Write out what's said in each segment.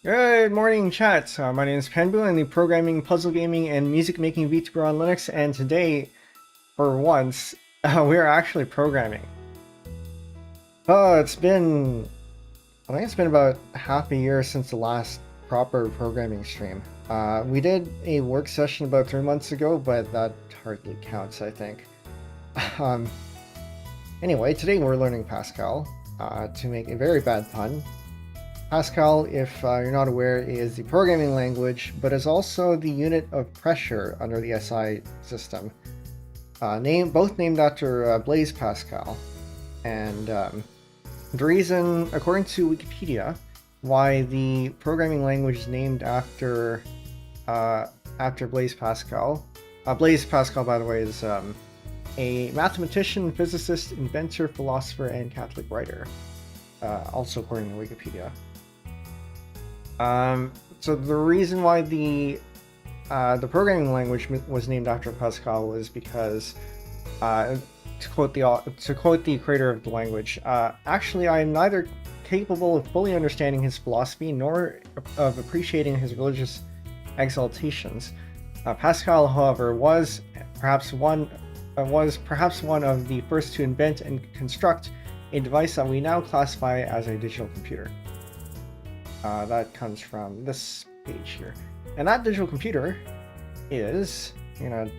Good morning, chat. My name is Penbu. I'm the programming, puzzle gaming, and music making VTuber on Linux, and today, for once, we are actually programming. It's been, I think it's been about half a year since the last proper programming stream. We did a work session about 3 months ago, but that hardly counts, I think. Um, anyway, today we're learning Pascal, to make a very bad pun. Pascal, if you're not aware, is the programming language, but is also the unit of pressure under the SI system. Both named after Blaise Pascal. And the reason, according to Wikipedia, why the programming language is named after Blaise Pascal. Blaise Pascal, by the way, is a mathematician, physicist, inventor, philosopher, and Catholic writer. Also according to Wikipedia. So the reason why the programming language was named after Pascal was because, to quote the creator of the language, actually I am neither capable of fully understanding his philosophy nor of appreciating his religious exaltations. Pascal, however, was perhaps one of the first to invent and construct a device that we now classify as a digital computer. That comes from this page here. And that digital computer is, I'm gonna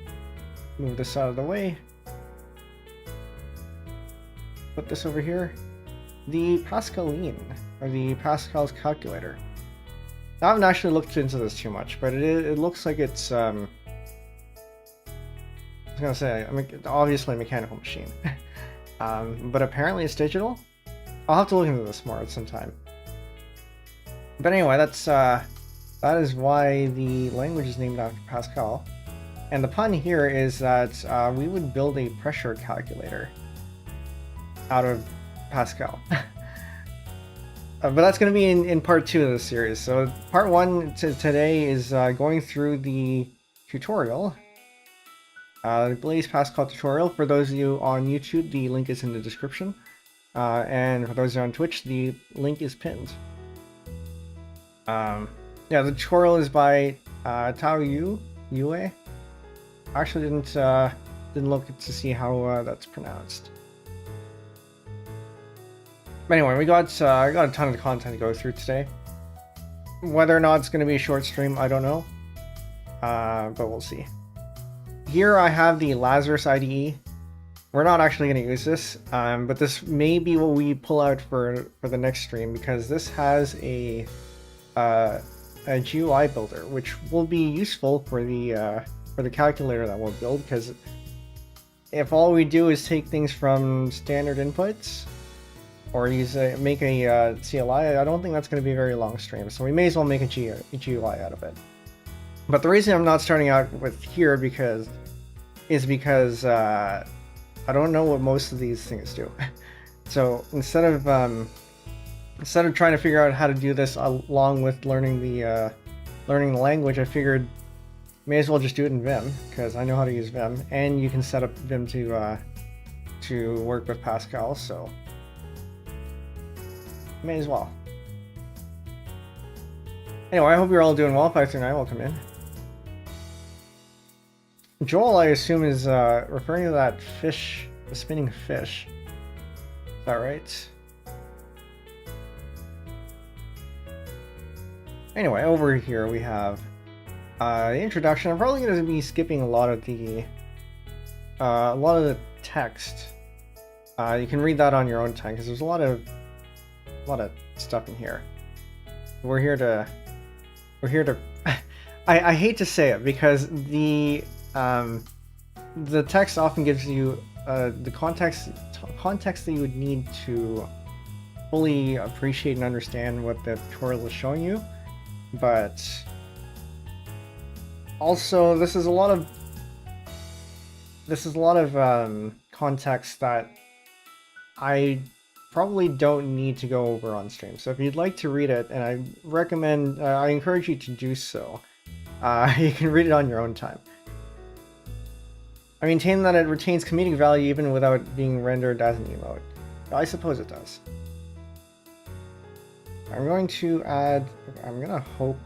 move this out of the way, put this over here, the Pascaline, or the Pascal's calculator. I haven't actually looked into this too much, but it looks like it's, I was gonna say, obviously a mechanical machine. But apparently it's digital. I'll have to look into this more at some time. But anyway, that is why the language is named after Pascal. And the pun here is that we would build a pressure calculator out of Pascal. But that's going to be in part 2 of the series. So part 1 today is going through the tutorial. The Blaise Pascal tutorial. For those of you on YouTube, the link is in the description. And for those of you on Twitch, the link is pinned. Yeah, the tutorial is by Tao Yue. Actually didn't look to see how that's pronounced. But anyway, I got a ton of content to go through today. Whether or not it's going to be a short stream, I don't know. But we'll see. Here I have the Lazarus IDE. We're not actually going to use this, but this may be what we pull out for the next stream, because this has a GUI builder, which will be useful for the calculator that we'll build, because if all we do is take things from standard inputs or make a CLI, I don't think that's going to be a very long stream, so we may as well make a GUI out of it. But the reason I'm not starting out with here is because I don't know what most of these things do. So instead of trying to figure out how to do this along with learning the language, I figured may as well just do it in Vim, because I know how to use Vim, and you can set up Vim to work with Pascal, so may as well. Anyway, I hope you're all doing well. 539, welcome in. Joel, I assume, is referring to that fish, the spinning fish. Is that right? Anyway, over here we have the introduction. I'm probably going to be skipping a lot of the text. You can read that on your own time, because there's a lot of stuff in here. We're here to I hate to say it, because the text often gives you the context that you would need to fully appreciate and understand what the tutorial is showing you. But also, this is a lot of context that I probably don't need to go over on stream. So if you'd like to read it, and I encourage you to do so, you can read it on your own time. I maintain that it retains comedic value even without being rendered as an emote. I suppose it does. I'm going to add, I'm gonna hope,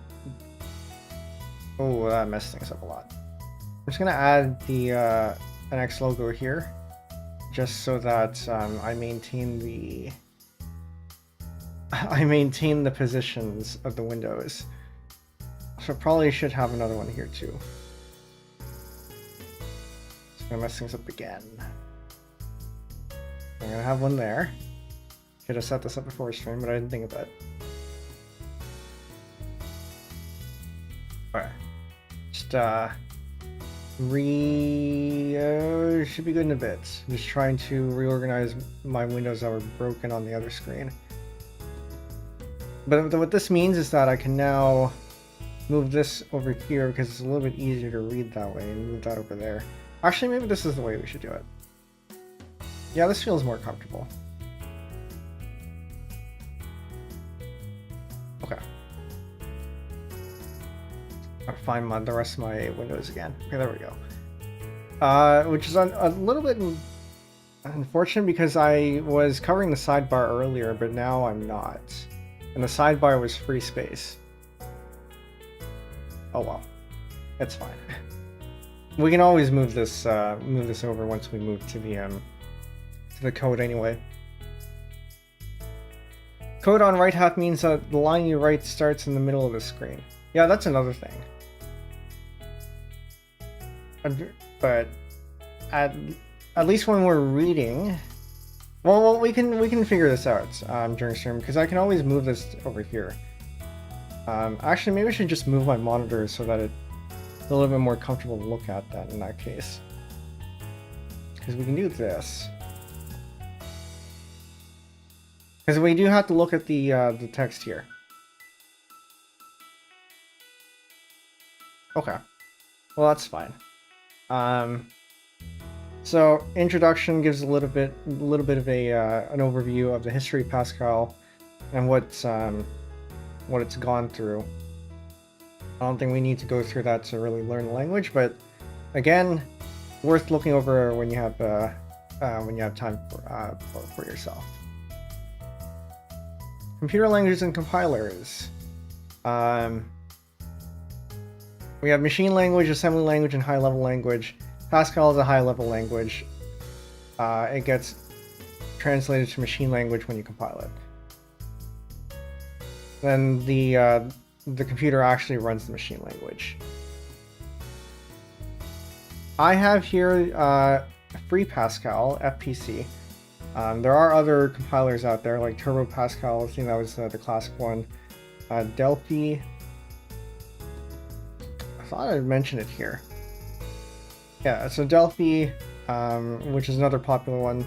oh, that messed things up a lot. I'm just gonna add the NX logo here, just so that I maintain the positions of the windows. So probably should have another one here too. It's gonna mess things up again. I'm gonna have one there. Should have set this up before stream, but I didn't think of that. Alright. Just should be good in a bit. Just trying to reorganize my windows that were broken on the other screen. But what this means is that I can now move this over here because it's a little bit easier to read that way, and move that over there. Actually, maybe this is the way we should do it. Yeah, this feels more comfortable. Okay. I'll find the rest of my windows again. Okay, there we go. Which is a little bit unfortunate because I was covering the sidebar earlier, but now I'm not. And the sidebar was free space. Oh well, it's fine. We can always move this over once we move to the code anyway. Code on right half means that the line you write starts in the middle of the screen. Yeah, that's another thing. But at least when we're reading, well, we can figure this out during stream because I can always move this over here. Actually, maybe I should just move my monitor so that it's a little bit more comfortable to look at that in that case. Because we can do this. Because we do have to look at the text here. Okay. Well, that's fine. So introduction gives a little bit of an overview of the history of Pascal and what it's gone through. I don't think we need to go through that to really learn the language, but again, worth looking over when you have time for yourself. Computer languages and compilers. We have machine language, assembly language, and high-level language. Pascal is a high-level language. It gets translated to machine language when you compile it. Then the computer actually runs the machine language. I have here freepascal, FPC. There are other compilers out there like tPenguinLTG, I think that was the classic one. Delphi. I thought I'd mention it here. Yeah, so Delphi, which is another popular one.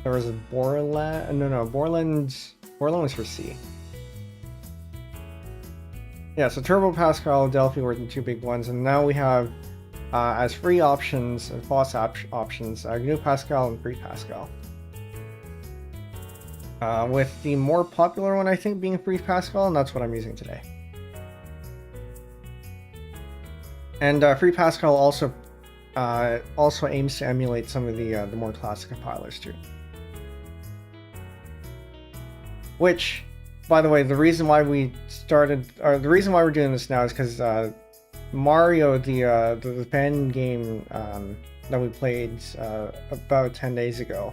There was a Borland. No, Borland was for C. Yeah, so tPenguinLTG, Delphi were the two big ones, and now we have as free options, as boss options, GNU Pascal and freepascal. With the more popular one, I think, being freepascal, and that's what I'm using today. And freepascal also aims to emulate some of the more classic compilers too. Which, by the way, the reason why we're doing this now is because Mario, the pen game that we played about 10 days ago,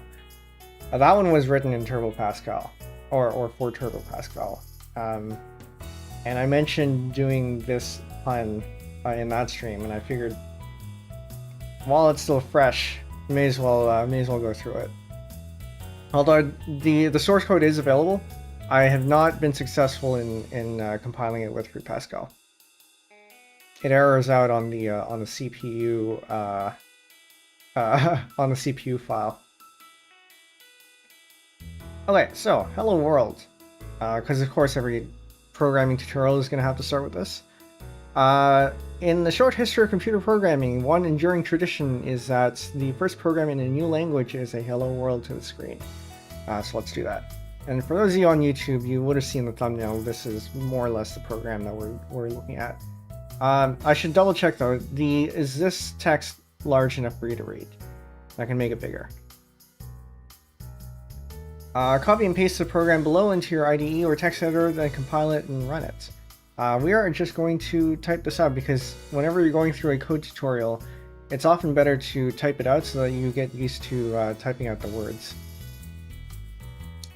that one was written in tPenguinLTG, or for tPenguinLTG. And I mentioned doing this pun in that stream, and I figured, while it's still fresh, may as well go through it. Although the source code is available, I have not been successful in compiling it with freepascal. It errors out on the CPU on the CPU file. Okay, so hello world, because of course every programming tutorial is going to have to start with this. In the short history of computer programming, one enduring tradition is that the first program in a new language is a hello world to the screen. So let's do that. And for those of you on YouTube, you would have seen the thumbnail. This is more or less the program that we're looking at. I should double check though. Is this text large enough for you to read? I can make it bigger. Copy and paste the program below into your IDE or text editor, then compile it and run it. We are just going to type this out because whenever you're going through a code tutorial, it's often better to type it out so that you get used to typing out the words.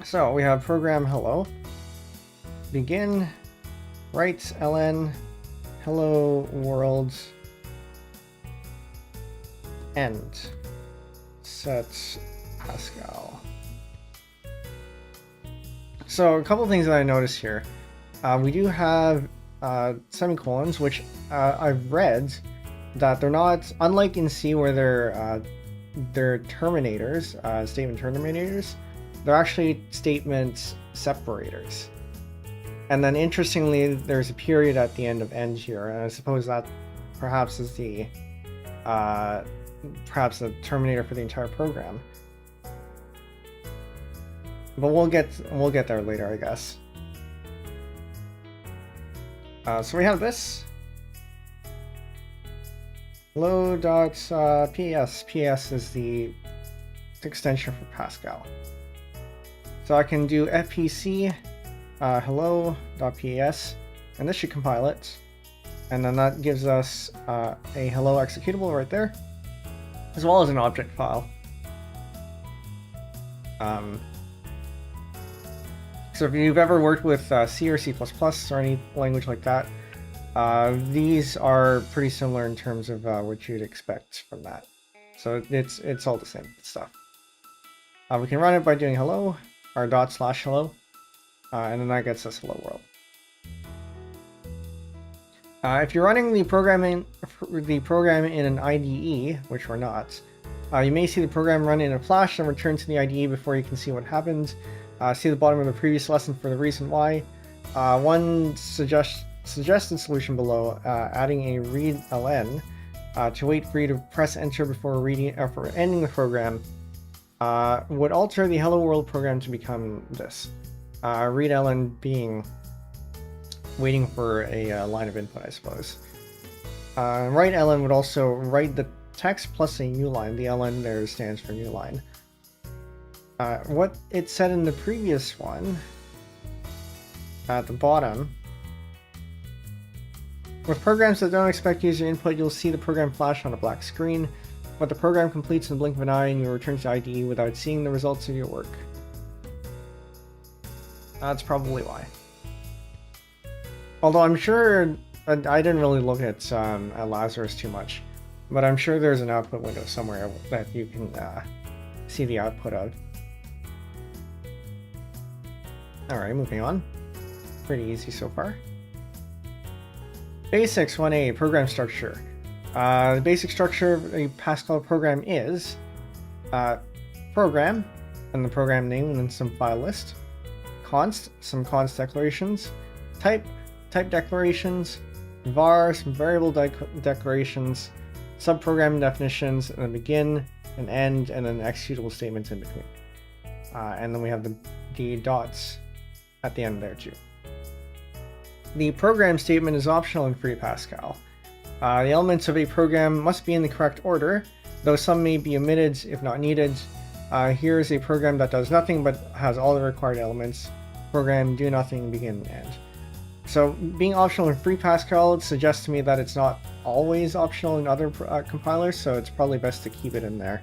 So we have program hello, begin, write ln, hello world, end, set Pascal. So a couple of things that I noticed here. We do have semicolons, which I've read that they're not, unlike in C where they're terminators, statement terminators, they're actually statement separators. And then interestingly, there's a period at the end of end here, and I suppose that perhaps is the terminator for the entire program. But we'll get there later, I guess. So we have this hello.ps. PS is the extension for Pascal. So I can do fpc hello.ps, and this should compile it. And then that gives us a hello executable right there, as well as an object file. So if you've ever worked with C or C++ or any language like that, these are pretty similar in terms of what you'd expect from that. So it's all the same stuff. We can run it by doing hello, or /hello, and then that gets us hello world. If you're running the program in an IDE, which we're not, you may see the program run in a flash and return to the IDE before you can see what happened. See the bottom of the previous lesson for the reason why. One suggested solution below, adding a read ln to wait for you to press enter before reading or for ending the program, would alter the hello world program to become this. Read ln being waiting for a line of input, I suppose. Write ln would also write the text plus a new line. The ln there stands for new line. What it said in the previous one, at the bottom, with programs that don't expect user input, you'll see the program flash on a black screen, but the program completes in the blink of an eye and you return to IDE without seeing the results of your work. That's probably why. Although I'm sure, I didn't really look at Lazarus too much, but I'm sure there's an output window somewhere that you can see the output of. Alright, moving on. Pretty easy so far. Basics 1A, program structure. The basic structure of a Pascal program is program, and the program name, and then some file list. Const, some const declarations. Type declarations. Var, some variable declarations. Subprogram definitions, and then begin, and end, and then executable statements in between. And then we have the dots at the end there too. The program statement is optional in freepascal. The elements of a program must be in the correct order, though some may be omitted if not needed. Here is a program that does nothing but has all the required elements. Program do nothing, begin, and end. So being optional in freepascal suggests to me that it's not always optional in other compilers, so it's probably best to keep it in there.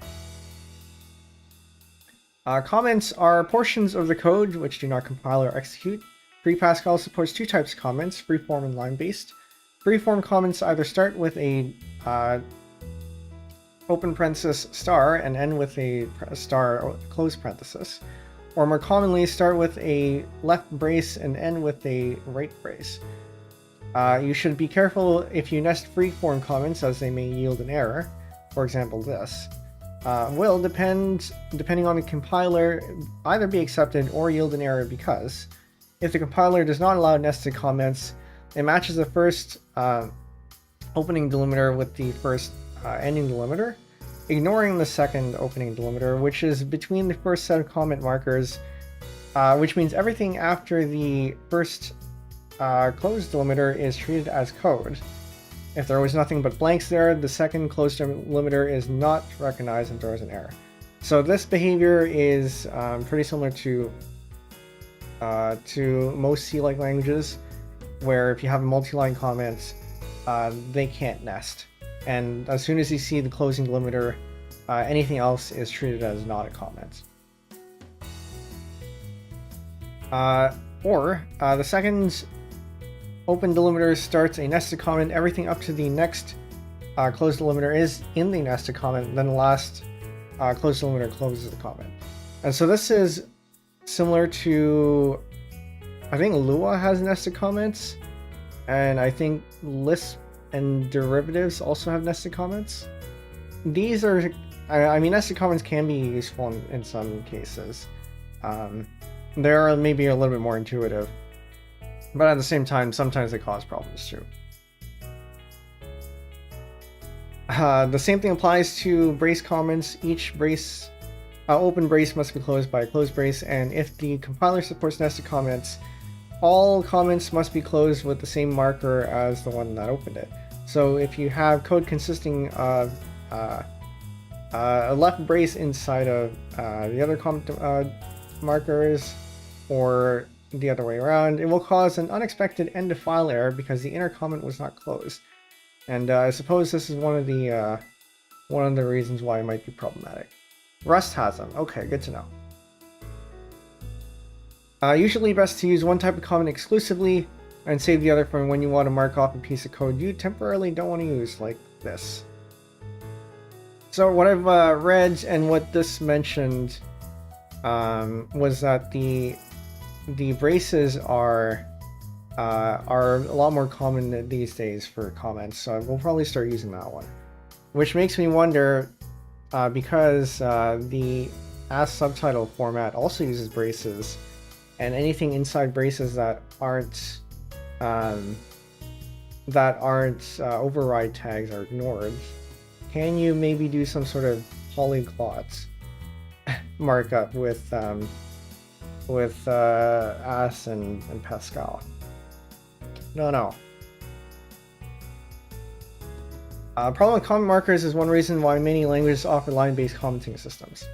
Comments are portions of the code which do not compile or execute. FreePascal supports two types of comments, freeform and line-based. Freeform comments either start with a open parenthesis star and end with a star or close parenthesis, or more commonly start with a left brace and end with a right brace. You should be careful if you nest freeform comments, as they may yield an error. For example, this. Will, depending on the compiler, either be accepted or yield an error because if the compiler does not allow nested comments, it matches the first opening delimiter with the first ending delimiter, ignoring the second opening delimiter, which is between the first set of comment markers, which means everything after the first closed delimiter is treated as code. If there was nothing but blanks there, the second closed delimiter is not recognized and throws an error. So this behavior is pretty similar to most C-like languages, where if you have multi-line comments, they can't nest. And as soon as you see the closing delimiter, anything else is treated as not a comment. The second open delimiter starts a nested comment. Everything up to the next closed delimiter is in the nested comment, then the last closed delimiter closes the comment. And so this is similar to, I think Lua has nested comments, and I think Lisp and derivatives also have nested comments. These are, I mean, nested comments can be useful in some cases. They are maybe a little bit more intuitive, but at the same time, sometimes they cause problems too. The same thing applies to brace comments. Each brace, open brace must be closed by a closed brace, and if the compiler supports nested comments, all comments must be closed with the same marker as the one that opened it. So if you have code consisting of a left brace inside of the other comment markers, or the other way around, it will cause an unexpected end of file error because the inner comment was not closed. And I suppose this is one of the reasons why it might be problematic. Rust has them. Okay, good to know. Usually best to use one type of comment exclusively and save the other for when you want to mark off a piece of code you temporarily don't want to use, like this. So what I've read and what this mentioned was that the braces are a lot more common these days for comments, so we'll probably start using that one. Which makes me wonder, because the as subtitle format also uses braces, and anything inside braces that aren't override tags are ignored, can you maybe do some sort of polyglot markup with AS and Pascal? No. Problem with comment markers is one reason why many languages offer line-based commenting systems.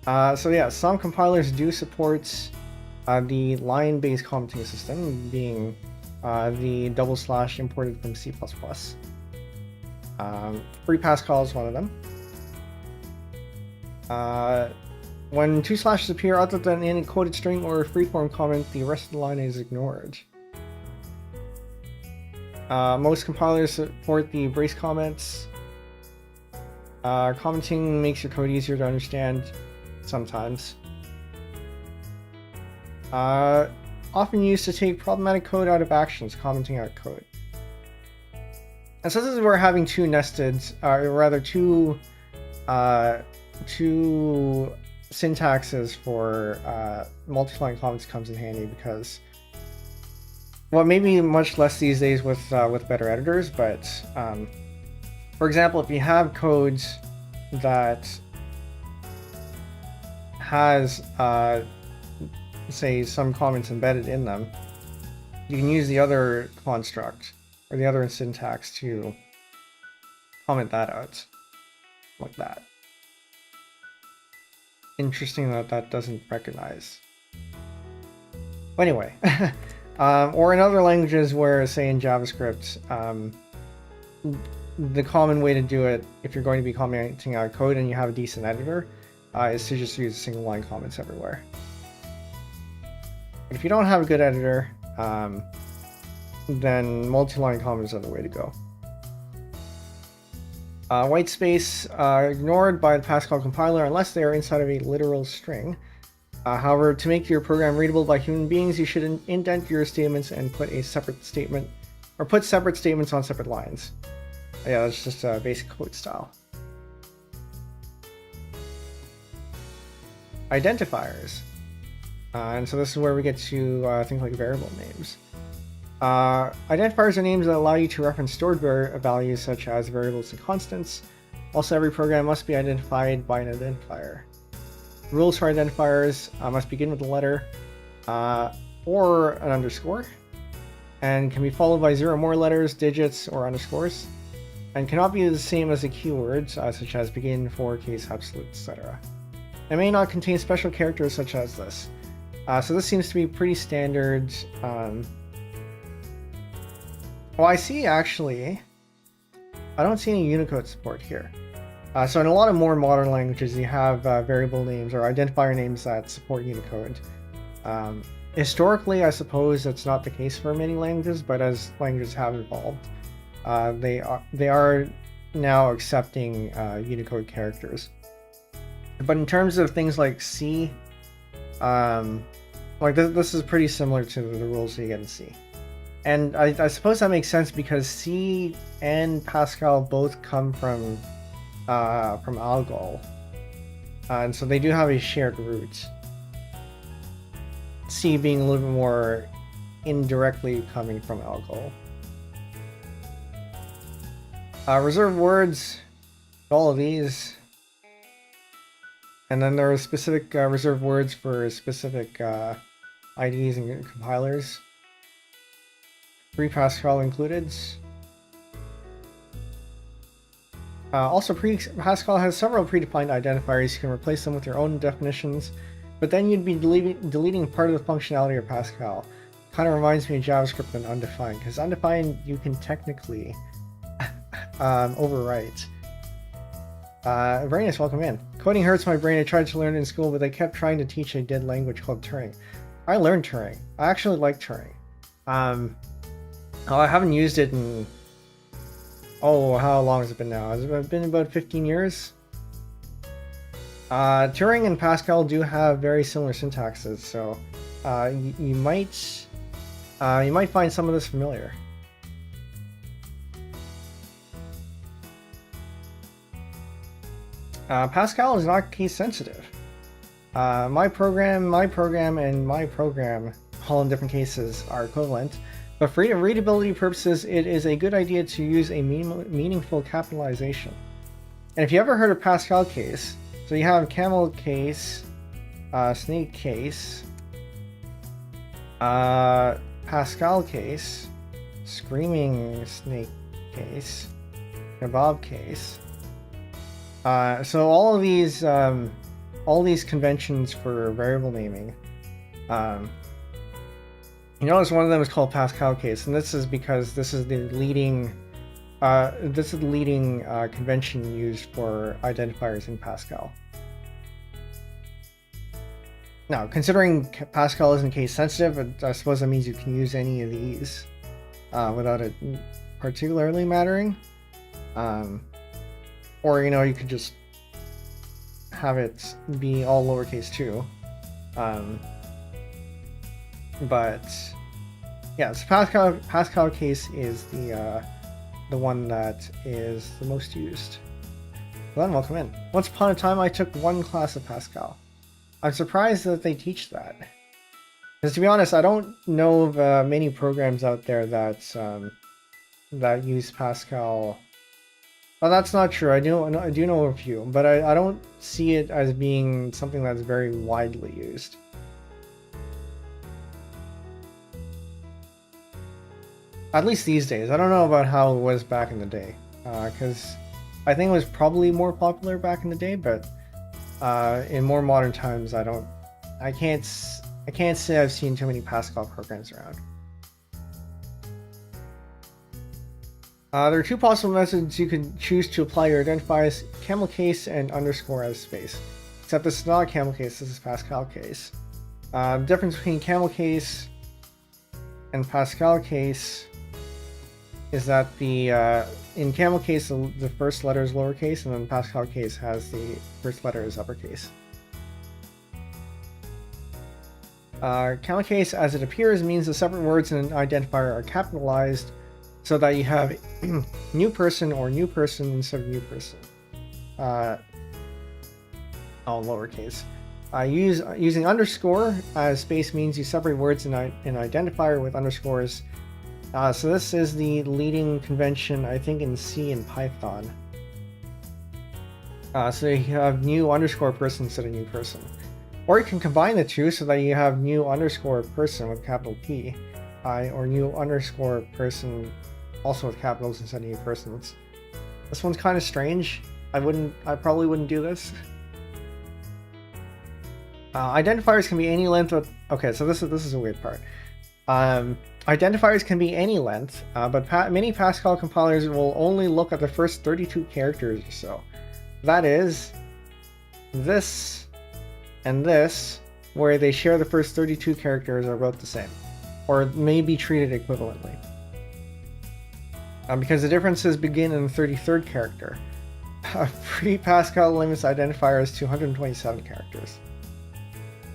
So yeah, some compilers do support the line-based commenting system, being the / imported from C++. freepascal is one of them. When two slashes appear other than in a quoted string or a freeform comment, the rest of the line is ignored. Most compilers support the brace comments. Commenting makes your code easier to understand sometimes. Often used to take problematic code out of actions, commenting out code. And so this is where having two nested, or rather two syntaxes for multi-line comments comes in handy, because, well, maybe much less these days with better editors, but for example, if you have codes that has say some comments embedded in them, you can use the other construct or the other syntax to comment that out like that. Interesting that that doesn't recognize. Anyway, or in other languages where, say in JavaScript, the common way to do it, if you're going to be commenting out code and you have a decent editor, is to just use single line comments everywhere. If you don't have a good editor, then multi-line comments are the way to go. White space ignored by the Pascal compiler unless they are inside of a literal string. However, to make your program readable by human beings, you should indent your statements and put a separate statement, or put separate statements on separate lines. Yeah, that's just a basic code style. Identifiers. And so this is where we get to things like variable names. Identifiers are names that allow you to reference stored values such as variables and constants. Also, every program must be identified by an identifier. Rules for identifiers must begin with a letter or an underscore, and can be followed by 0 or more letters, digits, or underscores. and cannot be the same as the keywords such as begin, for, case, absolute, etc. It may not contain special characters such as this. So this seems to be pretty standard. Well, I see actually, I don't see any Unicode support here. So in a lot of more modern languages, you have variable names or identifier names that support Unicode. Historically, I suppose that's not the case for many languages, but as languages have evolved, they are now accepting Unicode characters. But in terms of things like C, like this is pretty similar to the rules you get in C. And I suppose that makes sense because C and Pascal both come from Algol, and so they do have a shared root. C being a little bit more indirectly coming from Algol. Reserved words, all of these, and then there are specific reserved words for specific IDs and compilers. Freepascal included. Also, Pascal has several predefined identifiers. You can replace them with your own definitions, but then you'd be deleting part of the functionality of Pascal. Kind of reminds me of JavaScript and undefined, because undefined you can technically overwrite. Very nice, welcome in. Coding hurts my brain. I tried to learn it in school, but they kept trying to teach a dead language called Turing. I learned Turing. I actually like Turing. I haven't used it in... Oh, how long has it been now? Has it been about 15 years? Turing and Pascal do have very similar syntaxes, so you might find some of this familiar. Pascal is not case sensitive. My program, and my program, all in different cases, are equivalent. But for readability purposes, it is a good idea to use a meaningful capitalization. And if you ever heard of Pascal case, so you have camel case, snake case, Pascal case, screaming snake case, kebab case. So all of these conventions for variable naming, you notice one of them is called Pascal case, and this is because this is the leading convention used for identifiers in Pascal. Now, considering Pascal isn't case sensitive, I suppose that means you can use any of these without it particularly mattering. Or, you could just have it be all lowercase too. But yeah, so Pascal case is the one that is the most used. Glenn, welcome in. Once upon a time, I took one class of Pascal. I'm surprised that they teach that. Because to be honest, I don't know of many programs out there that use Pascal. Well, that's not true. I do know a few, but I don't see it as being something that's very widely used. At least these days. I don't know about how it was back in the day, because I think it was probably more popular back in the day, but in more modern times, I can't say I've seen too many Pascal programs around. There are two possible methods you can choose to apply your identifiers: camel case and underscore as space. Except this is not a camel case, this is Pascal case. The difference between camel case and Pascal case is that in camel case the first letter is lowercase, and then Pascal case has the first letter is uppercase. Camel case, as it appears, means the separate words in an identifier are capitalized so that you have new person or new person instead of new person. All lowercase. Using underscore as space means you separate words in an identifier with underscores. So this is the leading convention, I think, in C and Python. So you have new underscore person instead of new person. Or you can combine the two so that you have new underscore person with capital P, or new underscore person also with capitals instead of new persons. This one's kind of strange. I probably wouldn't do this. Identifiers can be any length of... Okay, so this is a weird part. Identifiers can be any length, but many Pascal compilers will only look at the first 32 characters or so. That is, this and this, where they share the first 32 characters, are about the same, or may be treated equivalently. Because the differences begin in the 33rd character. Pre-Pascal limits identifiers to 127 characters.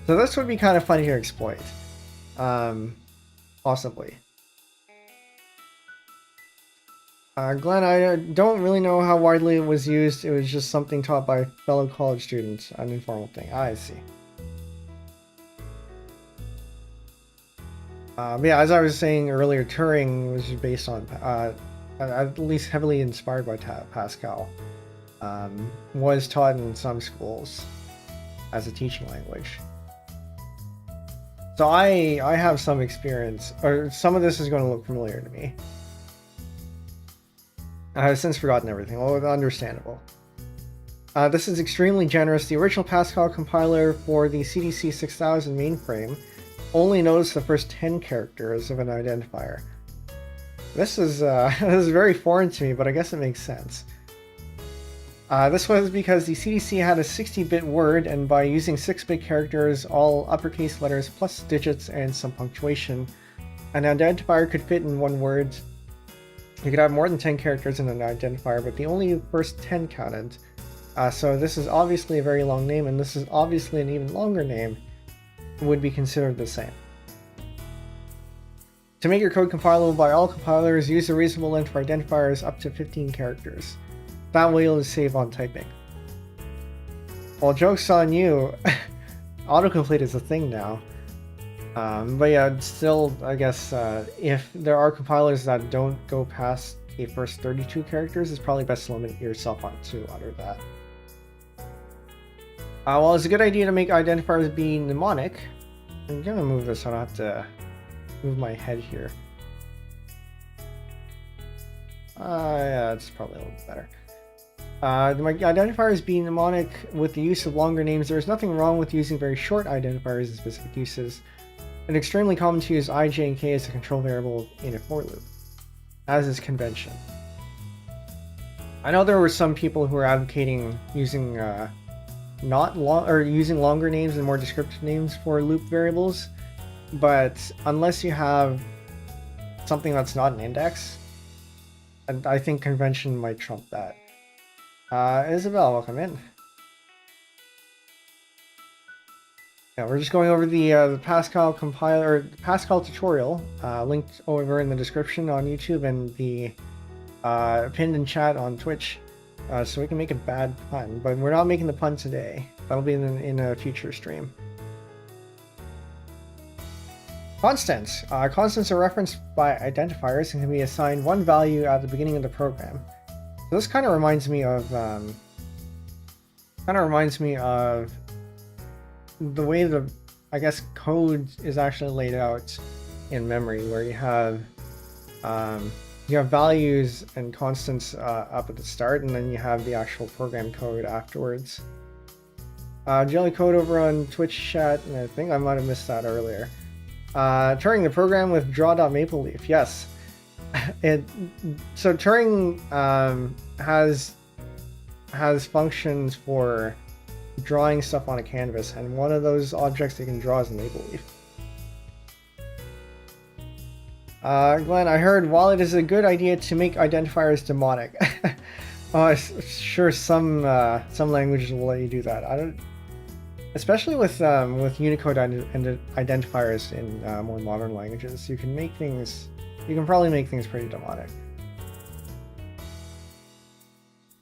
So this would be kind of funny to exploit. Possibly. Glenn, I don't really know how widely it was used. It was just something taught by fellow college students, an informal thing. I see. But yeah, as I was saying earlier, Turing was based on, at least heavily inspired by Pascal. Was taught in some schools as a teaching language. So I have some experience, or some of this is going to look familiar to me. I have since forgotten everything, well, understandable. This is extremely generous. The original Pascal compiler for the CDC 6000 mainframe only knows the first 10 characters of an identifier. This is this is very foreign to me, but I guess it makes sense. This was because the CDC had a 60-bit word, and by using 6-bit characters, all uppercase letters plus digits and some punctuation, an identifier could fit in one word. You could have more than 10 characters in an identifier, but the only first 10 counted. So this is obviously a very long name, and this is obviously an even longer name, would be considered the same. To make your code compilable by all compilers, use a reasonable length for identifiers up to 15 characters. That way you'll save on typing. Well, joke's on you. Autocomplete is a thing now. But yeah, still, I guess, if there are compilers that don't go past the first 32 characters, it's probably best to limit yourself to under that. Well, it's a good idea to make identifiers be mnemonic. I'm gonna move this so I don't have to move my head here. Yeah, it's probably a little bit better. My identifiers being mnemonic with the use of longer names. There is nothing wrong with using very short identifiers in specific uses. It's extremely common to use I, J, and K as a control variable in a for loop, as is convention. I know there were some people who were advocating using using longer names and more descriptive names for loop variables, but unless you have something that's not an index, I think convention might trump that. Isabel, welcome in. Yeah, we're just going over the Pascal compiler, or Pascal tutorial, linked over in the description on YouTube and the pinned in chat on Twitch, so we can make a bad pun. But we're not making the pun today. That'll be in a future stream. Constants. Constants are referenced by identifiers and can be assigned one value at the beginning of the program. So this kind of reminds me of the way the, I guess, code is actually laid out in memory, where you have values and constants up at the start, and then you have the actual program code afterwards. Jellycode over on Twitch chat, and I think I might have missed that earlier. Turing the program with draw.mapleleaf. Yes. So Turing has functions for drawing stuff on a canvas, and one of those objects you can draw is a maple leaf. Glenn, I heard while it is a good idea to make identifiers demonic, sure, some languages will let you do that. I don't, especially with Unicode identifiers in more modern languages, you can make things. You can probably make things pretty demonic.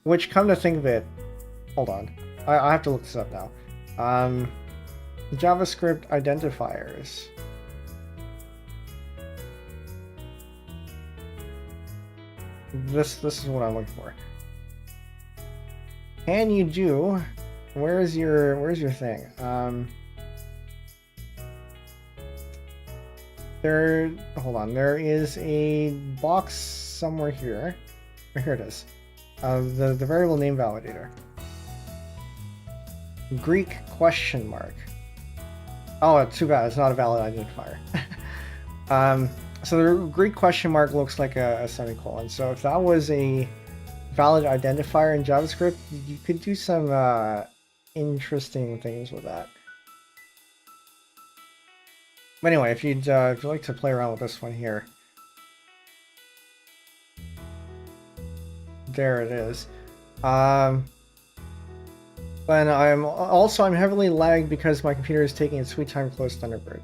Which, come to think of it, hold on, I have to look this up now. JavaScript identifiers. This is what I'm looking for. Can you do? Where's your thing? Hold on. There is a box somewhere here. Here it is. The variable name validator. Greek question mark. Oh, too bad, it's not a valid identifier. So the Greek question mark looks like a semicolon. So if that was a valid identifier in JavaScript, you could do some interesting things with that. But anyway, if you'd like to play around with this one here, there it is. Then I'm heavily lagged because my computer is taking its sweet time to close Thunderbird.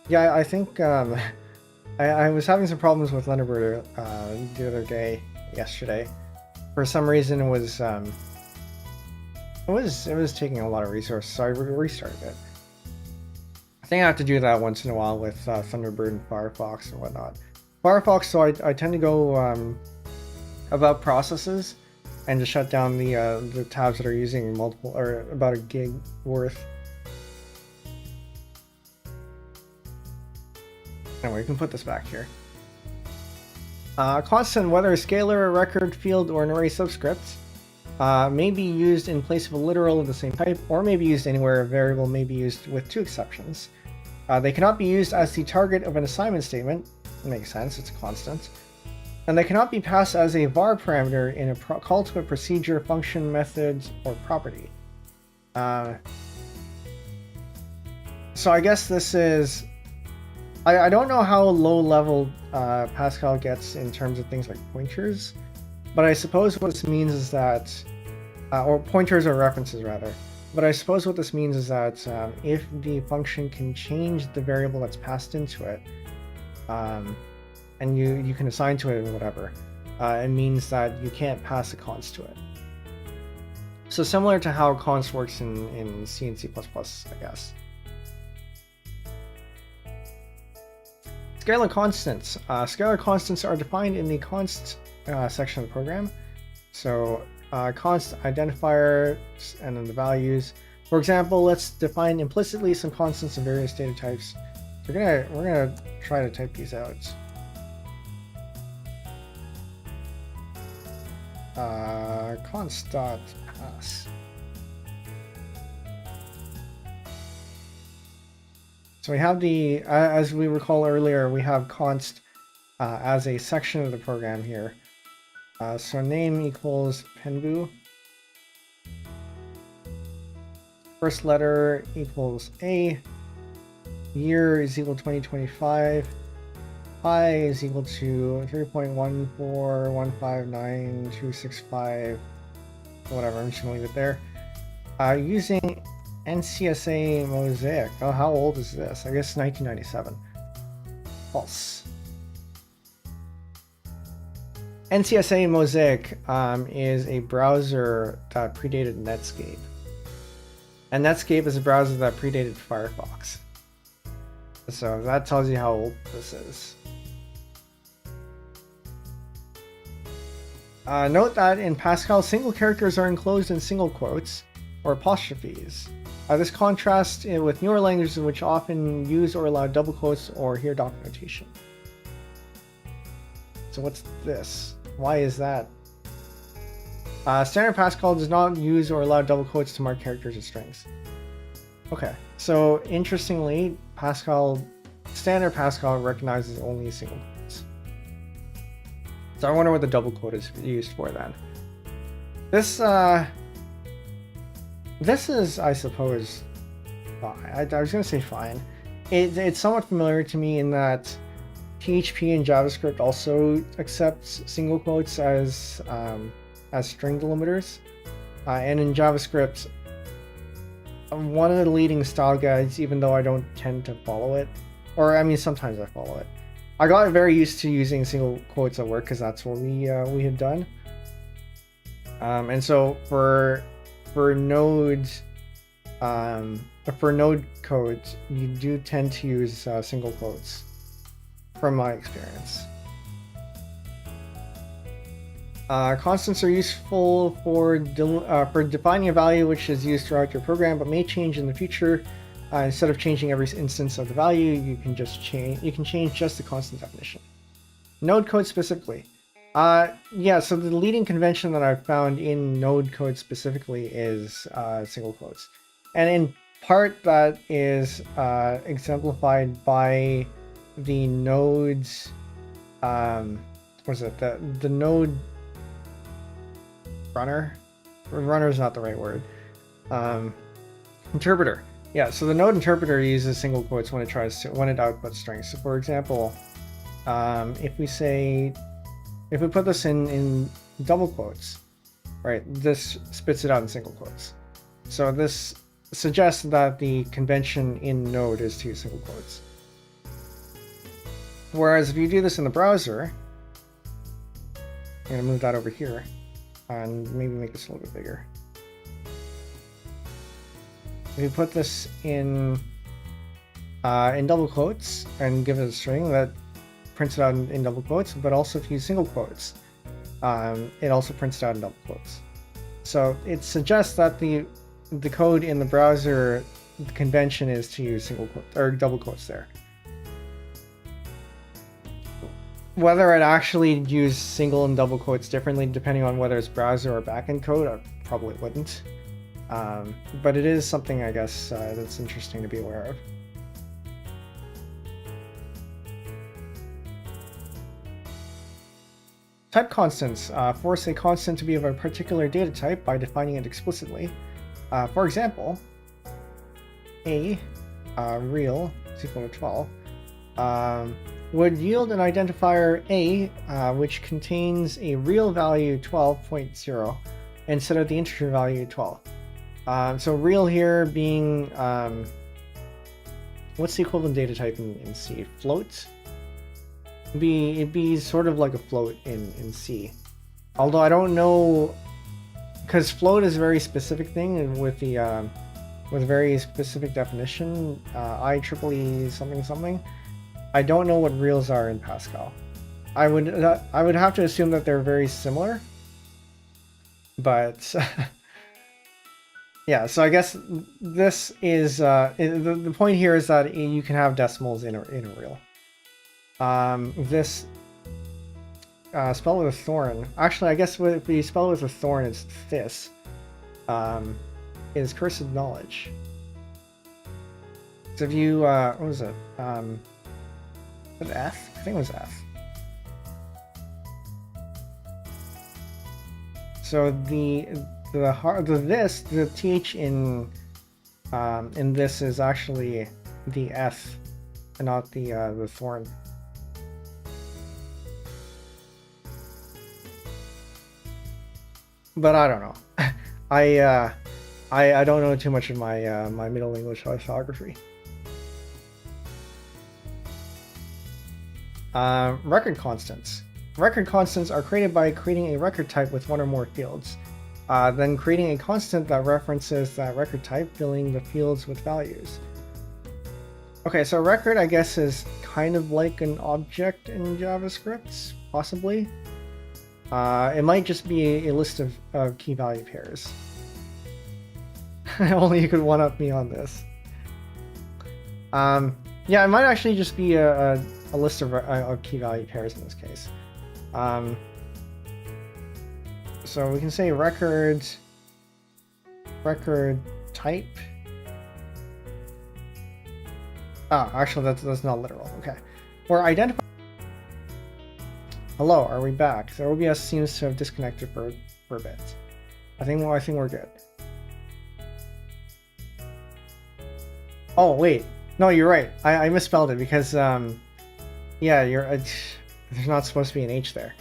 Yeah, I think I was having some problems with Thunderbird the other day, yesterday. For some reason, it was taking a lot of resources, so I restarted it. I think I have to do that once in a while with Thunderbird and Firefox and whatnot. Firefox, so I tend to go about processes and just shut down the tabs that are using multiple, or about a gig worth. Anyway, we can put this back here. Constant, whether a scalar, a record field, or an array subscript, may be used in place of a literal of the same type, or may be used anywhere. A variable may be used with two exceptions. They cannot be used as the target of an assignment statement. It makes sense, it's a constant. And they cannot be passed as a var parameter in a call to a procedure, function, method, or property. So I guess this is... I don't know how low level Pascal gets in terms of things like pointers, but I suppose what this means is that, or pointers or references rather, but I suppose what this means is that if the function can change the variable that's passed into it, and you can assign to it or whatever, it means that you can't pass a const to it. So similar to how const works in C and C++, I guess. Scalar constants. Scalar constants are defined in the const section of the program. So const identifier and then the values. For example, let's define implicitly some constants of various data types. So we're gonna try to type these out. Const.pass. So we have the, as we recall earlier, we have const as a section of the program here. So name equals Penbu. First letter equals A. Year is equal to 2025. Pi is equal to 3.14159.265. Whatever, I'm just gonna leave it there. Using NCSA Mosaic. Oh, how old is this? I guess 1997. False. NCSA Mosaic is a browser that predated Netscape. And Netscape is a browser that predated Firefox. So that tells you how old this is. Note that in Pascal, single characters are enclosed in single quotes or apostrophes. This contrasts with newer languages which often use or allow double quotes or here dot notation. So what's this? Why is that? Standard Pascal does not use or allow double quotes to mark characters as strings. Okay, so interestingly, Standard Pascal recognizes only single quotes. So I wonder what the double quote is used for then. This is, I suppose, fine. I was going to say fine. It's somewhat familiar to me in that PHP and JavaScript also accepts single quotes as string delimiters. And in JavaScript, one of the leading style guides, even though I don't tend to follow it, or I mean sometimes I follow it, I got very used to using single quotes at work because that's what we had done. And so for Node codes, you do tend to use single quotes, from my experience. Constants are useful for defining a value which is used throughout your program, but may change in the future. Instead of changing every instance of the value, you can change just the constant definition. Node code specifically. Yeah, so the leading convention that I've found in Node code specifically is single quotes. And in part that is exemplified by the nodes, what is it, the node runner? Runner is not the right word. Interpreter. Yeah, so the node interpreter uses single quotes when it outputs strings. So for example, if we put this in double quotes, right, this spits it out in single quotes. So this suggests that the convention in Node is to use single quotes. Whereas if you do this in the browser, I'm going to move that over here and maybe make this a little bit bigger. If you put this in double quotes and give it a string, that prints it out in double quotes, but also if you use single quotes, it also prints it out in double quotes. So it suggests that the code in the browser, the convention is to use single quotes or double quotes there. Whether it actually use single and double quotes differently depending on whether it's browser or backend code, I probably wouldn't. But it is something, I guess, that's interesting to be aware of. Type constants force a constant to be of a particular data type by defining it explicitly. For example, a real is equal to 12 would yield an identifier a which contains a real value 12.0 instead of the integer value 12. So real here being what's the equivalent data type in C? Float? It'd be sort of like a float in C. Although I don't know, because float is a very specific thing and with a very specific definition. IEEE something something. I don't know what reals are in Pascal. I would have to assume that they're very similar, but yeah. So I guess this is the point here is that you can have decimals in a real. This spell with a thorn. Actually, I guess if we spell with a thorn, it's this. Is cursed knowledge. So if you what was it? Was it F? I think it was F. So the th in this is actually the F and not the thorn. But I don't know. I don't know too much of my my Middle English orthography. Record constants. Record constants are created by creating a record type with one or more fields, then creating a constant that references that record type, filling the fields with values. Okay, so record, I guess, is kind of like an object in JavaScript, possibly. It might just be a list of key value pairs. Only you could one-up me on this. Yeah, it might actually just be a list of key value pairs in this case. So we can say record type. Actually that's not literal. Okay. Or identify. Hello, are we back? So OBS seems to have disconnected for a bit. I think we're good. Oh wait, no, you're right. I misspelled it because yeah, there's not supposed to be an H there.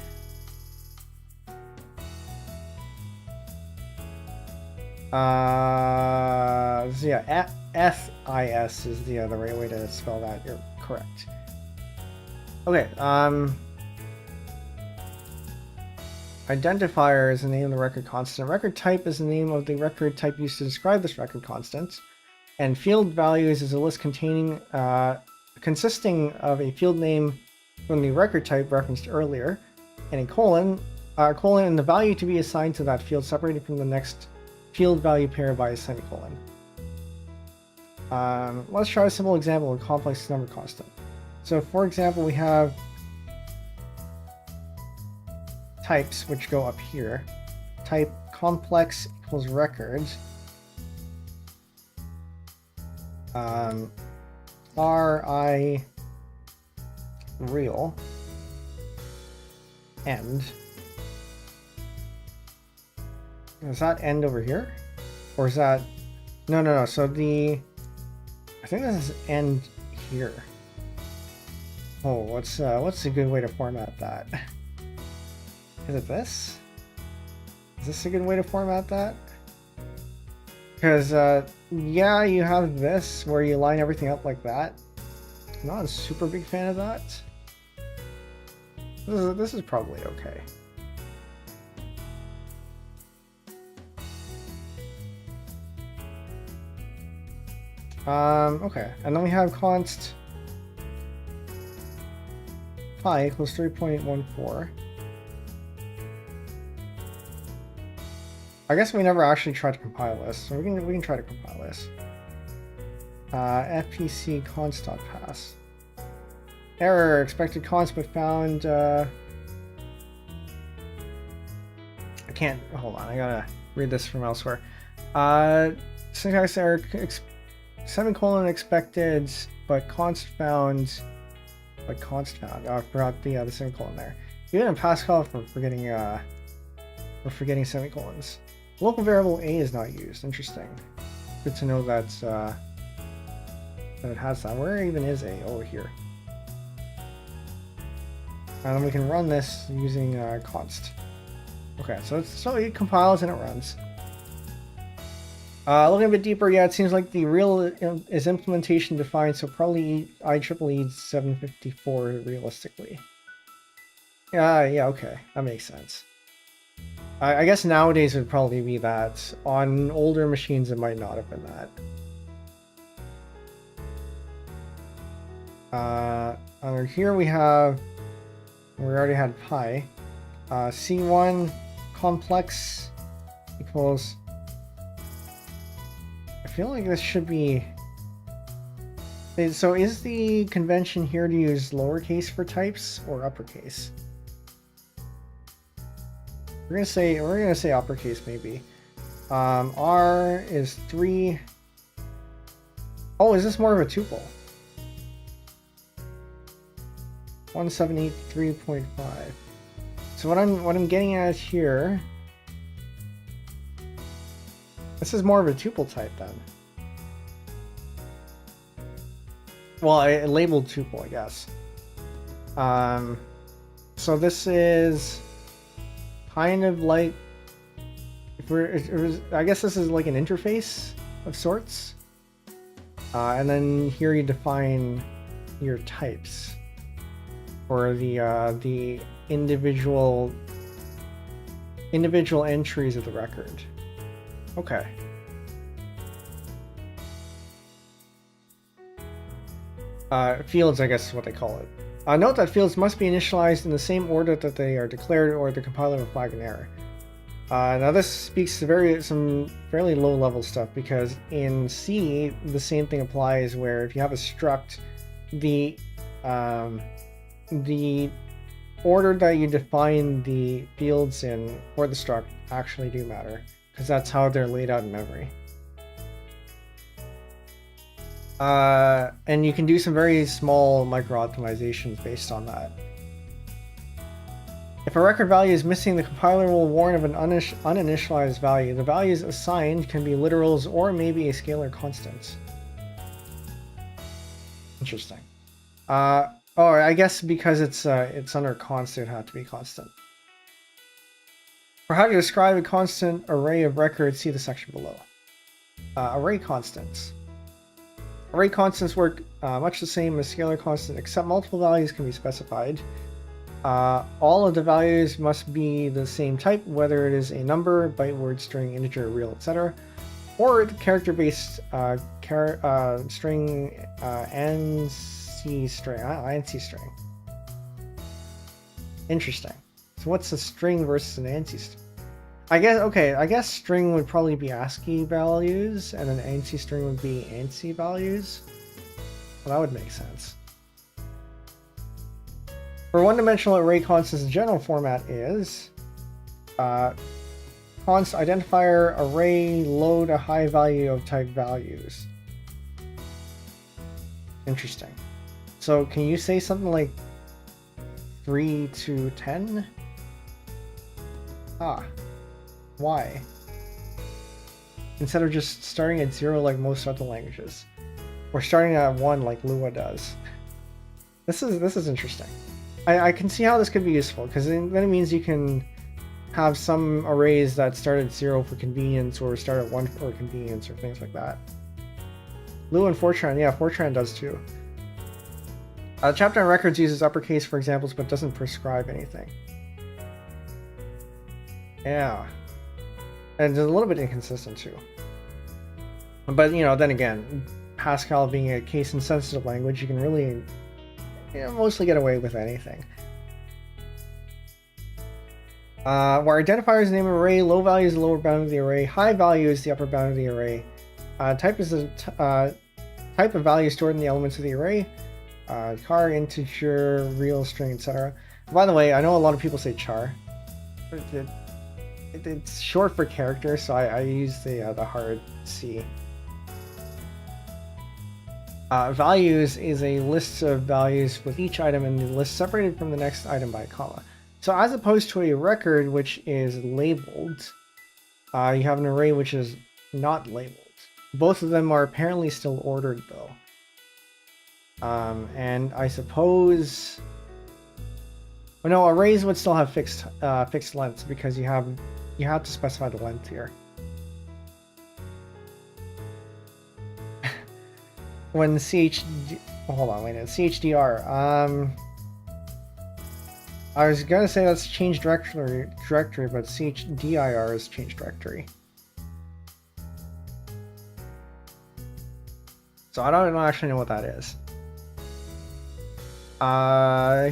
So yeah, FIS is the right way to spell that. You're correct. Okay. Identifier is the name of the record constant. Record type is the name of the record type used to describe this record constant. And field values is a list containing consisting of a field name from the record type referenced earlier, and a colon, and the value to be assigned to that field separated from the next field value pair by a semicolon. Let's try a simple example of a complex number constant. So for example, we have types, which go up here. Type complex equals records. RI real end. Is that end over here? Or is that... No. So I think this is end here. Oh, what's a good way to format that? Is it this? Is this a good way to format that? Because, yeah, you have this where you line everything up like that. I'm not a super big fan of that. This is probably okay. Okay, and then we have const pi equals 3.14. I guess we never actually tried to compile this, so we can try to compile this. FPC const.pass. Error, expected const but found, I can't, hold on, I gotta read this from elsewhere. Syntax error, semicolon expected, but const found, oh, I forgot the semicolon there. Even in Pascal we're forgetting semicolons. Local variable a is not used. Interesting. Good to know that it has that. Where even is a? Over here. And then we can run this using const. Okay, so it compiles and it runs. Looking a bit deeper, yeah, it seems like the real is implementation defined, so probably IEEE 754 realistically. Yeah, okay, that makes sense. I guess nowadays it would probably be that. On older machines, it might not have been that. Under here we already had pi. C1 complex equals... I feel like this should be... So is the convention here to use lowercase for types or uppercase? We're gonna say uppercase maybe. R is 3. Oh, is this more of a tuple? 1783.5. So what I'm getting at here, this is more of a tuple type then. Well, I labeled tuple, I guess. So this is kind of like, I guess this is like an interface of sorts. And then here you define your types for the individual entries of the record. Okay. Fields, I guess is what they call it. Note that fields must be initialized in the same order that they are declared, or the compiler will flag an error. Now this speaks to some fairly low level stuff, because in C the same thing applies, where if you have a struct, the order that you define the fields in for the struct actually do matter, because that's how they're laid out in memory. And you can do some very small micro optimizations based on that. If a record value is missing, the compiler will warn of an uninitialized value. The values assigned can be literals or maybe a scalar constant. Interesting. Oh, I guess because it's under const, it had to be constant. For how to describe a constant array of records, see the section below. Array constants. Array constants work much the same as scalar constant, except multiple values can be specified. All of the values must be the same type, whether it is a number, byte, word, string, integer, real, etc., or the character-based string, ANSI string. Interesting. So what's a string versus an ANSI string? I guess string would probably be ASCII values, and an ANSI string would be ANSI values. Well, that would make sense. For one-dimensional array constants, the general format is const identifier array load a high value of type values. Interesting. So can you say something like 3 to 10? Ah, why? Instead of just starting at 0 like most other languages, or starting at 1 like Lua does. This is interesting. I can see how this could be useful, because then it means you can have some arrays that start at 0 for convenience, or start at 1 for convenience, or things like that. Lua and Fortran, yeah, Fortran does too. Chapter on records uses uppercase for examples, but doesn't prescribe anything. Yeah. And it's a little bit inconsistent too. But, you know, then again, Pascal being a case-insensitive language, you can really, you know, mostly get away with anything. Where identifiers name an array, low value is the lower bound of the array, high value is the upper bound of the array. Type is the type of value stored in the elements of the array. Char, integer, real, string, etc. By the way, I know a lot of people say char. It's short for character, so I use the hard C. Values is a list of values with each item in the list separated from the next item by a comma. So as opposed to a record which is labeled, you have an array which is not labeled. Both of them are apparently still ordered though. And I suppose, well, no, arrays would still have fixed lengths, because you have to specify the length here. When hold on, wait a minute, CHDR, I was gonna say that's change directory, but CHDIR is change directory. So I don't actually know what that is.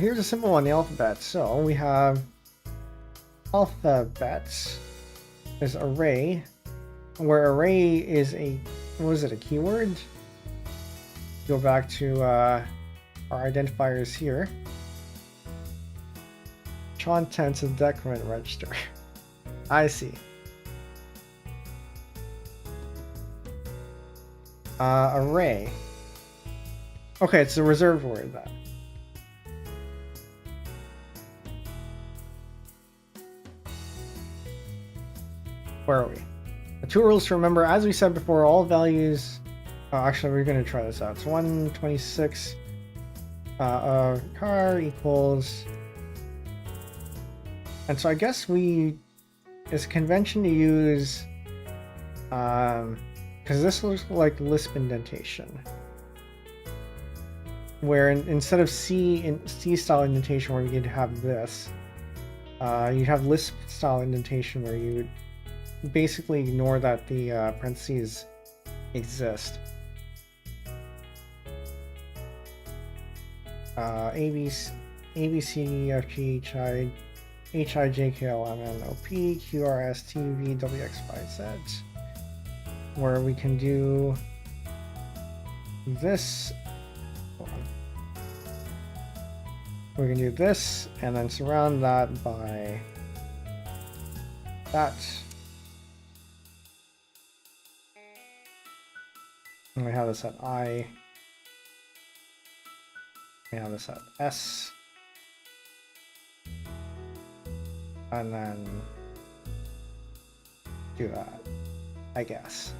Here's a simple one, the alphabet. So we have alphabet is array, where array is a, what is it, a keyword? Go back to our identifiers here. Contents of decrement register. I see. Array. Okay, it's a reserved word then. Where are we? The 2 rules to remember, as we said before, all values. Actually, we're going to try this out. So 126 car equals. And so I guess it's convention to use, because this looks like Lisp indentation, where instead of C style indentation where you'd have this, you'd have Lisp style indentation where you would basically ignore that the parentheses exist. A, B, C, D, F, G, H, I, J, K, L, M, N, O, P, Q, R, S, T, V, W, X, Y, Z, where we can do this. Hold on. We can do this and then surround that by that. And we have this at I. We have this at S. And then do that, I guess.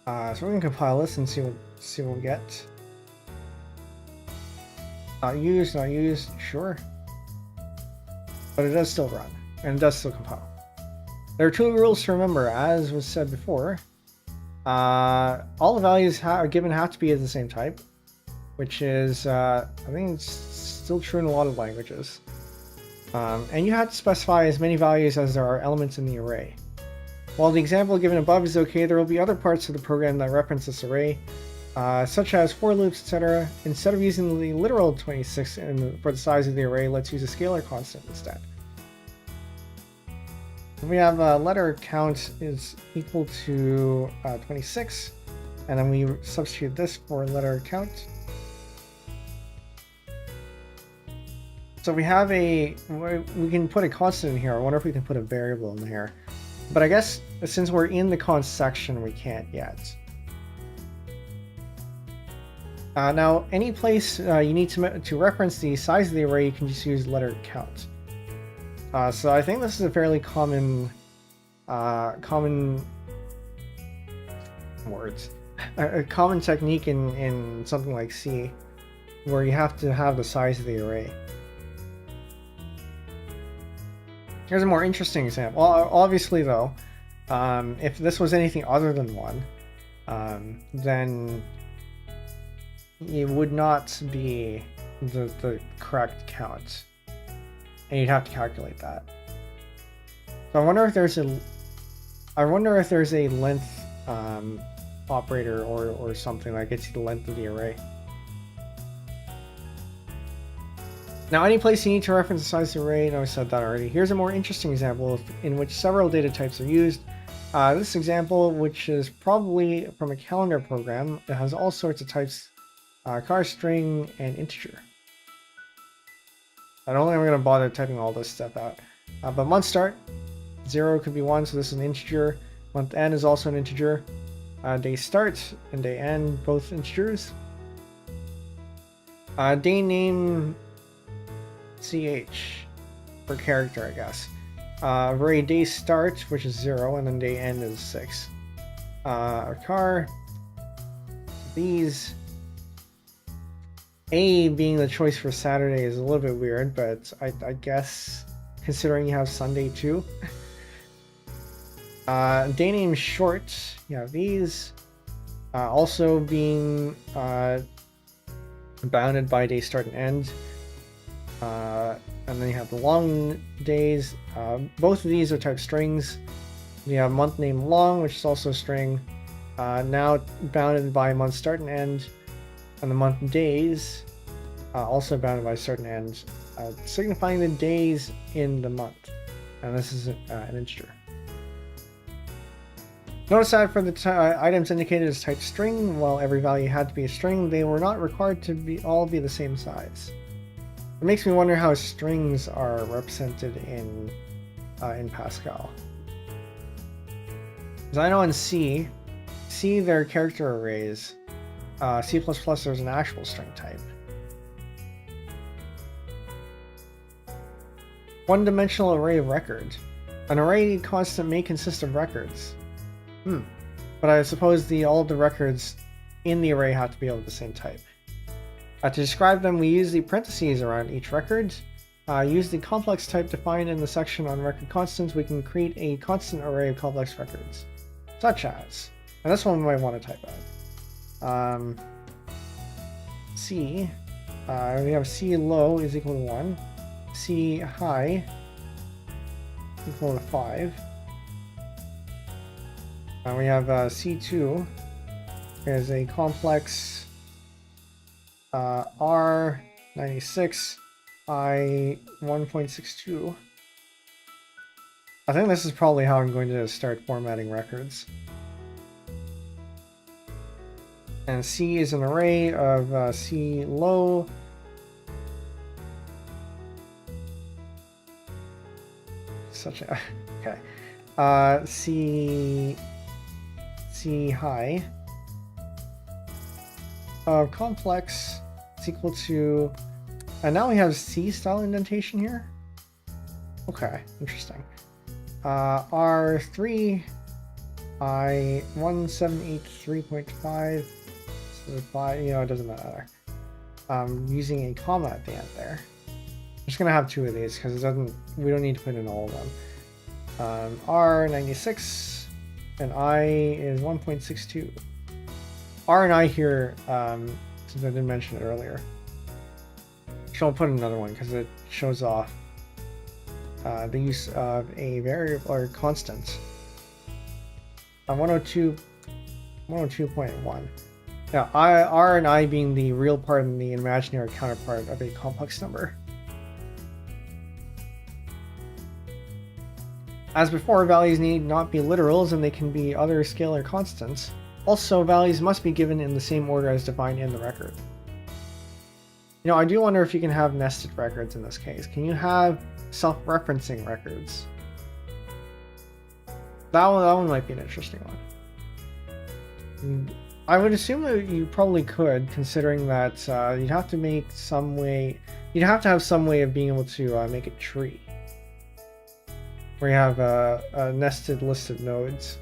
So we're gonna compile this and see what we get. Not used, sure. But it does still run, and it does still compile. There are 2 rules to remember, as was said before. All the values given have to be of the same type, which is, I think it's still true in a lot of languages. And you have to specify as many values as there are elements in the array. While the example given above is okay, there will be other parts of the program that reference this array, such as for loops, etc. Instead of using the literal 26 for the size of the array, let's use a scalar constant instead. We have letter count is equal to 26, and then we substitute this for letter count. So we have we can put a constant in here. I wonder if we can put a variable in here. But I guess since we're in the const section, we can't yet. Now, any place you need to reference the size of the array, you can just use letter count. So I think this is a fairly common words, a common technique in something like C, where you have to have the size of the array. Here's a more interesting example. Well, obviously though, if this was anything other than 1, then it would not be the correct count, and you'd have to calculate that. So I wonder if there's a length operator or something that gets you the length of the array. Now, any place you need to reference the size of the array, I said that already. Here's a more interesting example in which several data types are used. This example, which is probably from a calendar program, it has all sorts of types: char, string, and integer. I don't think I'm going to bother typing all this stuff out. But month start, 0 could be 1, so this is an integer. Month end is also an integer. Day start and day end, both integers. Day name, ch for character, I guess. Array day start, which is 0, and then day end is 6. Car, these. A being the choice for Saturday is a little bit weird, but I guess considering you have Sunday too. Day name short, you have these. Also being bounded by day start and end. And then you have the long days. Both of these are type strings. You have month name long, which is also a string. Now bounded by month start and end. And the month days, also bounded by start and end, signifying the days in the month. And this is an integer. Notice that for the items indicated as type string, while every value had to be a string, they were not required to all be the same size. It makes me wonder how strings are represented in Pascal. Because I know in C, they're character arrays. C++, there's an actual string type. One-dimensional array of records. An array constant may consist of records. But I suppose all of the records in the array have to be of the same type. To describe them, we use the parentheses around each record. Use the complex type defined in the section on record constants. We can create a constant array of complex records, such as, and this one we might want to type out. C, we have C low is equal to 1, C high equal to 5, and we have C2 is a complex R96 I 1.62. I think this is probably how I'm going to start formatting records. And C is an array of C low. Okay. C high of complex is equal to, and now we have C style indentation here. Okay, interesting. R3 I 1783.5. It doesn't matter. Using a comma at the end there. I'm just gonna have 2 of these because we don't need to put in all of them. R96 and I is 1.62. R and I here, since I didn't mention it earlier. So I'll put another one because it shows off the use of a variable or constant. 102.1. Now, R and I being the real part and the imaginary counterpart of a complex number. As before, values need not be literals and they can be other scalar constants. Also, values must be given in the same order as defined in the record. You know, I do wonder if you can have nested records in this case. Can you have self-referencing records? That one might be an interesting one. I would assume that you probably could, considering that you'd have to make some way. You'd have to have some way of being able to make a tree where you have a nested list of nodes.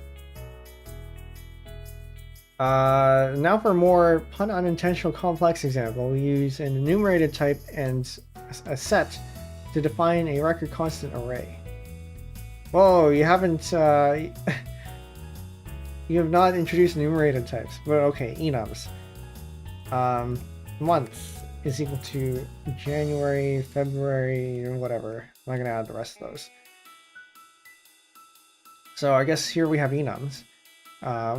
Now for a more unintentional complex example, we use an enumerated type and a set to define a record constant array. Whoa, you haven't you have not introduced enumerated types, but okay, enums. Month is equal to January, February, or whatever. I'm not gonna add the rest of those. So I guess here we have enums,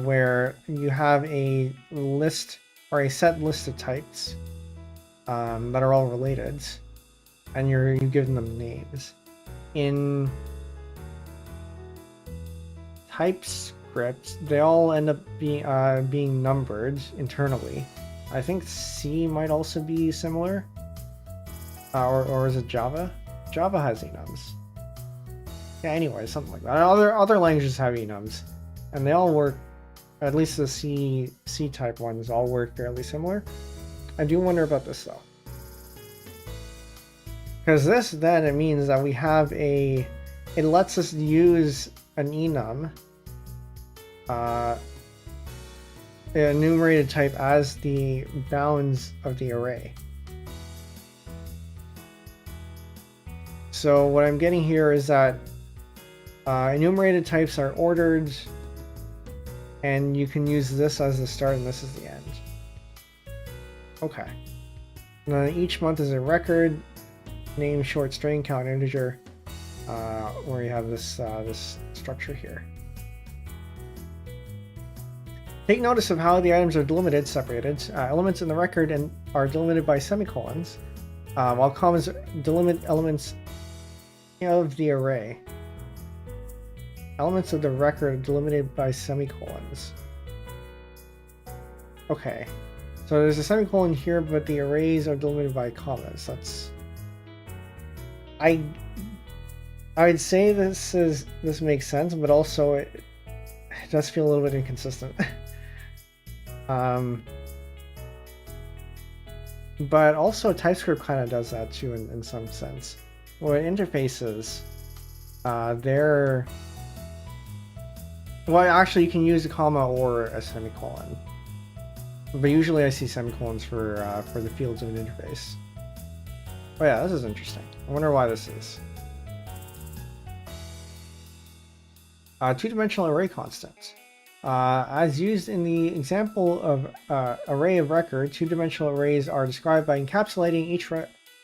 where you have a list or a set list of types that are all related, and you've given them names. In TypeScript, they all end up being numbered internally. I think C might also be similar, or is it Java? Java has enums. Yeah, anyway, something like that. Other languages have enums, and they all work. At least the C type ones all work fairly similar. I do wonder about this though, because this then it means that we have it lets us use an enum, an enumerated type as the bounds of the array. So what I'm getting here is that enumerated types are ordered, and you can use this as the start and this is the end. Okay. Now each month is a record, name, short string, count, integer, where you have this this structure here. Take notice of how the items are delimited, separated. Elements in the record are delimited by semicolons, while commas delimit elements of the array. Elements of the record are delimited by semicolons. Okay, so there's a semicolon here, but the arrays are delimited by commas. That's I would say this makes sense, but also it does feel a little bit inconsistent. But also TypeScript kind of does that too in some sense. Well, interfaces, well, actually you can use a comma or a semicolon, but usually I see semicolons for the fields of an interface. Oh yeah, this is interesting. I wonder why this is. Two-dimensional array constant. As used in the example of array of record, two-dimensional arrays are described by encapsulating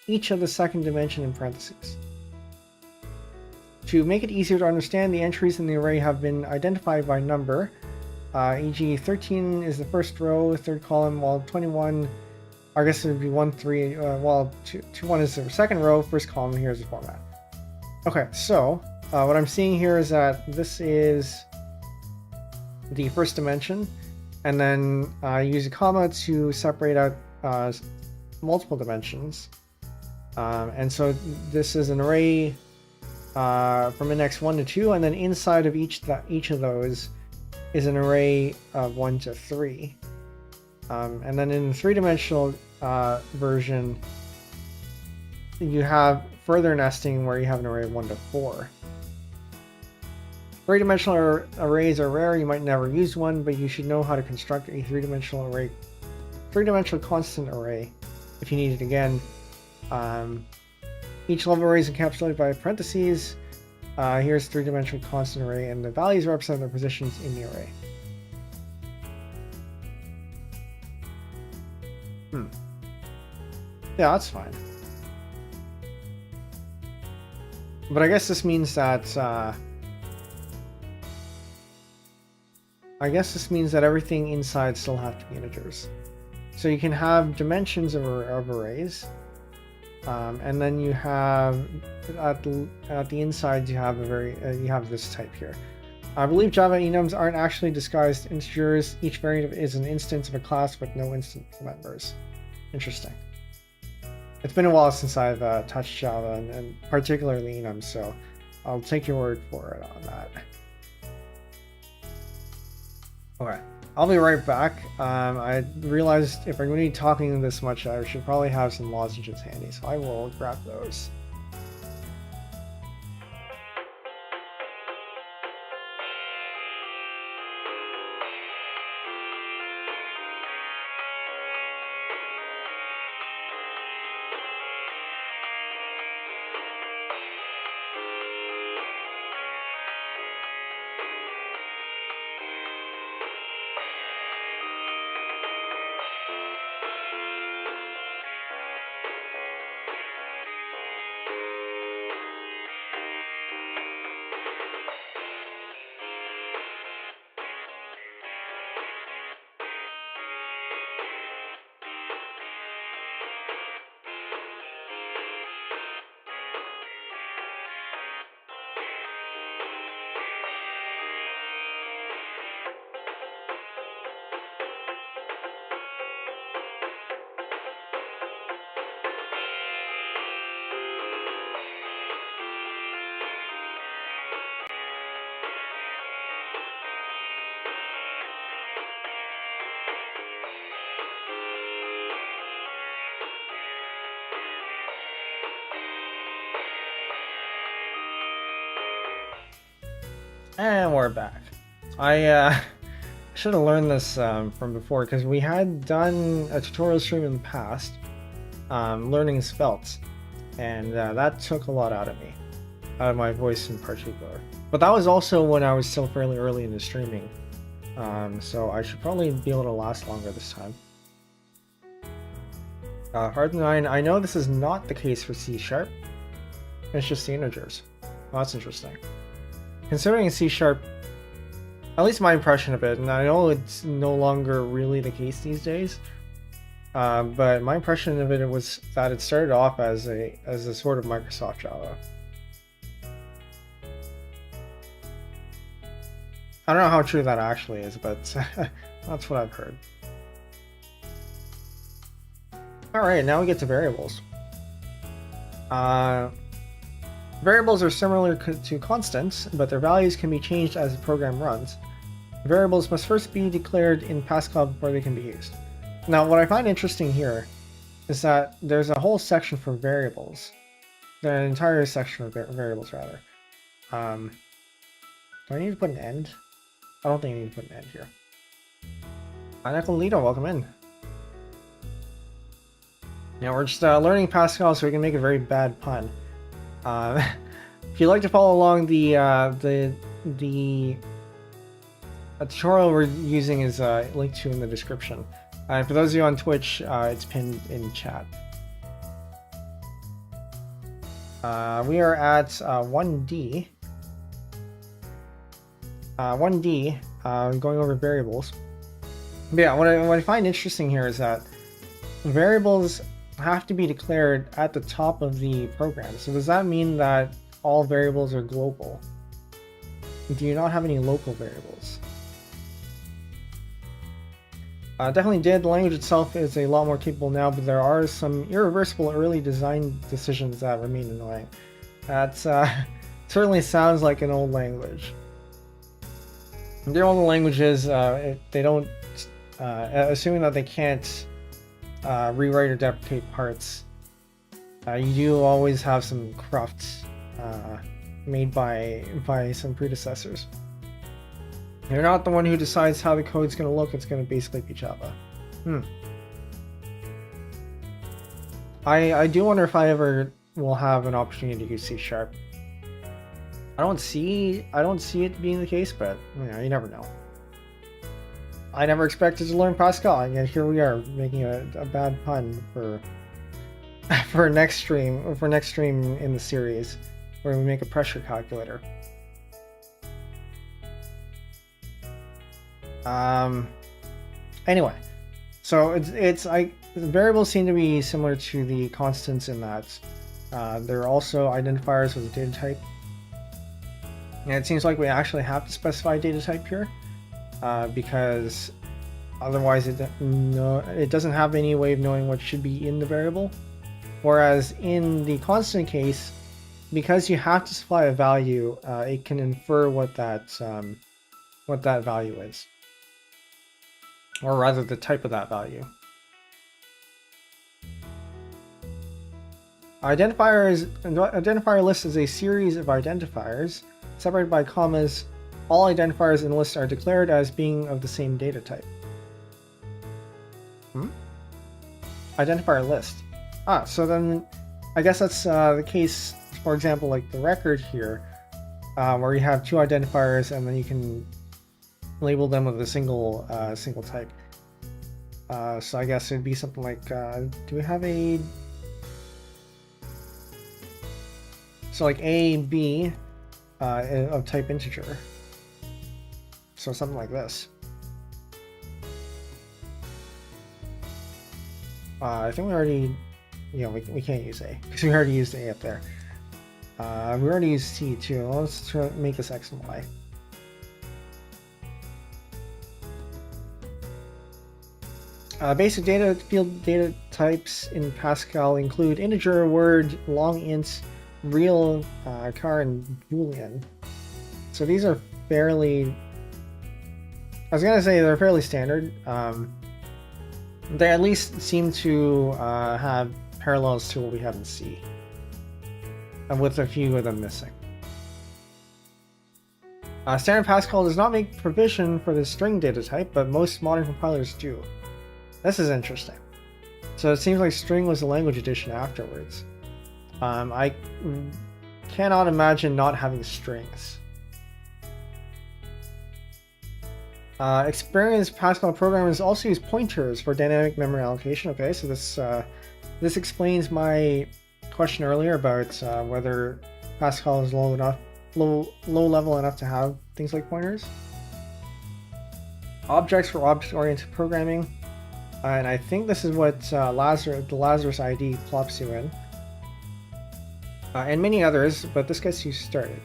each of the second dimension in parentheses. To make it easier to understand, the entries in the array have been identified by number, e.g. 13 is the first row, third column, while 21, I guess it would be 1, 3, while 21 is the second row, first column, here's the format. Okay, so what I'm seeing here is that this is the first dimension, and then use a comma to separate out multiple dimensions. And so this is an array from index 1 to 2, and then inside of each of those is an array of 1 to 3. And then in the three-dimensional version, you have further nesting where you have an array of 1 to 4. Three-dimensional arrays are rare. You might never use one, but you should know how to construct a three-dimensional constant array if you need it again. Each level array is encapsulated by parentheses. Here's three-dimensional constant array, and the values represent their positions in the array. Yeah, that's fine. But I guess this means that everything inside still have to be integers. So you can have dimensions of arrays, and then you have at the inside you have you have this type here. I believe Java enums aren't actually disguised integers. Each variant is an instance of a class with no instance members. Interesting. It's been a while since I've touched Java, and particularly enum, so I'll take your word for it on that. Okay, I'll be right back. I realized if I'm going to be talking this much, I should probably have some lozenges handy, so I will grab those. And we're back. I should have learned this from before, because we had done a tutorial stream in the past, learning spelt, and that took a lot out of me, out of my voice in particular. But that was also when I was still fairly early into streaming, so I should probably be able to last longer this time. Hard 9, I know this is not the case for C#. It's just the integers. Well, that's interesting. Considering C#, at least my impression of it, and I know it's no longer really the case these days, but my impression of it was that it started off as a sort of Microsoft Java. I don't know how true that actually is, but that's what I've heard. Alright, now we get to variables. Variables are similar to constants, but their values can be changed as the program runs. Variables must first be declared in Pascal before they can be used. Now, what I find interesting here is that there's a whole section for variables. There's an entire section of variables, rather. Do I need to put an end? I don't think I need to put an end here. Nicolito, welcome in. Now we're just learning Pascal so we can make a very bad pun. If you'd like to follow along, the tutorial we're using is linked to in the description. And for those of you on Twitch, it's pinned in chat. We are at 1D. 1D, going over variables. But yeah, what I find interesting here is that variables have to be declared at the top of the program. So does that mean that all variables are global? Do you not have any local variables? Definitely did. The language itself is a lot more capable now, but there are some irreversible early design decisions that remain annoying. That certainly sounds like an old language. The older languages, they don't, assuming that they can't rewrite or deprecate parts, you do always have some cruft made by some predecessors. You're not the one who decides how the code's going to look, it's going to basically be Java. I do wonder if I ever will have an opportunity to use C#. I don't see it being the case, but you know, you never know. I never expected to learn Pascal, and yet here we are making a bad pun for next stream in the series, where we make a pressure calculator. Anyway, so the variables seem to be similar to the constants in that they're also identifiers with a data type. And it seems like we actually have to specify data type here, because otherwise it doesn't have any way of knowing what should be in the variable. Whereas in the constant case, because you have to supply a value, it can infer what that value is, or rather the type of that value. Identifier list is a series of identifiers separated by commas. All identifiers in the list are declared as being of the same data type. Identifier list. So then I guess that's the case, for example, like the record here, where you have two identifiers and then you can label them with a single type. So I guess it'd be something like, do we have a... So like A, B of type integer. So something like this. I think we already, we can't use A because we already used A up there. We already used C too. Let's try to make this X and Y. Basic data field data types in Pascal include integer, word, long int, real, char, and boolean. So these are fairly, I was gonna say they're fairly standard. They at least seem to have parallels to what we have in C, and with a few of them missing. Standard Pascal does not make provision for the string data type, but most modern compilers do. This is interesting. So it seems like string was the language addition afterwards. I cannot imagine not having strings. Experienced Pascal programmers also use pointers for dynamic memory allocation. Okay, so this explains my question earlier about whether Pascal is low level enough to have things like pointers. Objects for object-oriented programming, and I think this is what the Lazarus ID plops you in, and many others, but this gets you started.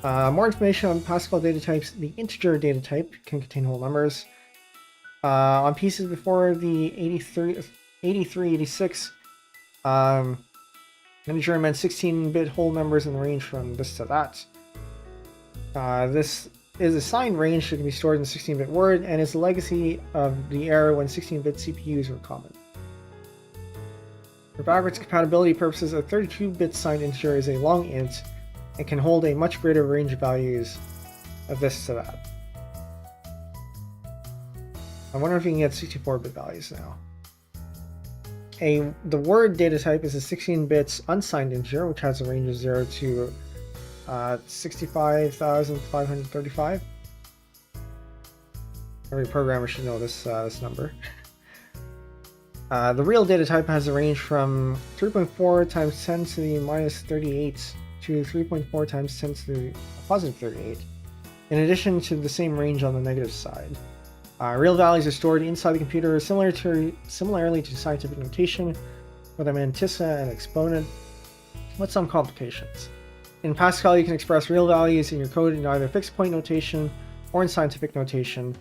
More information on Pascal data types. The integer data type can contain whole numbers. On pieces before the 8386, integer meant 16-bit whole numbers in the range from this to that. This is a signed range that can be stored in 16-bit word and is the legacy of the era when 16-bit CPUs were common. For backwards compatibility purposes, a 32-bit signed integer is a long int and can hold a much greater range of values of this to that. I wonder if you can get 64-bit values now. The word data type is a 16-bit unsigned integer, which has a range of 0 to 65,535. Every programmer should know this number. The real data type has a range from 3.4 times 10 to the minus 38 to 3.4 times 10 to the positive 38, in addition to the same range on the negative side. Real values are stored inside the computer similarly to scientific notation, with a mantissa and exponent, with some complications. In Pascal, you can express real values in your code in either fixed point notation or in scientific notation,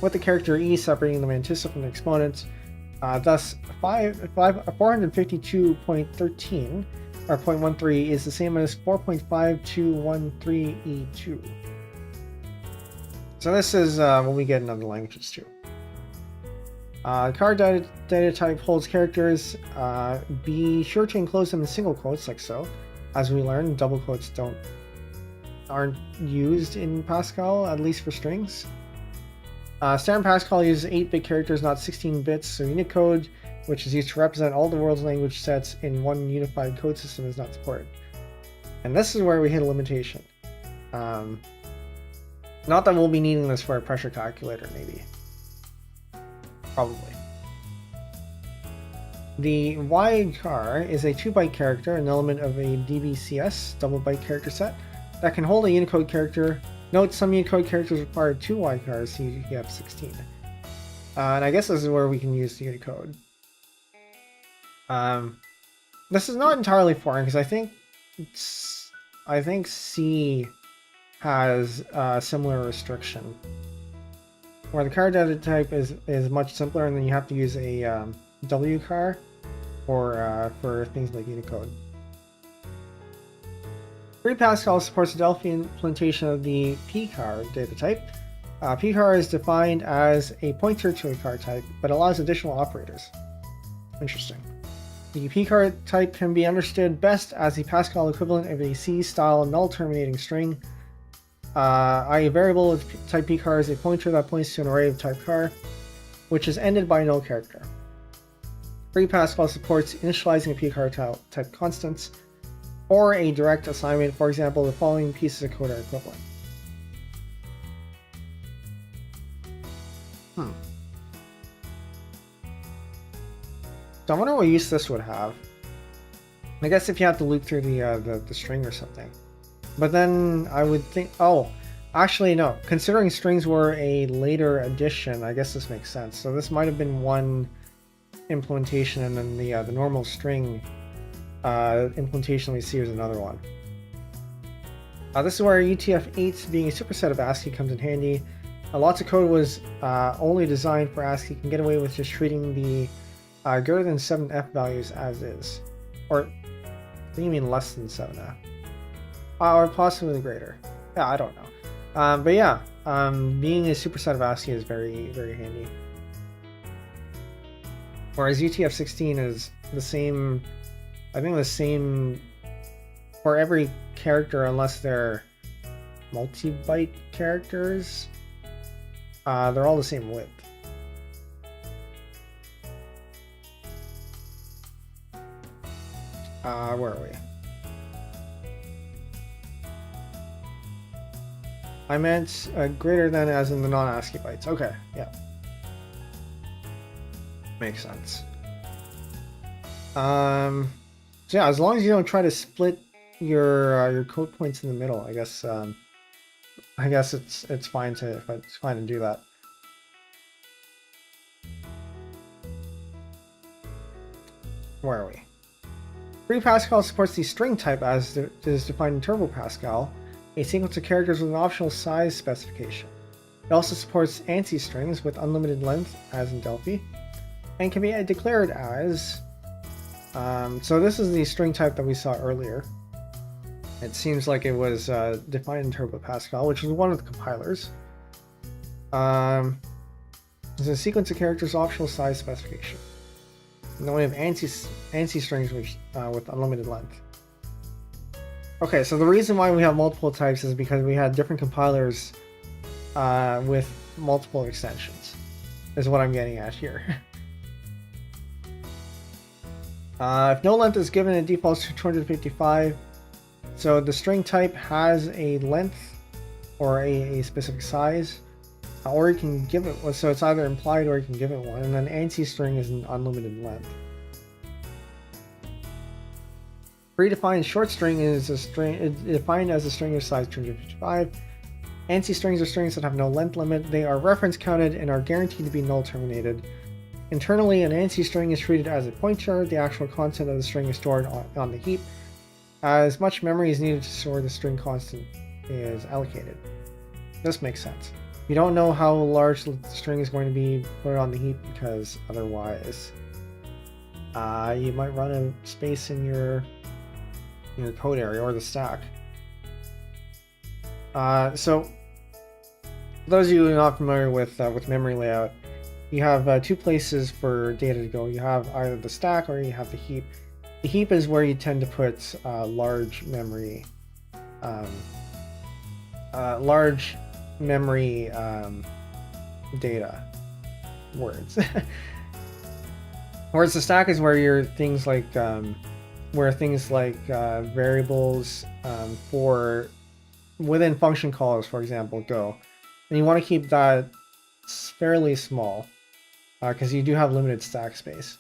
with the character e separating the mantissa from the exponent. Thus, 452.13 or 0.13 is the same as 4.5213E2. So this is when we get in other languages too. Char data type holds characters. Be sure to enclose them in single quotes, like so. As we learned, double quotes aren't used in Pascal, at least for strings. Standard Pascal uses 8-bit characters, not 16 bits, so Unicode, which is used to represent all the world's language sets in one unified code system, is not supported. And this is where we hit a limitation. Not that we'll be needing this for a pressure calculator, maybe. Probably. The Y-char is a 2-byte character, an element of a DBCS, double byte character set, that can hold a Unicode character. Note some Unicode characters require 2 Y-chars, so you have 16. And I guess this is where we can use the Unicode. This is not entirely foreign, because I think C has a similar restriction, where the char data type is much simpler, and then you have to use a W char. for things like Unicode. Freepascal supports the Delphi implementation of the pchar data type. Pchar is defined as a pointer to a char type, but allows additional operators. Interesting. The pchar type can be understood best as the Pascal equivalent of a C-style null-terminating string. A variable with type pchar is a pointer that points to an array of type char, which is ended by a null character. Freepascal supports initializing a pchar type constants, or a direct assignment. For example, the following pieces of code are equivalent. So I wonder what use this would have. I guess if you have to loop through the string or something. But then I would think, oh, actually no. Considering strings were a later addition, I guess this makes sense. So this might have been one implementation, and then the normal string implementation we see is another one. This is where UTF-8 being a superset of ASCII comes in handy. Lots of code was only designed for ASCII. You can get away with just treating the greater than 7F values as is. Or, I think you mean less than 7F. Or possibly greater. Yeah, I don't know. But yeah, being a superset of ASCII is very, very handy. Whereas UTF-16 is the same, I think the same for every character unless they're multi-byte characters. They're all the same width. Where are we? I meant greater than as in the non-ASCII bytes. Okay, yeah. Makes sense. So yeah, as long as you don't try to split your code points in the middle, I guess it's fine to do that. Where are we? Freepascal supports the string type as is defined in TurboPascal, a sequence of characters with an optional size specification. It also supports ANSI strings with unlimited length, as in Delphi, and can be declared as. So this is the string type that we saw earlier. It seems like it was defined in TurboPascal, which is one of the compilers. There's a sequence of characters optional size specification. And then we have ANSI strings with unlimited length. Okay, so the reason why we have multiple types is because we had different compilers with multiple extensions, is what I'm getting at here. If no length is given, it defaults to 255. So the string type has a length or a specific size, or you can give it, so it's either implied or you can give it one, and then ANSI string is an unlimited length. Predefined short string is a string defined as a string of size 255. ANSI strings are strings that have no length limit. They are reference counted and are guaranteed to be null terminated. Internally, an ANSI string is treated as a pointer. The actual content of the string is stored on the heap. As much memory is needed to store the string constant is allocated. This makes sense. You don't know how large the string is going to be put on the heap, because otherwise you might run out of space in your code area or the stack. So those of you who are not familiar with memory layout, you have two places for data to go. You have either the stack or you have the heap. The heap is where you tend to put large memory data words. Whereas the stack is where your things like variables for within function calls, for example, go, and you want to keep that fairly small because you do have limited stack space.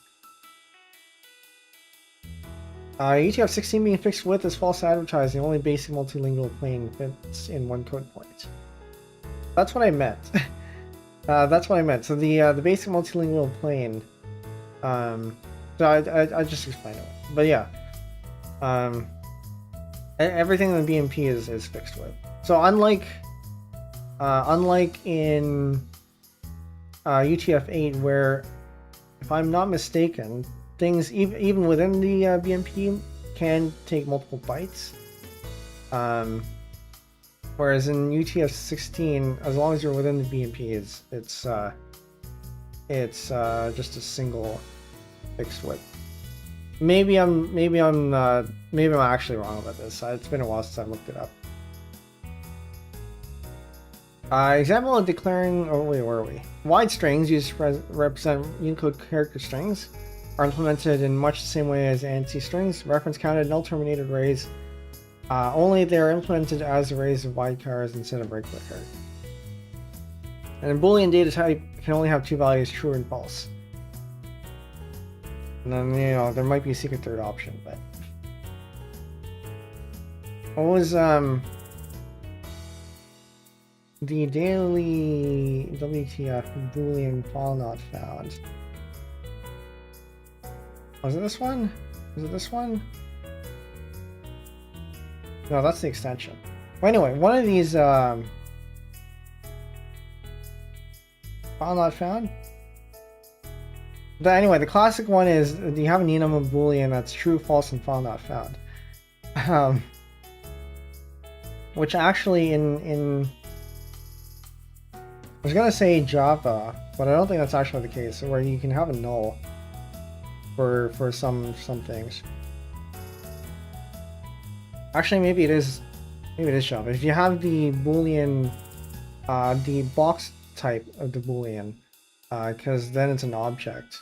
UTF-16 being fixed width is false advertising. Only basic multilingual plane fits in one code point. That's what I meant. That's what I meant. So the basic multilingual plane. So I just explained it. But yeah, everything in the BMP is fixed width. So unlike in UTF-8, where if I'm not mistaken, things even within the BMP can take multiple bytes. Whereas in UTF-16, as long as you're within the BMP, it's just a single fixed width. Maybe I'm actually wrong about this. It's been a while since I looked it up. Example of declaring. Oh wait, where are we? Wide strings used to represent Unicode character strings are implemented in much the same way as ANSI strings. Reference counted null terminated arrays. Only they are implemented as arrays of wide characters instead of regular characters. And a Boolean data type can only have two values, true and false. And then, there might be a secret third option, but... What was, the daily WTF Boolean file not found? Was it this one? Was it this one? No, that's the extension. Well, anyway, one of these, file not found? But anyway, the classic one is you have an enum Boolean that's true, false, and file not found. Which actually in I was gonna say Java, but I don't think that's actually the case. Where you can have a null for some things. Actually, maybe it is Java. If you have the Boolean, the box type of the Boolean, because then it's an object.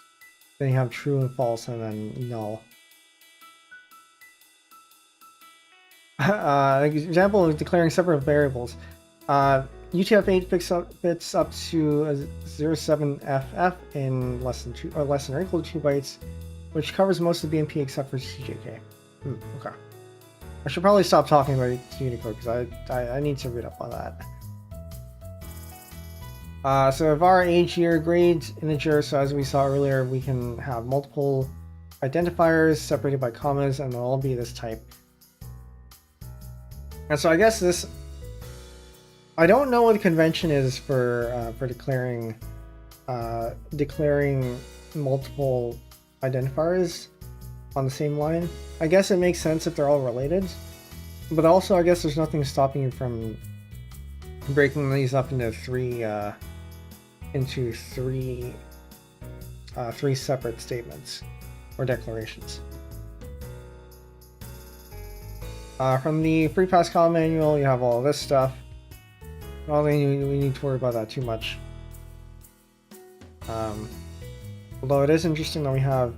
Then you have true and false, and then null. Example of declaring separate variables. UTF-8 bits up to 07FF in less than or equal to 2 bytes, which covers most of the BMP except for CJK. Okay. I should probably stop talking about Unicode because I need to read up on that. So if our age, year, grade, integer, so as we saw earlier, we can have multiple identifiers separated by commas, and they'll all be this type. And so I guess this, I don't know what the convention is for declaring multiple identifiers on the same line. I guess it makes sense if they're all related, but also I guess there's nothing stopping you from breaking these up into three separate statements or declarations. From the freepascal manual, you have all this stuff. I don't think we need to worry about that too much. Although it is interesting that we have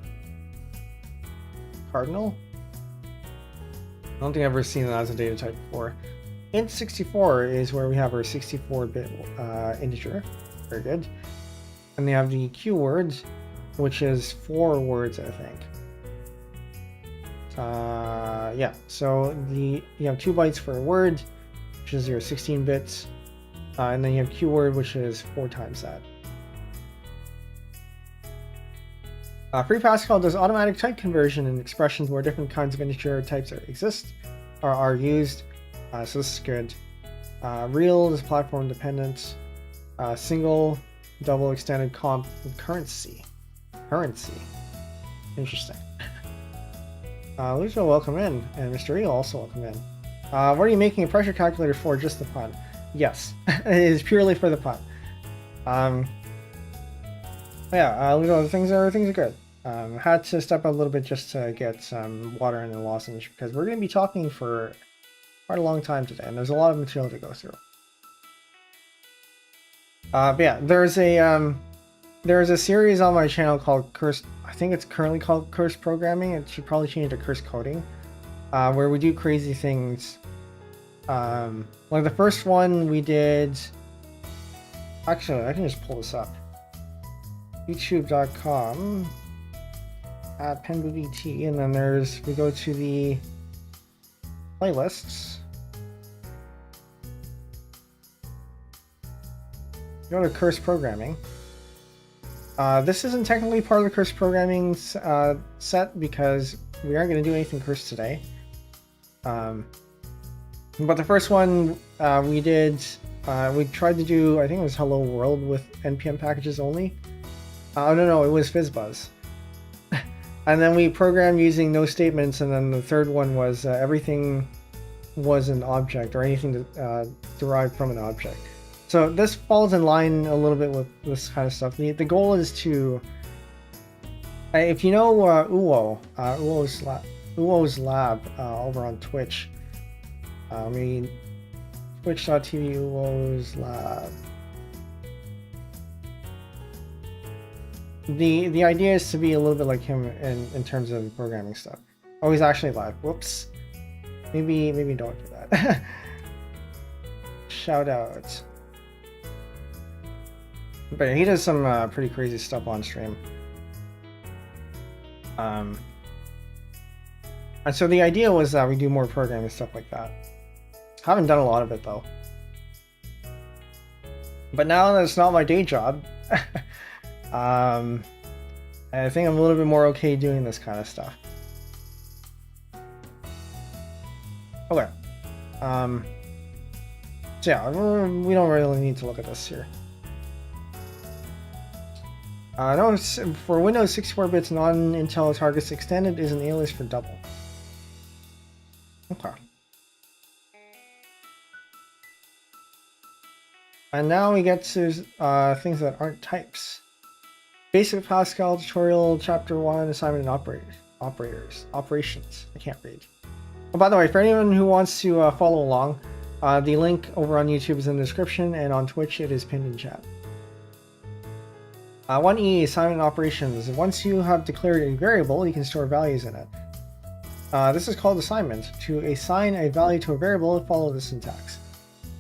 cardinal. I don't think I've ever seen that as a data type before. int64 is where we have our 64-bit integer. Very good. And they have the Q word, which is 4 words, I think. Yeah, so you have 2 bytes for a word, which is your 16 bits, and then you have Q word, which is 4 times that. freepascal does automatic type conversion in expressions where different kinds of integer types are used, so this is good. Real is platform dependent. Single, double, extended, comp, and currency. Interesting. Lucio, welcome in, and Mr. E also welcome in. What are you making a pressure calculator for? Just the pun. Yes, it is purely for the pun. Yeah, Lucio, things are good. Had to step out a little bit just to get some water in the lozenge because we're going to be talking for quite a long time today, and there's a lot of material to go through. But yeah, there's a series on my channel called Cursed. I think it's currently called Cursed Programming. It should probably change to Cursed Coding, where we do crazy things. Like the first one we did. Actually, I can just pull this up. YouTube.com @PenbuVT, and then we go to the playlists. Go to Cursed Programming. This isn't technically part of the Cursed Programming set because we aren't going to do anything cursed today. But the first one we tried to do, I think it was Hello World with NPM packages only. Oh no, it was FizzBuzz. And then we programmed using no statements, and then the third one was everything was an object or anything derived from an object. So this falls in line a little bit with this kind of stuff. The goal is to, if you know Uwo's lab over on Twitch, twitch.tv Uwo's lab. The idea is to be a little bit like him in terms of programming stuff. Oh, he's actually live. Whoops. Maybe don't do that. Shout out. But he does some pretty crazy stuff on stream. And so the idea was that we do more programming stuff like that. Haven't done a lot of it though. But now that it's not my day job, I think I'm a little bit more okay doing this kind of stuff. Okay. So yeah, we don't really need to look at this here. No, for Windows 64 bits, non-Intel targets extended is an alias for double. Okay. And now we get to things that aren't types. Basic Pascal tutorial, chapter 1, assignment and operations. I can't read. Oh, by the way, for anyone who wants to follow along, the link over on YouTube is in the description, and on Twitch it is pinned in chat. 1E, assignment and operations. Once you have declared a variable, you can store values in it. This is called assignment. To assign a value to a variable, follow the syntax.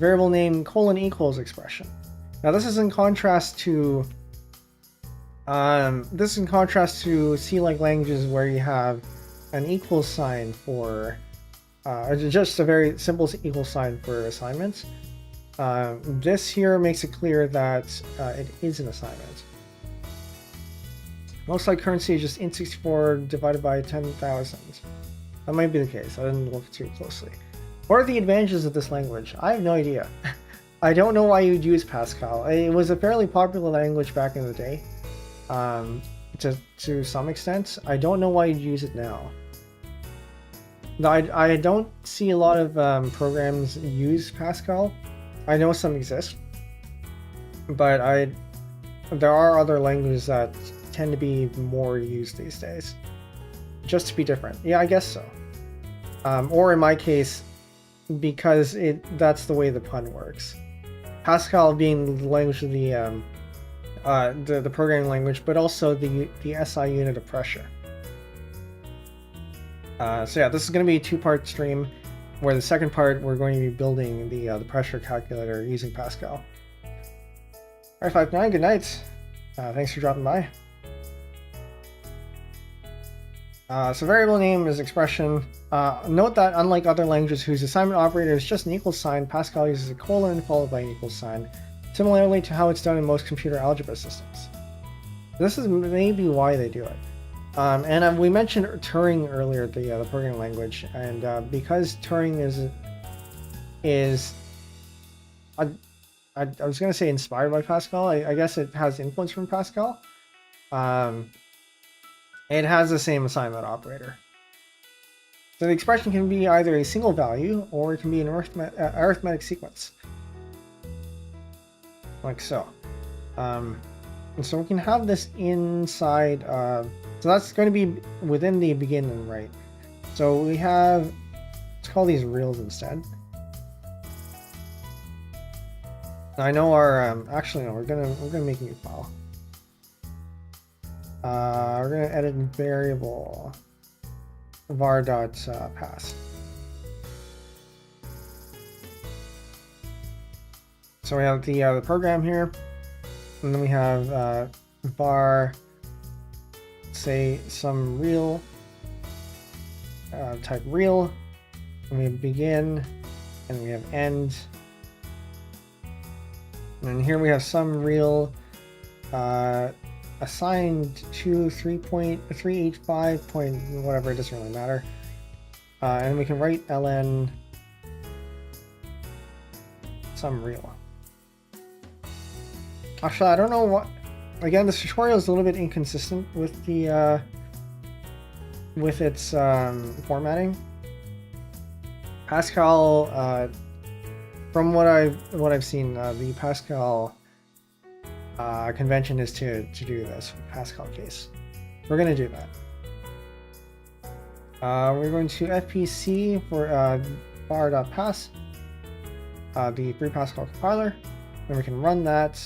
Variable name : equals expression. Now this is in contrast to C-like languages where you have an equals sign for just a very simple equal sign for assignments. This here makes it clear that it is an assignment. Most like currency is just int64 divided by 10,000. That might be the case. I didn't look too closely. What are the advantages of this language? I have no idea. I don't know why you'd use Pascal. It was a fairly popular language back in the day, to some extent. I don't know why you'd use it now. I don't see a lot of programs use Pascal. I know some exist, but there are other languages that tend to be more used these days, just to be different. Yeah, I guess so. Or in my case, because that's the way the pun works. Pascal being the language of the programming language, but also the SI unit of pressure. So yeah, this is going to be a two-part stream, where the second part we're going to be building the pressure calculator using Pascal. Alright, 59, good night. Thanks for dropping by. So variable name is expression. Note that unlike other languages whose assignment operator is just an equal sign, Pascal uses a colon followed by an equal sign, similarly to how it's done in most computer algebra systems. This is maybe why they do it. And we mentioned Turing earlier, the programming language, and because Turing is I was going to say inspired by Pascal. I guess it has influence from Pascal. It has the same assignment operator. So the expression can be either a single value or it can be an arithmetic sequence. Like so. And so we can have this inside, so that's going to be within the begin and right. So we have, let's call these reals instead. I know our, actually no, we're gonna make a new file. We're gonna edit variable var.pass. So we have the program here, and then we have var, say some real, type real, and we have begin, and we have end, and here we have some real assigned to 3.385 point whatever, it doesn't really matter, and we can write ln some real. Actually, I don't know what, again, this tutorial is a little bit inconsistent with the with its formatting. Pascal, from what I've seen, the Pascal convention is to do this Pascal case. We're gonna do that. We're going to FPC for bar.pass, the freepascal compiler. Then we can run that,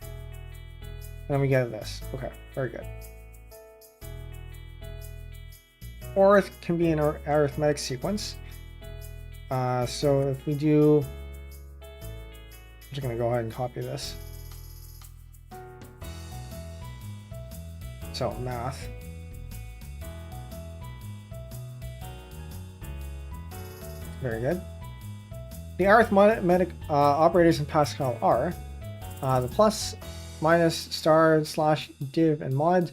and then we get this. Okay, very good. Or can be an arithmetic sequence. So if we do, I'm just going to go ahead and copy this. So math. Very good. The arithmetic operators in Pascal are the plus, minus, star, slash, div, and mod.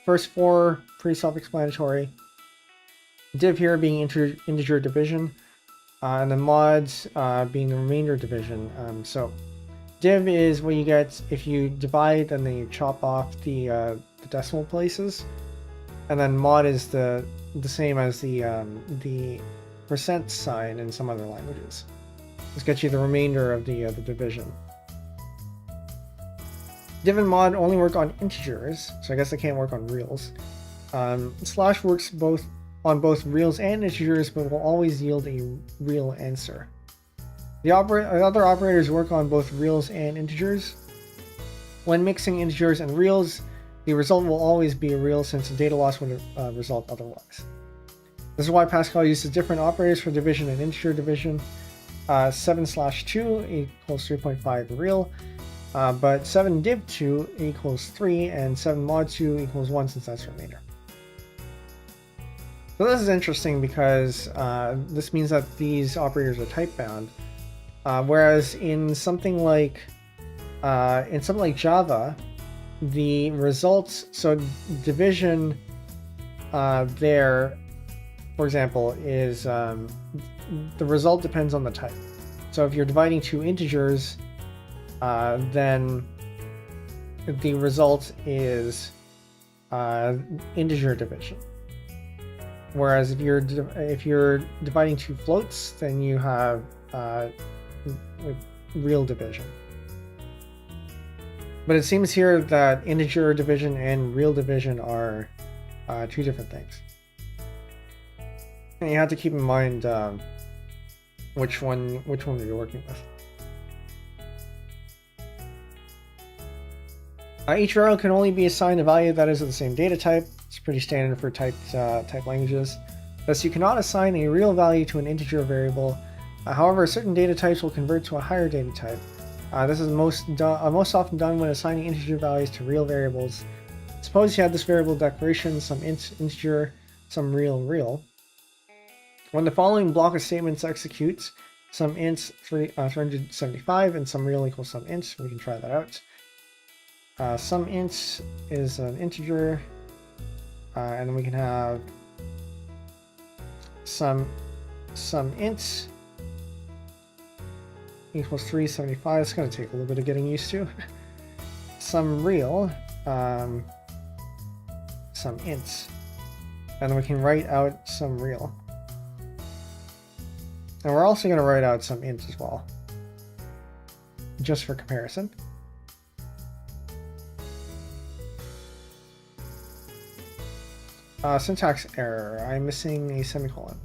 First four pretty self-explanatory. Div here being integer division, and the mods being the remainder division. So div is what you get if you divide and then you chop off the decimal places, and then mod is the same as the percent sign in some other languages. This gets you the remainder of the division. Div and mod only work on integers, so I guess they can't work on reals. Slash works on both reals and integers, but will always yield a real answer. The other operators work on both reals and integers. When mixing integers and reals, the result will always be a real, since the data loss would result otherwise. This is why Pascal uses different operators for division and integer division. 7/2 equals 3.5 real, but 7 div 2 equals 3, and 7 mod 2 equals 1, since that's remainder. So this is interesting because this means that these operators are type bound, whereas in something like Java, the results, so division there, for example, is the result depends on the type. So if you're dividing two integers, then the result is integer division. Whereas if you're dividing two floats, then you have real division. But it seems here that integer division and real division are two different things. And you have to keep in mind which one you're working with. Each variable can only be assigned a value that is of the same data type. It's pretty standard for type languages. Thus, you cannot assign a real value to an integer variable. However, certain data types will convert to a higher data type. This is most often done when assigning integer values to real variables. Suppose you have this variable declaration, some integer, some real. When the following block of statements executes, some int 375 and some real equals some int, we can try that out. Some int is an integer, and then we can have some int equals 375. It's going to take a little bit of getting used to. Some real, some int, and then we can write out some real. And we're also going to write out some int as well, just for comparison. Syntax error. I'm missing a semicolon.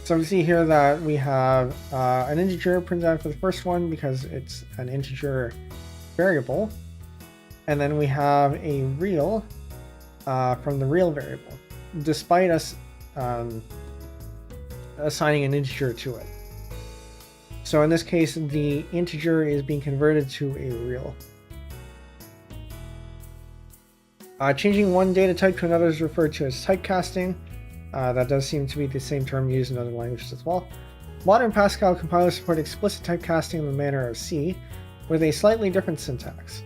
So we see here that we have an integer printed out for the first one because it's an integer variable. And then we have a real from the real variable, despite us assigning an integer to it. So in this case, the integer is being converted to a real. Changing one data type to another is referred to as typecasting. That does seem to be the same term used in other languages as well. Modern Pascal compilers support explicit typecasting in the manner of C, with a slightly different syntax.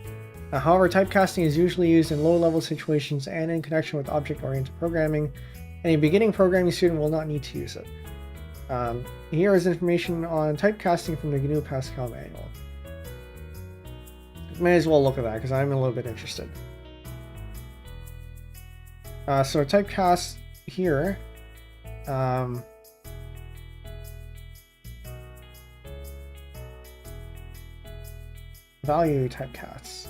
However, typecasting is usually used in low-level situations and in connection with object-oriented programming, and a beginning programming student will not need to use it. Here is information on typecasting from the GNU Pascal manual. may as well look at that because I'm a little bit interested. So typecast here. Value typecasts.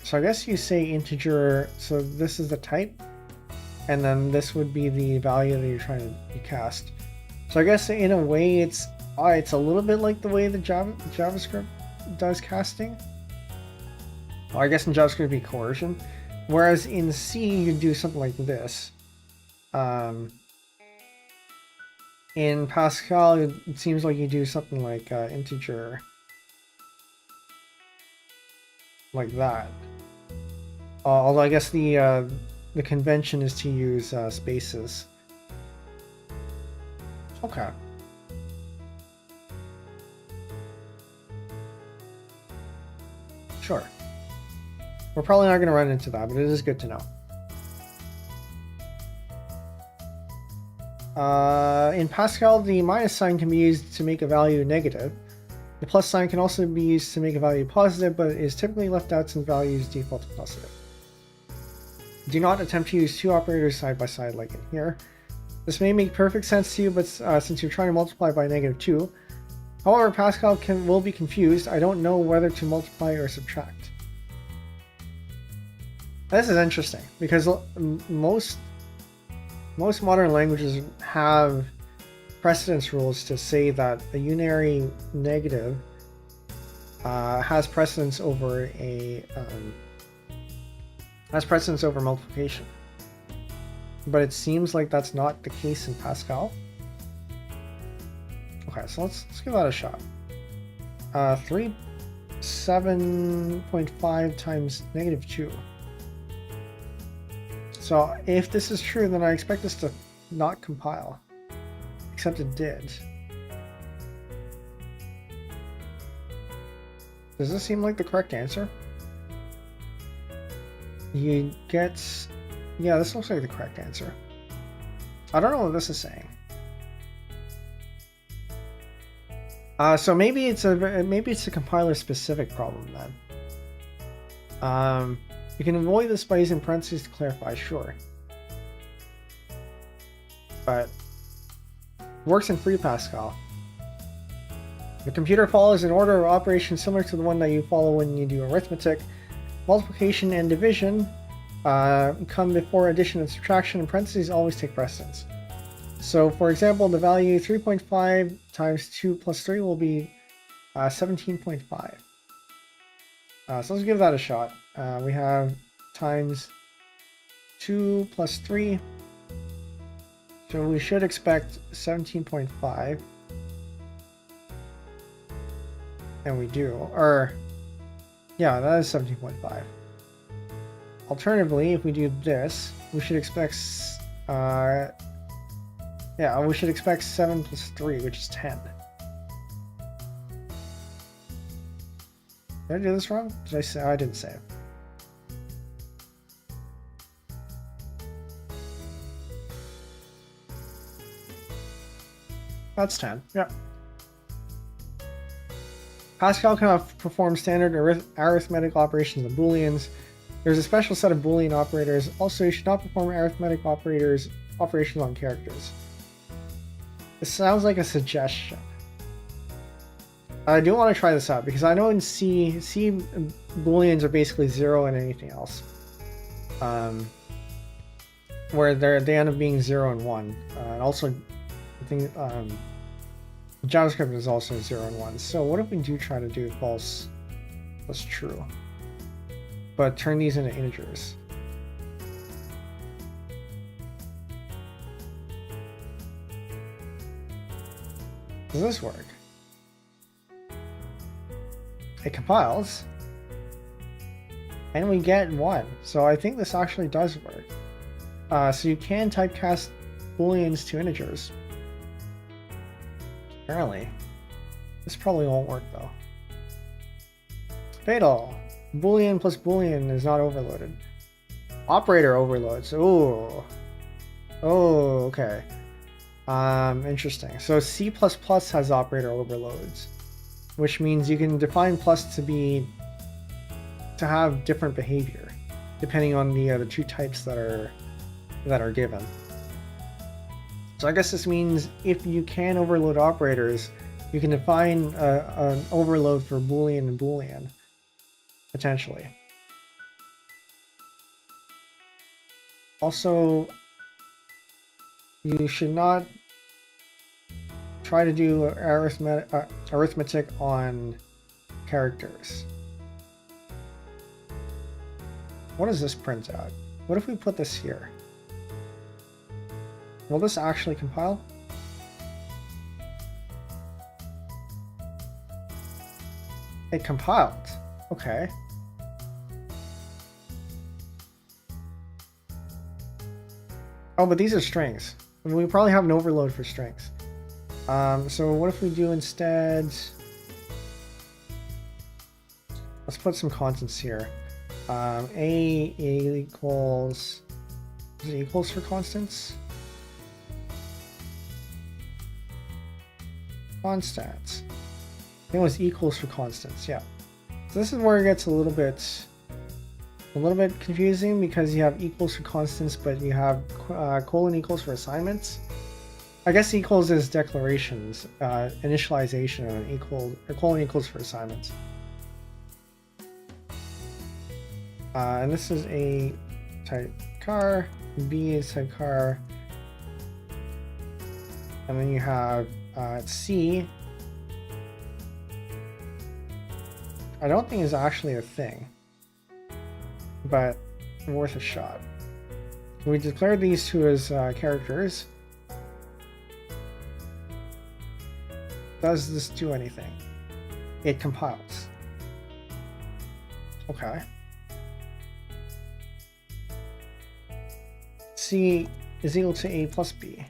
So I guess you say integer, so this is the type, and then this would be the value that you're trying to cast. So I guess in a way it's a little bit like the way the JavaScript does casting. Well, I guess in JavaScript it'd be coercion, whereas in C you do something like this. In Pascal it seems like you do something like integer, like that. Although I guess the convention is to use spaces. Okay. Sure. We're probably not going to run into that, but it is good to know. In Pascal, the minus sign can be used to make a value negative. The plus sign can also be used to make a value positive, but is typically left out since values default to positive. Do not attempt to use two operators side by side like in here. This may make perfect sense to you, but since you're trying to multiply by -2. However, Pascal will be confused. I don't know whether to multiply or subtract. This is interesting because most modern languages have precedence rules to say that a unary negative has precedence over multiplication. But it seems like that's not the case in Pascal. Okay, so let's give that a shot. 7.5 times -2. So if this is true, then I expect this to not compile. Except it did. Does this seem like the correct answer? You get... Yeah, this looks like the correct answer. I don't know what this is saying. So maybe it's a compiler specific problem then. You can avoid this by using parentheses to clarify, sure. But works in freepascal. The computer follows an order of operations similar to the one that you follow when you do arithmetic. Multiplication and division come before addition and subtraction, and parentheses always take precedence. So for example, the value 3.5 times 2 plus 3 will be 17.5. So let's give that a shot. We have times 2 plus 3. So we should expect 17.5. And we do. Or, yeah, that is 17.5. Alternatively, if we do this, we should expect, we should expect 7 plus 3, which is 10. Did I do this wrong? Did I say? I didn't say it. That's 10. Yep. Pascal cannot perform standard arithmetic operations on booleans. There's a special set of boolean operators. Also, you should not perform arithmetic operations on characters. This sounds like a suggestion. I do want to try this out because I know in C booleans are basically 0 and anything else. Where they end up being 0 and 1. And also, I think JavaScript is also 0 and 1. So what if we do try to do false plus true? But turn these into integers. Does this work? It compiles. And we get 1. So I think this actually does work. So you can typecast booleans to integers. Apparently. This probably won't work though. Fatal. Boolean plus boolean is not overloaded. Operator overloads. Ooh. Oh, okay. Interesting. So C++ has operator overloads, which means you can define plus to be to have different behavior depending on the two types that are given. So I guess this means if you can overload operators, you can define an overload for Boolean and Boolean, potentially. Also, you should not try to do arithmetic on characters. What does this print out? What if we put this here? Will this actually compile? It compiled. Okay. Oh, but these are strings. We probably have an overload for strings. So what if we do instead... Let's put some constants here. A equals... Is it equals for constants? Constants. I think it was equals for constants, yeah. So this is where it gets a little bit confusing, because you have equals for constants, but you have colon equals for assignments. I guess equals is declarations, initialization, and colon equals for assignments. And this is a type car, B is type car, and then you have C. I don't think is actually a thing, but worth a shot. We declared these two as characters. Does this do anything? It compiles. Okay. C is equal to A plus B.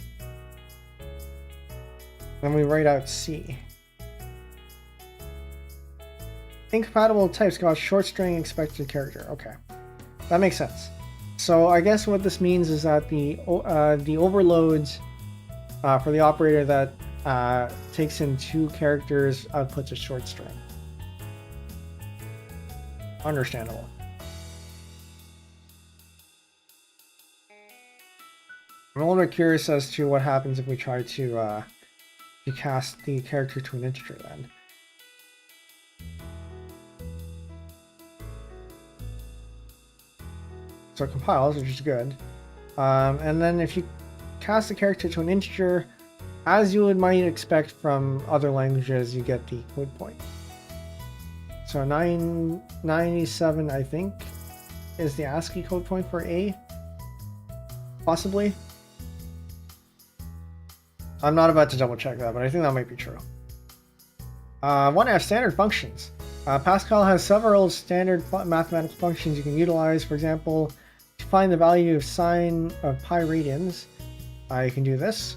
Then we write out C. Incompatible types got short string expected character. Okay, that makes sense. So I guess what this means is that the overloads for the operator that takes in 2 characters outputs a short string. Understandable. I'm a little bit curious as to what happens if we try to cast the character to an integer then. So it compiles, which is good. And then if you cast the character to an integer, as you might expect from other languages, you get the code point. So 997, I think, is the ASCII code point for A. Possibly. I'm not about to double check that, but I think that might be true. 1F standard functions. Pascal has several standard mathematical functions you can utilize. For example, to find the value of sine of pi radians, you can do this.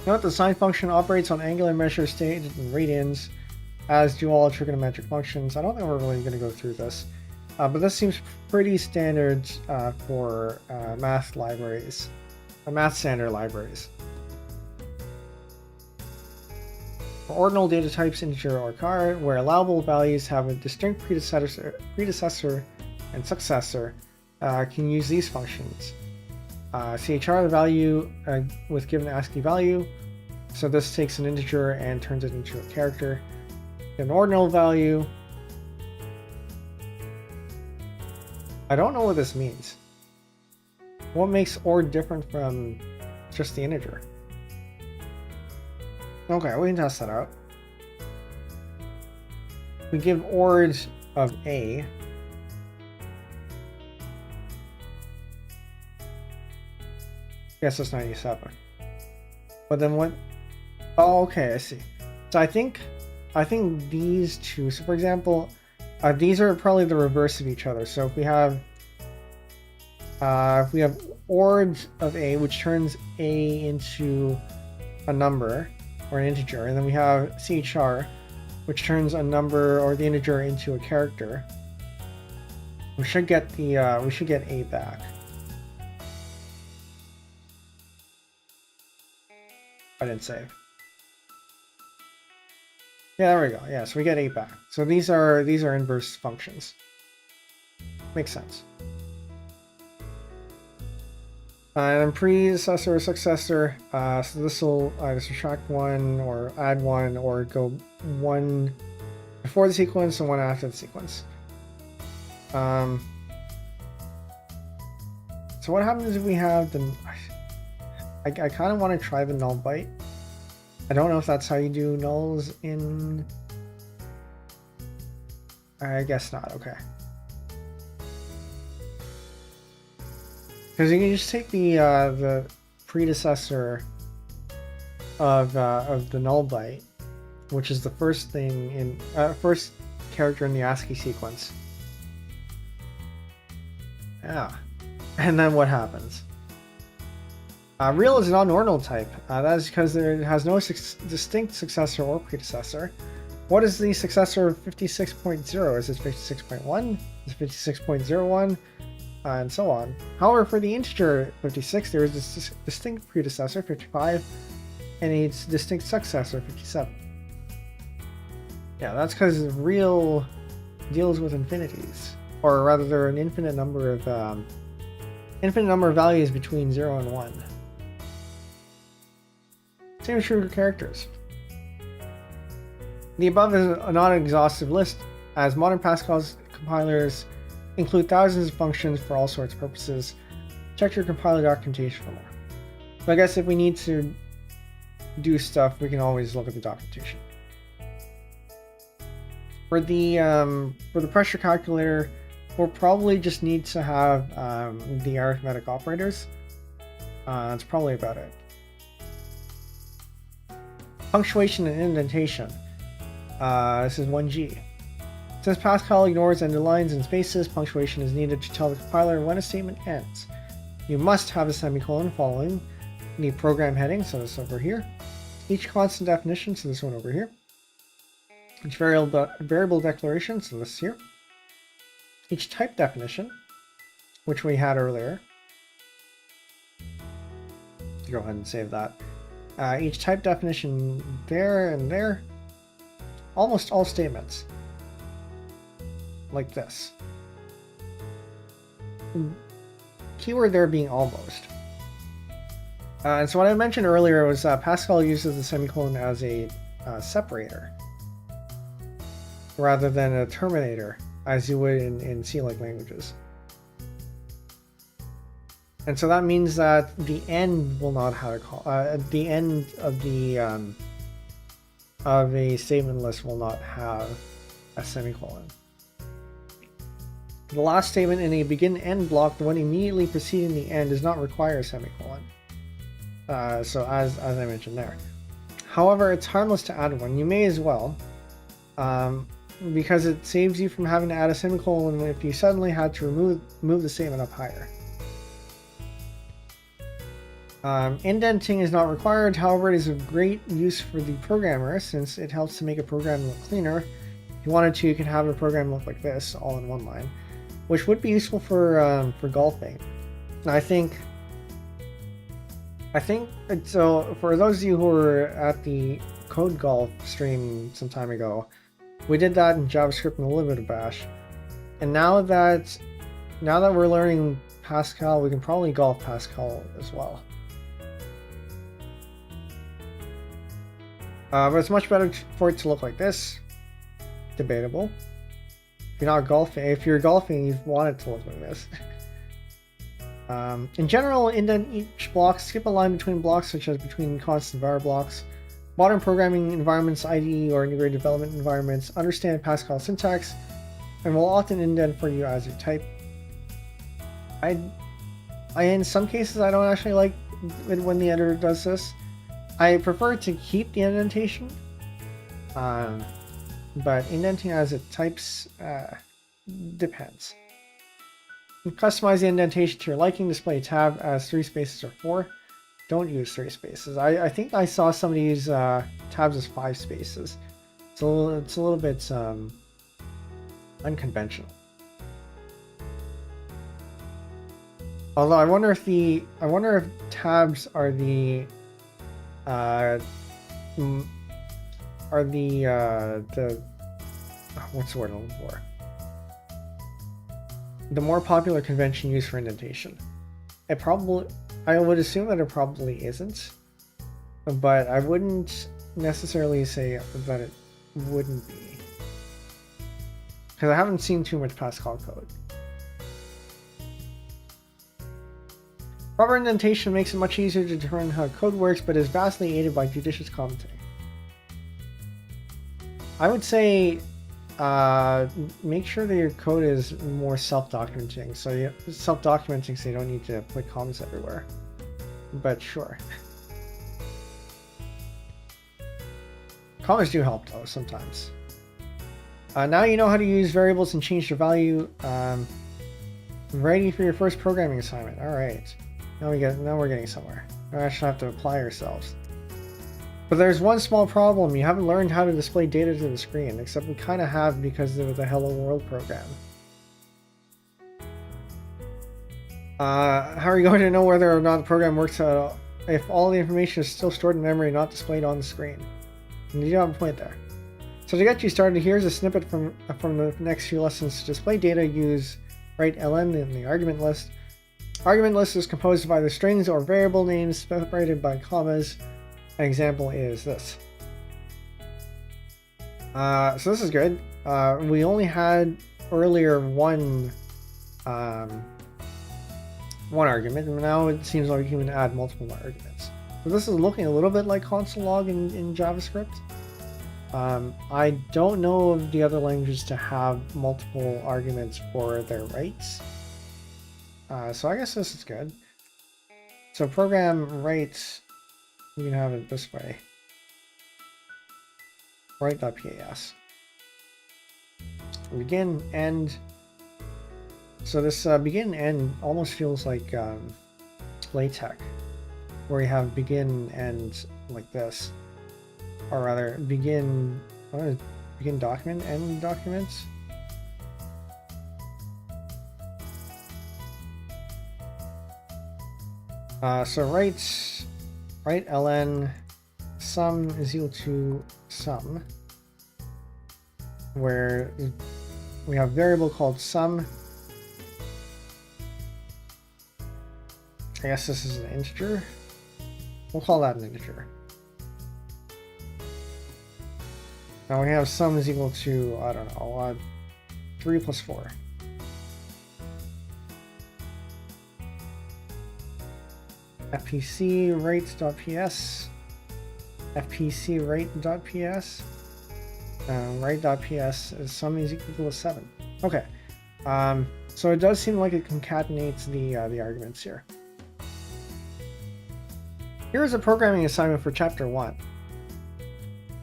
Note the sine function operates on angular measure stated in radians, as do all trigonometric functions. I don't think we're really going to go through this, but this seems pretty standard for math libraries, math standard libraries. For ordinal data types, integer or char, where allowable values have a distinct predecessor and successor, can use these functions. CHR, the value with given ASCII value, so this takes an integer and turns it into a character. An ordinal value, I don't know what this means. What makes ord different from just the integer? Okay, we can test that out. We give ord of A. Yes, that's 97. But then what? Oh, okay, I see. So I think these two. So for example, these are probably the reverse of each other. So if we have ord of A, which turns A into a number or an integer, and then we have CHR, which turns a number or the integer into a character. We should get A back. I didn't save. Yeah, there we go. Yeah, so we get 8 back. So these are inverse functions. Makes sense. And then predecessor or successor. So this will either subtract 1 or add 1 or go 1 before the sequence and 1 after the sequence. So what happens if we have the... I kind of want to try the null byte. I don't know if that's how you do nulls in... I guess not, okay. Because you can just take the predecessor of the null byte, which is the first thing in first character in the ASCII sequence. Yeah, and then what happens? Real is a non-ordinal type. That is because it has no distinct successor or predecessor. What is the successor of 56.0? Is it 56.1? Is it 56.01? And so on. However, for the integer 56, there is a distinct predecessor, 55, and a distinct successor, 57. Yeah, that's because real deals with infinities, or rather, there are an infinite number of values between 0 and 1. Same is true for characters. The above is a non-exhaustive list, as modern Pascal's compilers include thousands of functions for all sorts of purposes. Check your compiler documentation for more. So I guess if we need to do stuff, we can always look at the documentation. For the pressure calculator, we'll probably just need to have the arithmetic operators. That's probably about it. Punctuation and indentation. This is 1G. Since Pascal ignores underlines and spaces, punctuation is needed to tell the compiler when a statement ends. You must have a semicolon following the program heading, so this over here. Each constant definition, so this one over here. Each variable declaration, so this here. Each type definition, which we had earlier. Go ahead and save that. Each type definition there and there. Almost all statements. Like this. Keyword there being almost. And so what I mentioned earlier was Pascal uses the semicolon as a separator rather than a terminator, as you would in C-like languages. And so that means that the end will not have a call. The end of a statement list will not have a semicolon. The last statement in a begin-end block, the one immediately preceding the end, does not require a semicolon. So as I mentioned there. However, it's harmless to add one. You may as well, because it saves you from having to add a semicolon if you suddenly had to move the statement up higher. Indenting is not required, however it is of great use for the programmer since it helps to make a program look cleaner. If you wanted to, you can have a program look like this, all in one line, which would be useful for golfing. And I think so. For those of you who were at the Code Golf stream some time ago, we did that in JavaScript and a little bit of Bash. And now that we're learning Pascal, we can probably golf Pascal as well. But it's much better for it to look like this. Debatable. If you're golfing, you want it to look like this. In general, indent each block, skip a line between blocks, such as between constant var blocks. Modern programming environments, IDE or integrated development environments, understand Pascal syntax, and will often indent for you as you type. In some cases, I don't actually like it when the editor does this. I prefer to keep the indentation, but indenting as it types depends. You customize the indentation to your liking. Display a tab as 3 spaces or 4. Don't use 3 spaces. I think I saw somebody use tabs as 5 spaces. It's a little bit unconventional. Although I wonder if tabs are the are the what's the word I'm looking for? The more popular convention used for indentation. I would assume that it probably isn't, but I wouldn't necessarily say that it wouldn't be, because I haven't seen too much Pascal code. Proper indentation makes it much easier to determine how code works, but is vastly aided by judicious commenting. I would say make sure that your code is more self-documenting, so you don't need to put comments everywhere. But sure. Comments do help though sometimes. Now you know how to use variables and change their value. Ready for your first programming assignment. All right. Now we're getting somewhere. We actually have to apply ourselves. But there's one small problem. You haven't learned how to display data to the screen, except we kind of have because of the Hello World program. How are you going to know whether or not the program works at all if all the information is still stored in memory, not displayed on the screen? And you have a point there. So to get you started, here's a snippet from the next few lessons. To display data, use write_ln in the argument list. Argument list is composed of either strings or variable names separated by commas. An example is this. So this is good. We only had earlier one argument, and now it seems like we can add multiple arguments. So this is looking a little bit like console log in JavaScript. I don't know of the other languages to have multiple arguments for their writes. So I guess this is good. So program writes, you can have it this way. Write.pas. Begin, end. So this begin, end almost feels like LaTeX, where you have begin, end like this. Or rather, begin document, end documents. So write_ln sum is equal to sum, where we have a variable called sum. I guess this is an integer. We'll call that an integer. Now we have sum is equal to, I don't know, 3 plus 4. fpc write.ps, fpc write.ps, write.ps is sum is equal to 7. Okay, so it does seem like it concatenates the arguments here. Here's a programming assignment for chapter 1.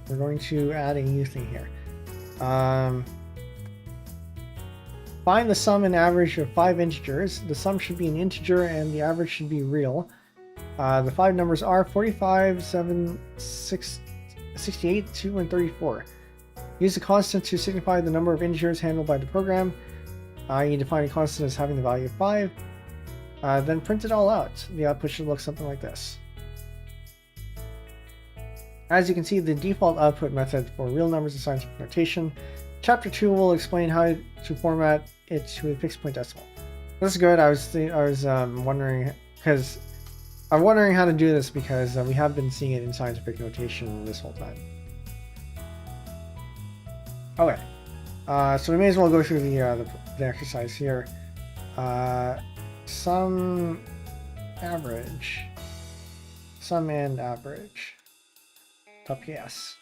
We're going to add a new thing here. Find the sum and average of 5 integers. The sum should be an integer and the average should be real. The 5 numbers are 45, 7, 6, 68, 2, and 34. Use a constant to signify the number of integers handled by the program. You define a constant as having the value of 5. Then print it all out. The output should look something like this. As you can see, the default output method for real numbers is scientific notation. Chapter 2 will explain how to format it to a fixed point decimal. This is good. I was wondering how to do this because we have been seeing it in scientific notation this whole time. Okay, so we may as well go through the exercise here. Sum and average. .ps.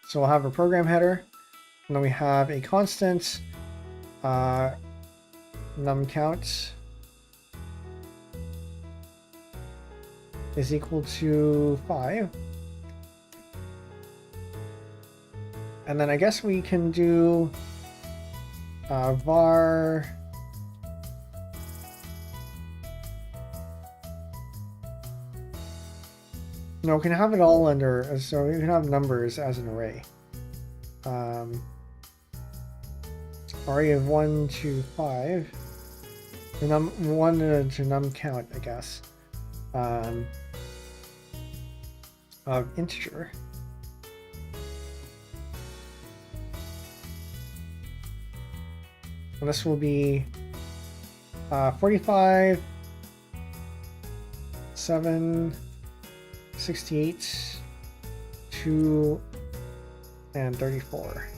So we'll have a program header, and then we have a constant num count is equal to 5. And then I guess we can do var no, we can have it all under, so we can have numbers as an array. Array of 1 to 5. Num 1 to num count, I guess. of integer. And this will be 45, 7, 68, 2, and 34.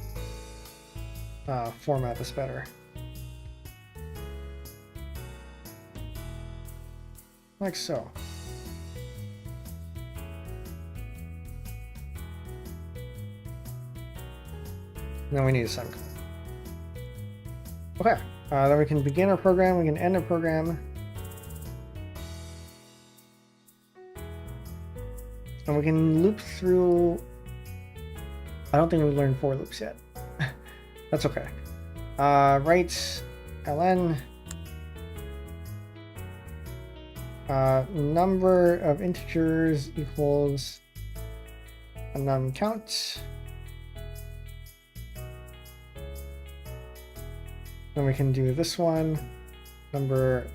Format is better. Like so. Then we need a semicolon. Okay, then we can begin our program, we can end our program. And we can loop through. I don't think we learned for loops yet. That's okay. Write ln number of integers equals a num count. Then we can do this one, number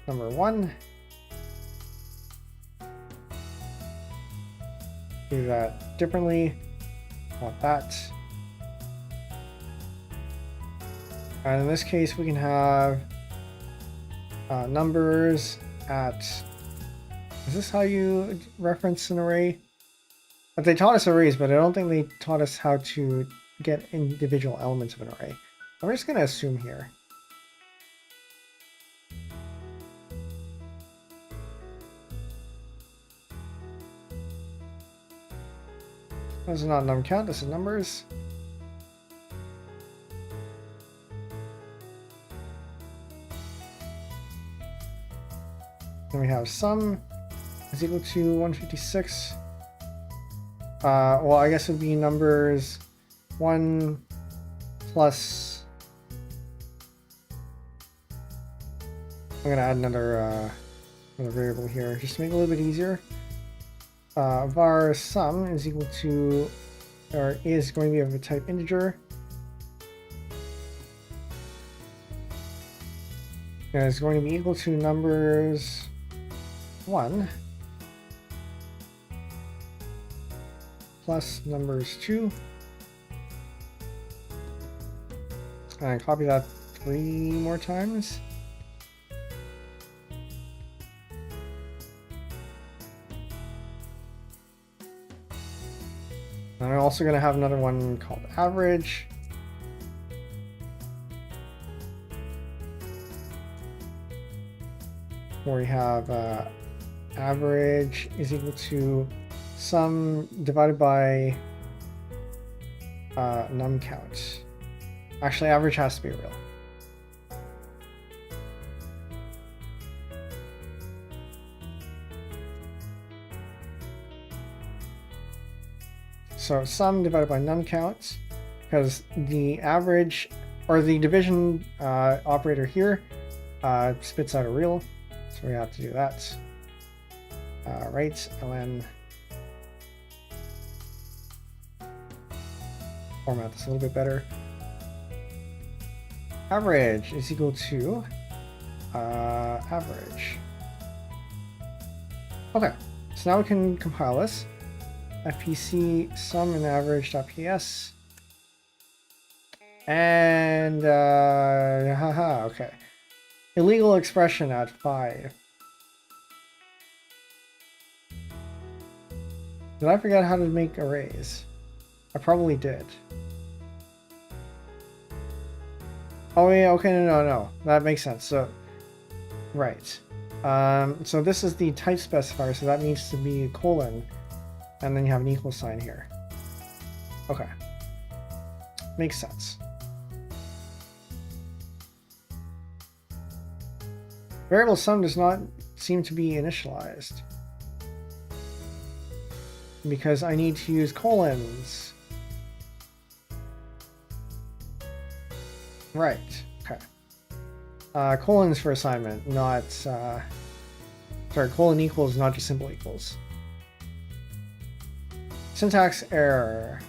1. Do that differently. Want that. And in this case, we can have numbers at. Is this how you reference an array? But they taught us arrays, but I don't think they taught us how to get individual elements of an array. I'm just going to assume here. This is not num count, this is numbers. Then we have sum is equal to 156. Well, I guess it would be numbers 1 plus. I'm gonna add another variable here just to make it a little bit easier. Var sum is equal to, or is going to be of a type integer. And it's going to be equal to numbers 1 plus numbers 2. And copy that 3 more times. And I'm also going to have another one called average. Where we have average is equal to sum divided by num count. Actually, average has to be real. So sum divided by num count, because the average or the division operator here spits out a real, so we have to do that. Right, ln format this a little bit better. Average is equal to average. Okay, so now we can compile this. fpc sum and average.ps. And haha, okay. Illegal expression at 5. Did I forget how to make arrays? I probably did. Oh yeah, okay, no. That makes sense. So, right. So this is the type specifier, so that needs to be a colon, and then you have an equal sign here. Okay. Makes sense. Variable sum does not seem to be initialized, because I need to use colons. Right, okay. Colons for assignment, not, sorry, colon equals, not just simple equals. Syntax error,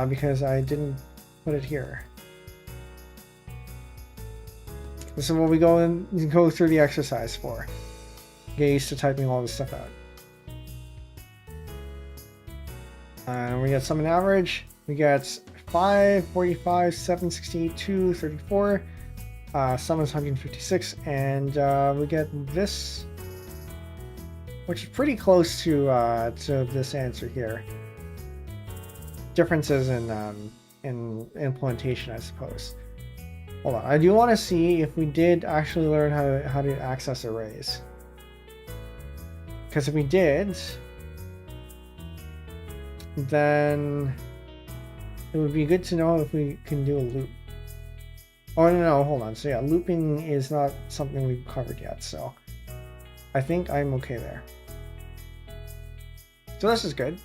because I didn't put it here. This is what we go through the exercise for. Get used to typing all this stuff out. We get sum and average. We get 5, 45, 7, 68, 2, 34. Sum is 156, and we get this, which is pretty close to this answer here. Differences in implementation, I suppose. Hold on, I do want to see if we did actually learn how to access arrays. Because if we did, then it would be good to know if we can do a loop. Oh no, hold on. So yeah, looping is not something we've covered yet, so I think I'm okay there. So this is good.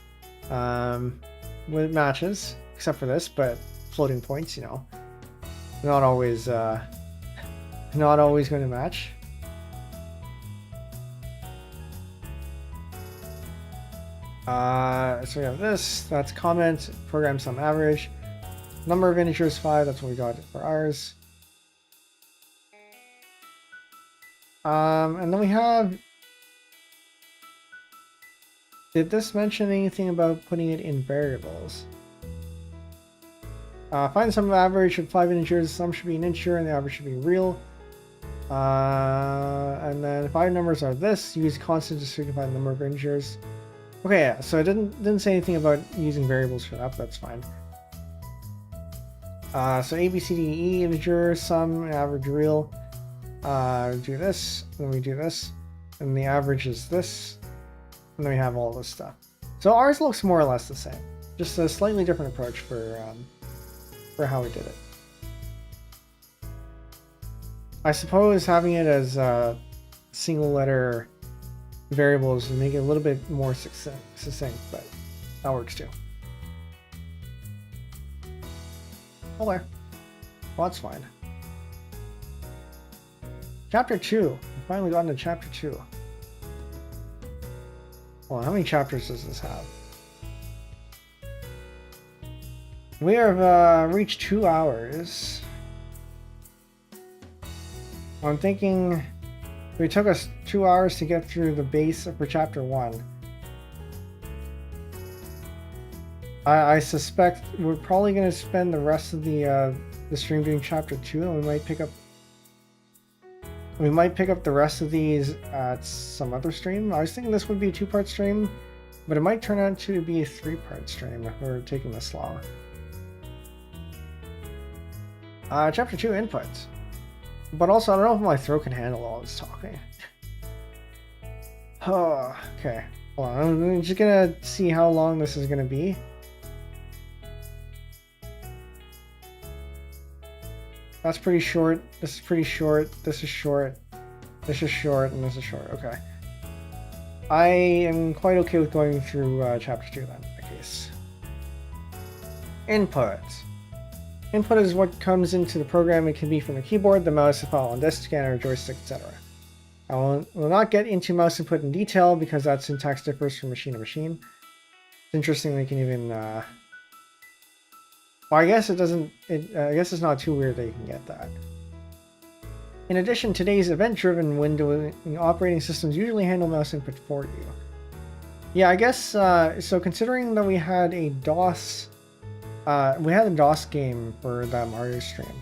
With matches, except for this, but floating points, you know, not always going to match. So we have this, that's comment, program sum average, number of integers 5, that's what we got for ours. And then we have, did this mention anything about putting it in variables? Find the sum of average of 5 integers, the sum should be an integer and the average should be real. And then 5 numbers are this, use constant to signify the number of integers. Okay, yeah, so it didn't say anything about using variables for that, but that's fine. So A, B, C, D, E, integer, sum, average, real. Do this, then we do this, and the average is this, and then we have all this stuff. So ours looks more or less the same, just a slightly different approach for how we did it. I suppose having it as single letter variables would make it a little bit more succinct, but that works too. Oh, there. Well, that's fine. Chapter 2. We finally got into chapter 2. Well, how many chapters does this have? We have reached 2 hours. I'm thinking it took us 2 hours to get through the base for chapter 1. I suspect we're probably going to spend the rest of the stream doing chapter 2, and we might pick up the rest of these at some other stream. I was thinking this would be a 2-part stream, but it might turn out to be a 3-part stream if we're taking this long. Chapter 2 inputs. But also, I don't know if my throat can handle all this talking. Oh, okay. Hold on, I'm just gonna see how long this is gonna be. That's pretty short. This is pretty short. This is short. This is short, and this is short. Okay. I am quite okay with going through chapter 2 then, in that case. Input. Input is what comes into the program. It can be from the keyboard, the mouse, the file on disk scanner, joystick, etc. I will not get into mouse input in detail because that syntax differs from machine to machine. It's interesting they can even... well, I guess it doesn't... I guess it's not too weird that you can get that. In addition, today's event-driven windowing operating systems usually handle mouse input for you. Yeah, I guess... so considering that we had a DOS... we had a DOS game for that Mario stream,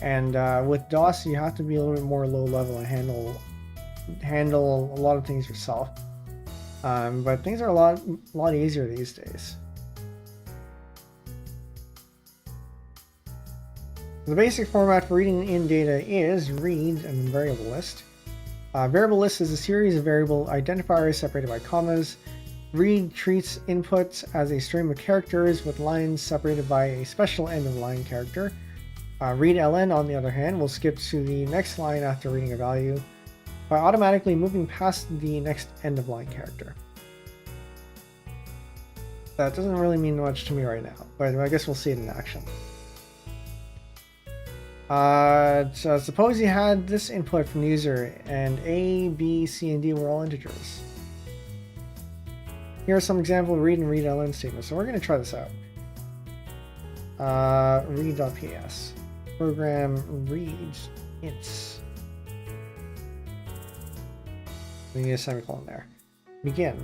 and with DOS you have to be a little bit more low level and handle a lot of things yourself. But things are a lot easier these days. The basic format for reading in data is read and variable list. Variable list is a series of variable identifiers separated by commas. Read treats input as a stream of characters with lines separated by a special end of line character. Read ln, on the other hand, will skip to the next line after reading a value by automatically moving past the next end of line character. That doesn't really mean much to me right now, but I guess we'll see it in action. So suppose you had this input from the user and A, B, C, and D were all integers. Here are some example read and read-ln statements. So we're going to try this out. Read.ps. Program reads ints. We need a semicolon there. Begin.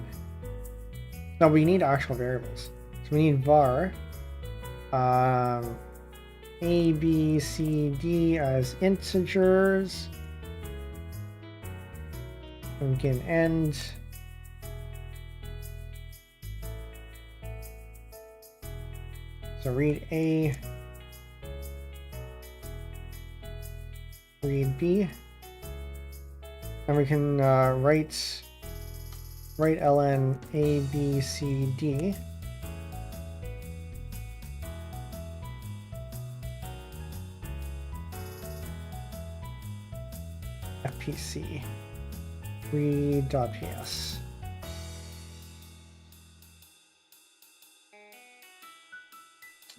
No, we need actual variables. So So we need var a, b, c, d as integers. And we can end. So read A, read B, and we can write ln A, B, C, D. FPC read.ps.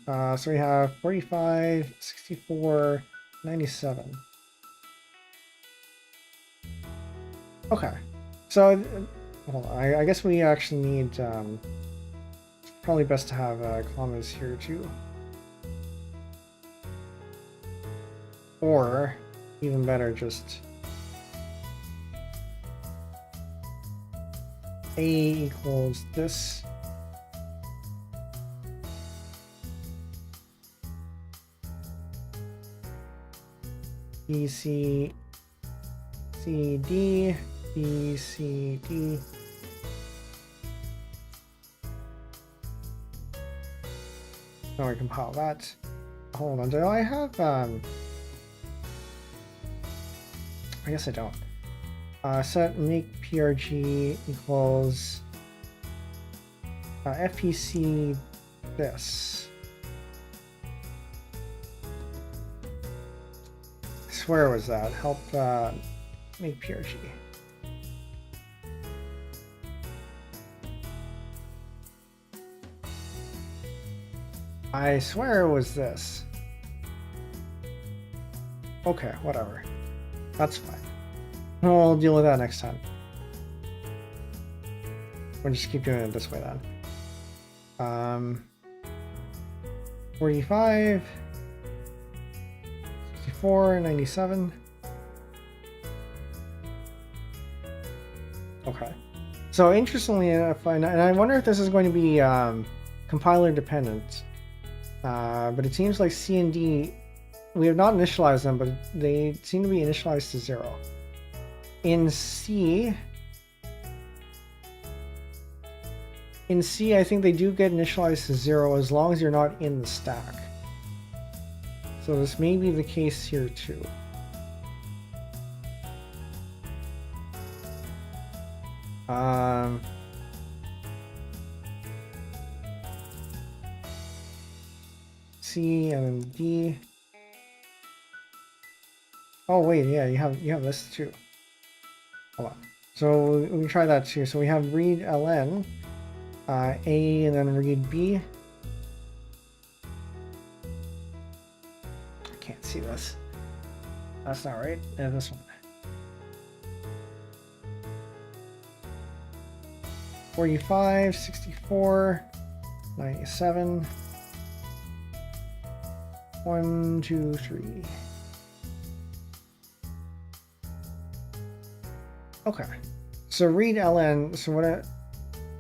So we have 45, 64, 97. Okay. So, hold on. I guess we actually need, probably best to have commas here too. Or, even better, just A equals this. B, C, C, D, B, C, D. Now I compile that. Hold on, do I have, I guess I don't. Set make PRG equals FPC this. Where was that? Help make PRG. I swear it was this. Okay, whatever. That's fine. I'll deal with that next time. We'll just keep doing it this way then. 45. 97. Okay. So interestingly enough, and I wonder if this is going to be compiler dependent, but it seems like C and D, we have not initialized them, but they seem to be initialized to 0. In C, I think they do get initialized to 0 as long as you're not in the stack. So this may be the case here too. C and then D. Oh wait, yeah, you have this too. Hold on. So we can try that too. So we have read ln A and then read B. Can't see this. That's not right. Yeah, this one. 45, 64, 97. 1, 2, 3. Okay. So read ln. So what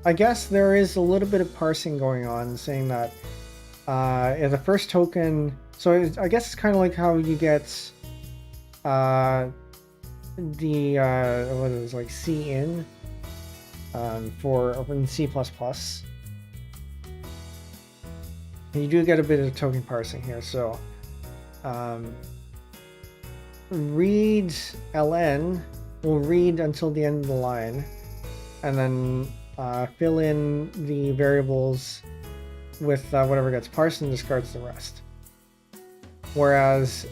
I guess there is a little bit of parsing going on, saying that if the first token. So I guess it's kind of like how you get what is it, like C in for open C++. And you do get a bit of token parsing here. So read ln will read until the end of the line, and then fill in the variables with whatever gets parsed and discards the rest. Whereas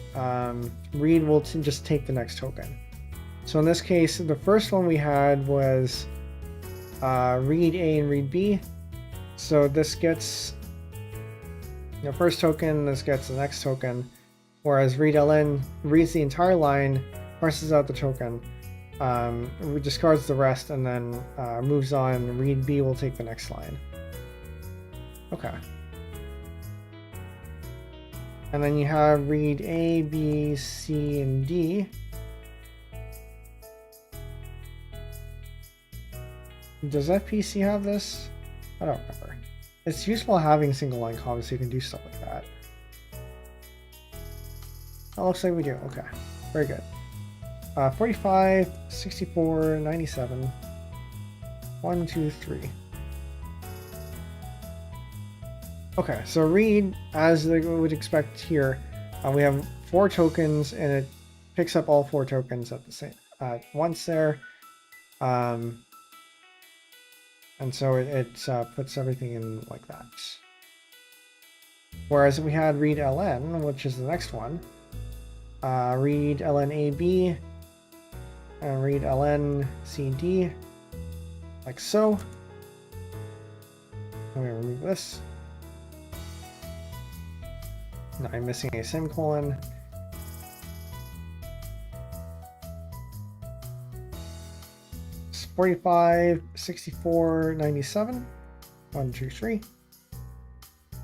read will just take the next token. So in this case, the first one we had was read A and read B. So this gets the first token, this gets the next token. Whereas read ln reads the entire line, parses out the token, discards the rest, and then moves on. Read B will take the next line. Okay. And then you have read A, B, C, and D. Does FPC have this? I don't remember. it's useful having single line comments so you can do stuff like that. It looks like we do. Okay, very good. 45, 64, 97. 1, 2, 3. Okay, so read, as we would expect here, we have 4 tokens, and it picks up all 4 tokens at the same once there, and so it puts everything in like that. Whereas we had read ln, which is the next one, read ln ab, and read ln cd, like so. I'm going to remove this. No, I'm missing a semicolon. It's 45, 64, 97. 1, 2, 3.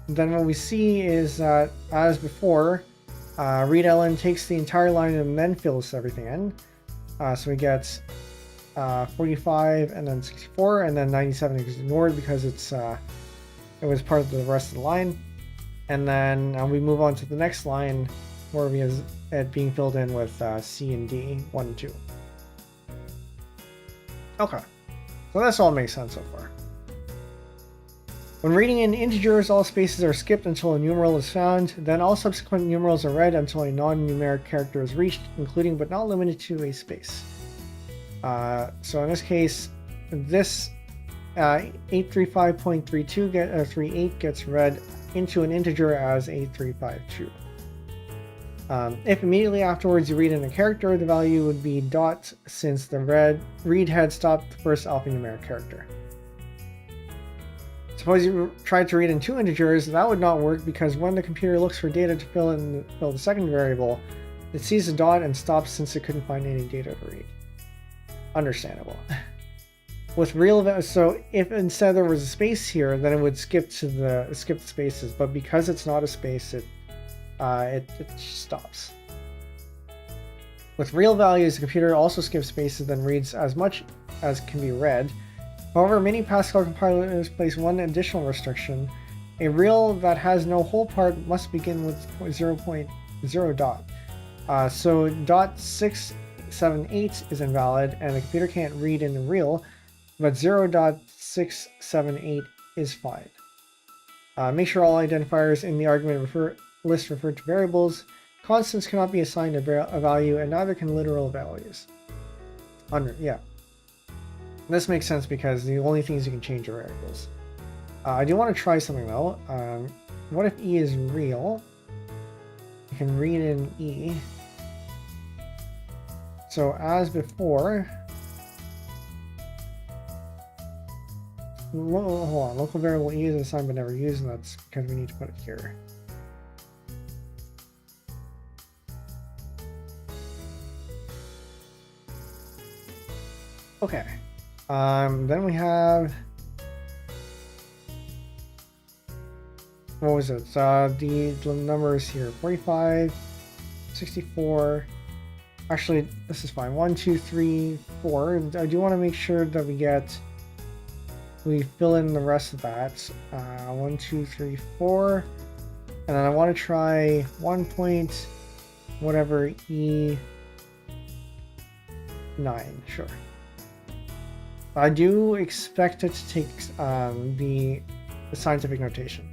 And then what we see is that, as before, readLN takes the entire line and then fills everything in. So we get 45 and then 64, and then 97 is ignored because it was part of the rest of the line. And then we move on to the next line where we have it being filled in with C and D, 1 and 2. Okay, so this all makes sense so far. When reading in integers, all spaces are skipped until a numeral is found. Then all subsequent numerals are read until a non-numeric character is reached, including but not limited to a space. So in this case, this 835.38 gets read into an integer as 8352. If immediately afterwards you read in a character, the value would be dot, since the read had stopped the first alphanumeric character. Suppose you tried to read in 2 integers, that would not work because when the computer looks for data to fill the second variable, it sees a dot and stops since it couldn't find any data to read. Understandable. With real, so if instead there was a space here, then it would skip the spaces. But because it's not a space, it stops. With real values, the computer also skips spaces, then reads as much as can be read. However, many Pascal compilers place one additional restriction: a real that has no whole part must begin with 0.0 dot. So .678 is invalid, and the computer can't read in the real. But 0.678 is fine. Make sure all identifiers in the argument list refer to variables. Constants cannot be assigned a value, and neither can literal values. Yeah. This makes sense because the only things you can change are variables. I do want to try something though. What if E is real? You can read in E. So as before, hold on, local variable E is assigned but never used, and that's because we need to put it here. Okay, then we have, what was it? The numbers here: 45, 64. Actually, this is fine. 1, 2, 3, 4. I do want to make sure that we fill in the rest of that. 1, 2, 3, 4. And then I want to try 1 point whatever E9. Sure. I do expect it to take the scientific notation.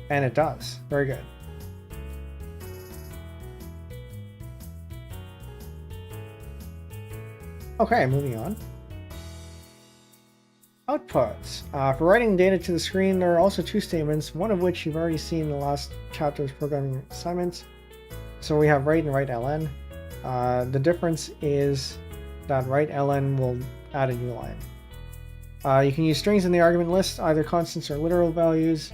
And it does. Very good. Okay, moving on. Outputs. For writing data to the screen, there are also 2 statements, one of which you've already seen in the last chapter's programming assignments. So we have write and write ln. The difference is that write ln will add a new line. You can use strings in the argument list, either constants or literal values.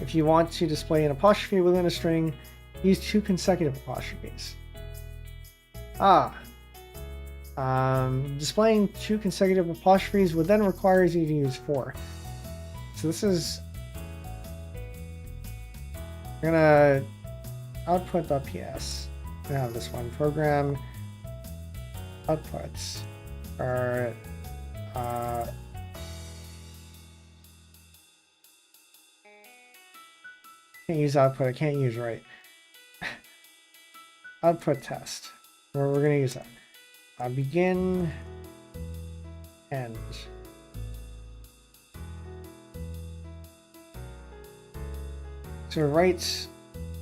If you want to display an apostrophe within a string, use 2 consecutive apostrophes. Displaying 2 consecutive apostrophes would then requires you to use 4. So this is, we're gonna output.ps. We're gonna have this one: program outputs are Can't use output. I can't use right. Output test. We're going to use that. Begin, end. So write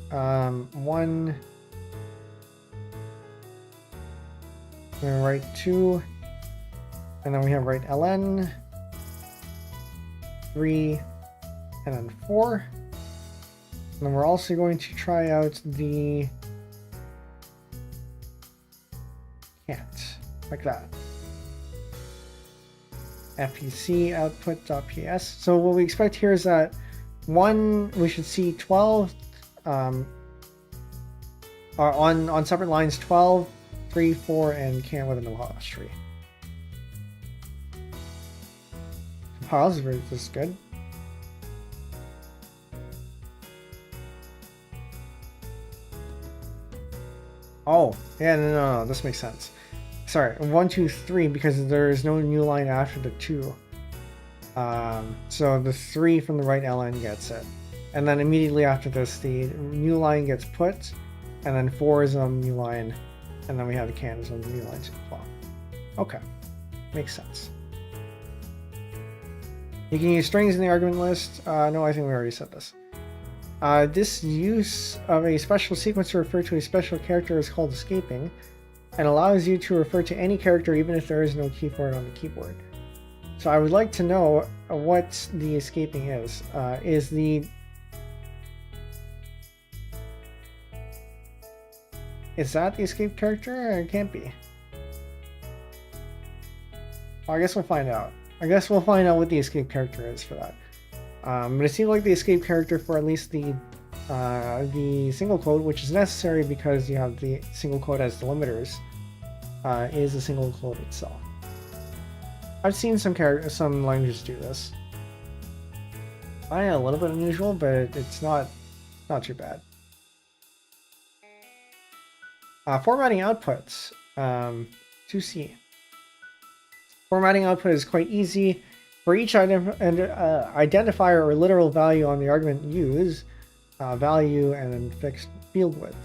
1. We're going to write 2. And then we have write ln, 3, and then 4. And then we're also going to try out the can't, like that. FPC output.ps. So what we expect here is that 1, we should see 12 on separate lines, 12, 3, 4, and can't with a no apostrophe. Compiles, this is good. Oh, yeah, no, this makes sense. Sorry, 1, 2, 3, because there is no new line after the 2. So the 3 from the right ln gets it. And then immediately after this, the new line gets put, and then 4 is on the new line, and then we have the can is on the new line as well. Okay, makes sense. You can use strings in the argument list. No, I think we already said this. This use of a special sequence to refer to a special character is called escaping, and allows you to refer to any character even if there is no key for it on the keyboard. So I would like to know what the escaping is. Is that the escape character? It can't be. Well, I guess we'll find out. I guess we'll find out what the escape character is for that. But it seems like the escape character for at least the single quote, which is necessary because you have the single quote as delimiters, is the single quote itself. I've seen some languages do this. I find it a little bit unusual, but it's not too bad. Formatting outputs. 2C. Formatting output is quite easy. For each identifier or literal value on the argument, use value and then fixed field width.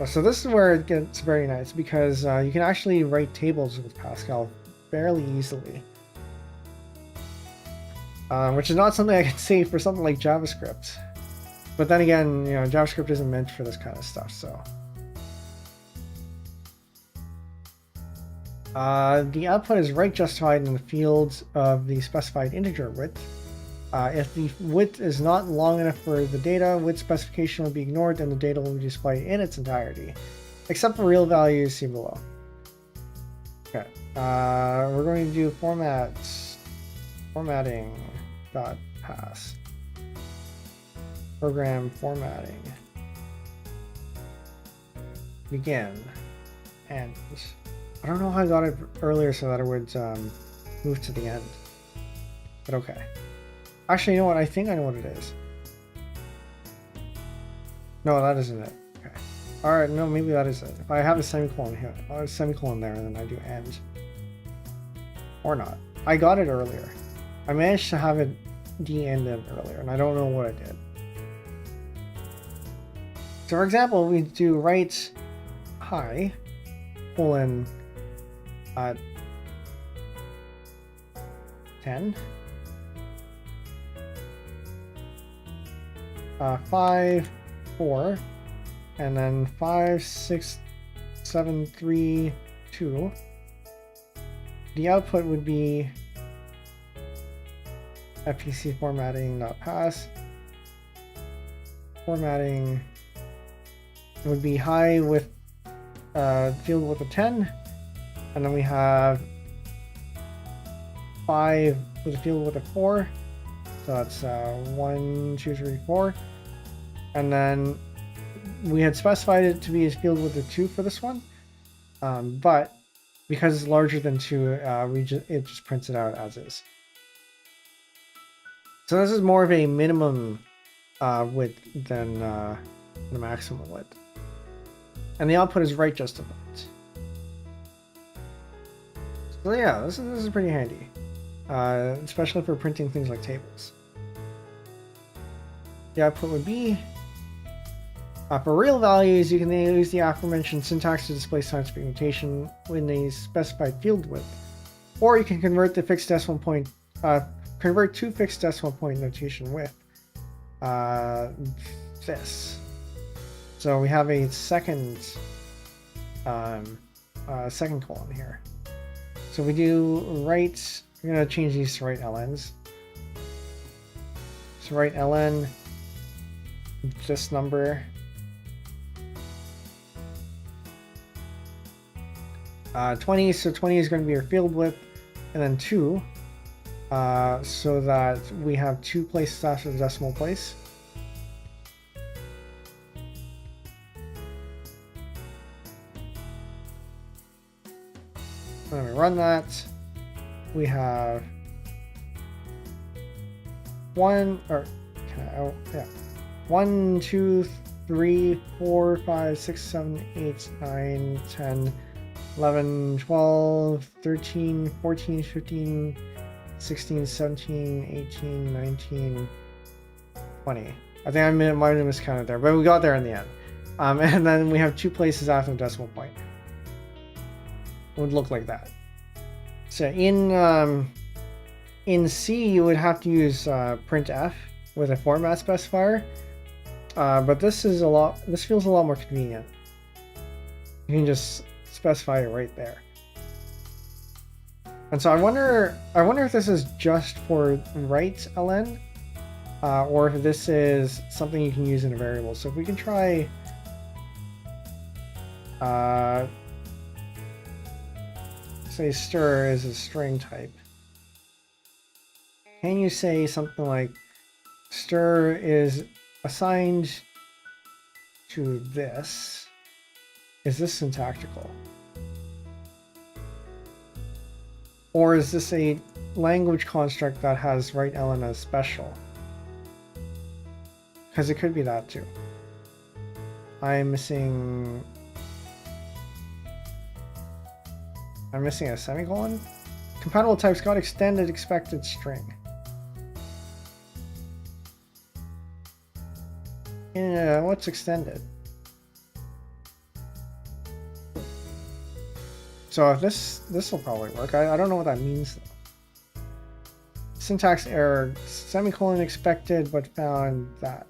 So this is where it gets very nice, because you can actually write tables with Pascal fairly easily. Which is not something I can say for something like JavaScript. But then again, you know, JavaScript isn't meant for this kind of stuff, so. The output is right justified in the fields of the specified integer width. If the width is not long enough for the data, width specification will be ignored and the data will be displayed in its entirety, except for real values, see below. Okay, we're going to do formatting.pass. Program formatting. Begin. And I don't know how I got it earlier so that it would move to the end. But okay. Actually, you know what? I think I know what it is. No, that isn't it. Okay. Alright, no, maybe that is it. If I have a semicolon here, I'll have a semicolon there, and then I do end. Or not. I got it earlier. I managed to have it de-ended earlier, and I don't know what I did. So for example, we do write hi, colon, 10, 5, 4, and then 5, 6, 7, 3, 2. The output would be FPC formatting.pass. Formatting would be high with field width of 10, and then we have 5 with a field width of 4, so that's 1, 2, 3, 4, and then we had specified it to be a field width of 2 for this one, but because it's larger than 2, it just prints it out as is. So this is more of a minimum width than the maximum width. And the output is right justified. So yeah, this is pretty handy. Especially for printing things like tables. The output would be For real values, you can use the aforementioned syntax to display scientific notation in a specified field width, or you can convert to fixed decimal point notation with this. So we have a second column here. So we do right. I'm gonna change these to right LNs. So right LN, this number. 20, so 20 is going to be our field width, and then 2, so that we have 2 places after the decimal place. When we run that, we have 1, 2, 3, 4, 5, 6, 7, 8, 9, 10, 11, 12, 13, 14, 15, 16, 17, 18, 19, 20. I think I might have miscounted there, but we got there in the end. And then we have 2 places after the decimal point. It would look like that. So in C, you would have to use printf with a format specifier, but this feels a lot more convenient. You can just specify it right there. And so I wonder if this is just for right ln, or if this is something you can use in a variable. So if we can try say stir is a string type. Can you say something like stir is assigned to this? Is this syntactical? Or is this a language construct that has right ln as special? Because it could be that too. I'm missing a semicolon. Compatible types got extended expected string. What's extended? So if this will probably work. I don't know what that means though. Syntax error, semicolon expected but found that.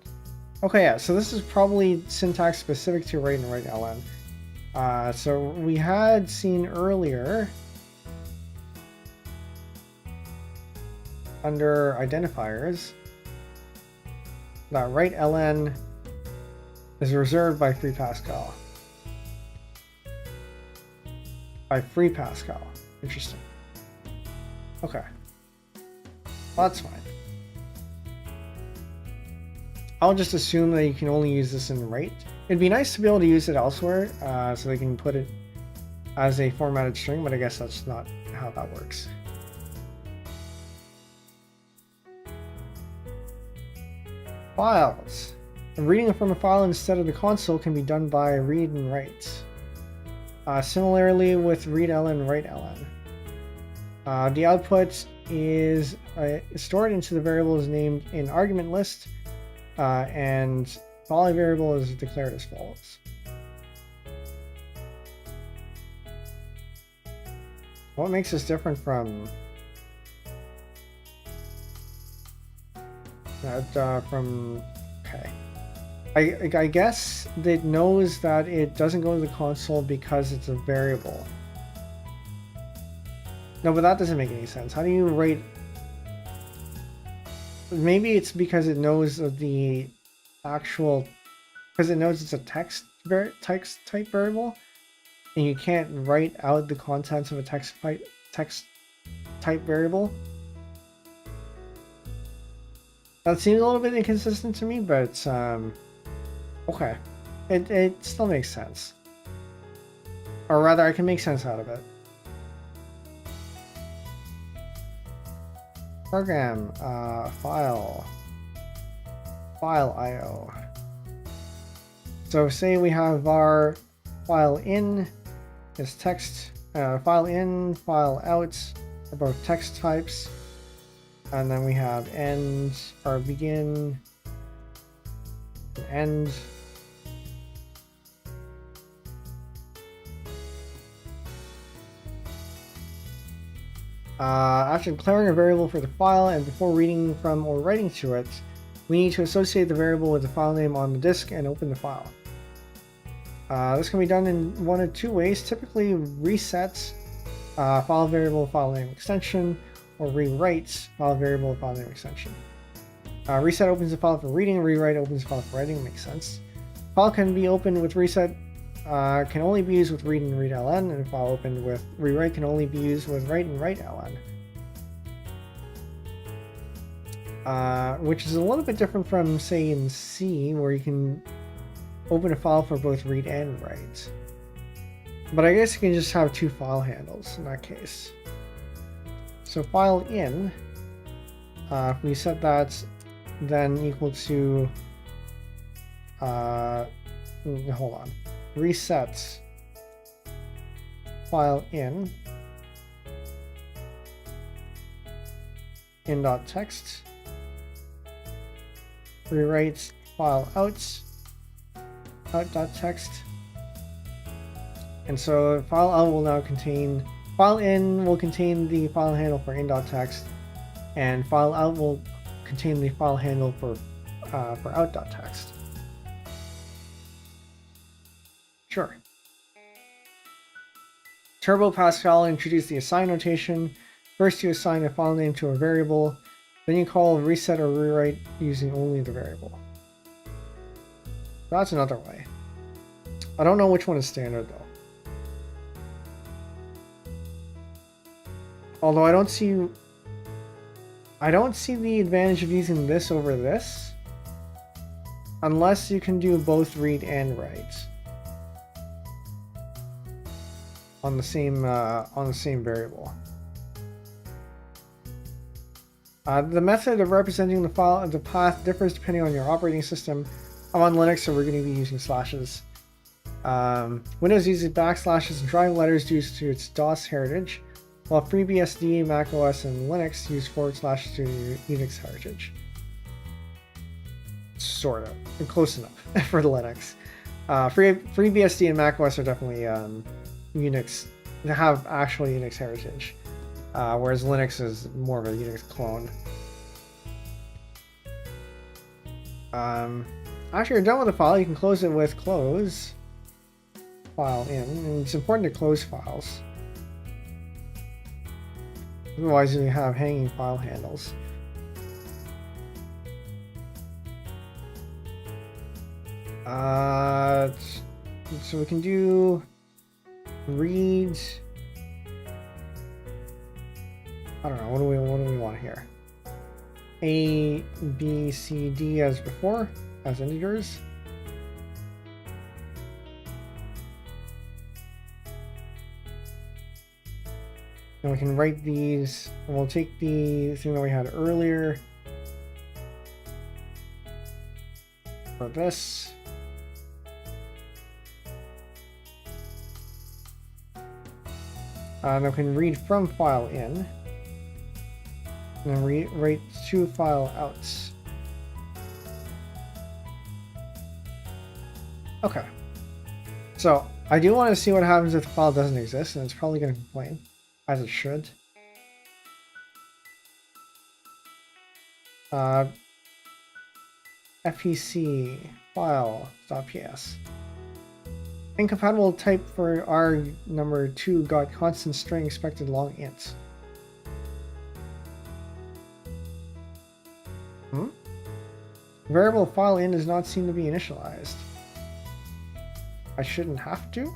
Okay, yeah, so this is probably syntax specific to right and right ln. So we had seen earlier under identifiers that right ln is reserved by freepascal. By freepascal. Interesting. Okay. Well, that's fine. I'll just assume that you can only use this in right. It'd be nice to be able to use it elsewhere, so they can put it as a formatted string, but I guess that's not how that works. Files. Reading from a file instead of the console can be done by read and write. Similarly with read ln and write ln. The output is stored into the variables named in argument list, and volley variable is declared as follows. What makes this different from okay. I guess it knows that it doesn't go to the console because it's a variable. No, but that doesn't make any sense. How do you write? Maybe it's because it knows of the actual, because it knows it's a text type variable, and you can't write out the contents of a text type variable. That seems a little bit inconsistent to me, but okay, it still makes sense, or rather, I can make sense out of it. Program file IO. So say we have our file in is text, file in, file out are both text types, and then we have end or begin and end After declaring a variable for the file and before reading from or writing to it, we need to associate the variable with the file name on the disk and open the file. This can be done in one of two ways. Typically resets file variable file name extension, or rewrites file variable file name extension. Reset opens the file for reading, rewrite opens the file for writing. Makes sense. File can be opened with reset, can only be used with read and read ln, and file opened with rewrite can only be used with write and write ln. Which is a little bit different from, say, in C, where you can open a file for both read and write. But I guess you can just have two file handles in that case. So file in, if we set that then equal to, hold on, reset file in.text, rewrites file out.text, and so file out will now contain, file in will contain the file handle for in.text, and file out will contain the file handle for out.text. Sure. Turbo Pascal introduced the assign notation. First you assign a file name to a variable, then you call reset or rewrite using only the variable. That's another way. I don't know which one is standard though. Although I don't see the advantage of using this over this, unless you can do both read and write on the same variable. The method of representing the file, the path, differs depending on your operating system. I'm on Linux, so we're going to be using slashes. Windows uses backslashes and drive letters due to its DOS heritage, while FreeBSD, macOS, and Linux use / to Unix heritage. Sort of. Close enough for the Linux. FreeBSD and macOS are definitely Unix, they have actual Unix heritage, whereas Linux is more of a Unix clone. After you're done with the file, you can close it with close file in, and it's important to close files. Otherwise you have hanging file handles. So we can do read. I don't know, what do we want here? A, B, C, D as before, as integers. And we can write these, and we'll take the thing that we had earlier for this. And we can read from file in, and then write to file outs. Okay. So I do want to see what happens if the file doesn't exist, and it's probably going to complain, as it should. FPC file.ps. Incompatible type for R number 2 got constant string expected long int. Variable file in does not seem to be initialized. I shouldn't have to?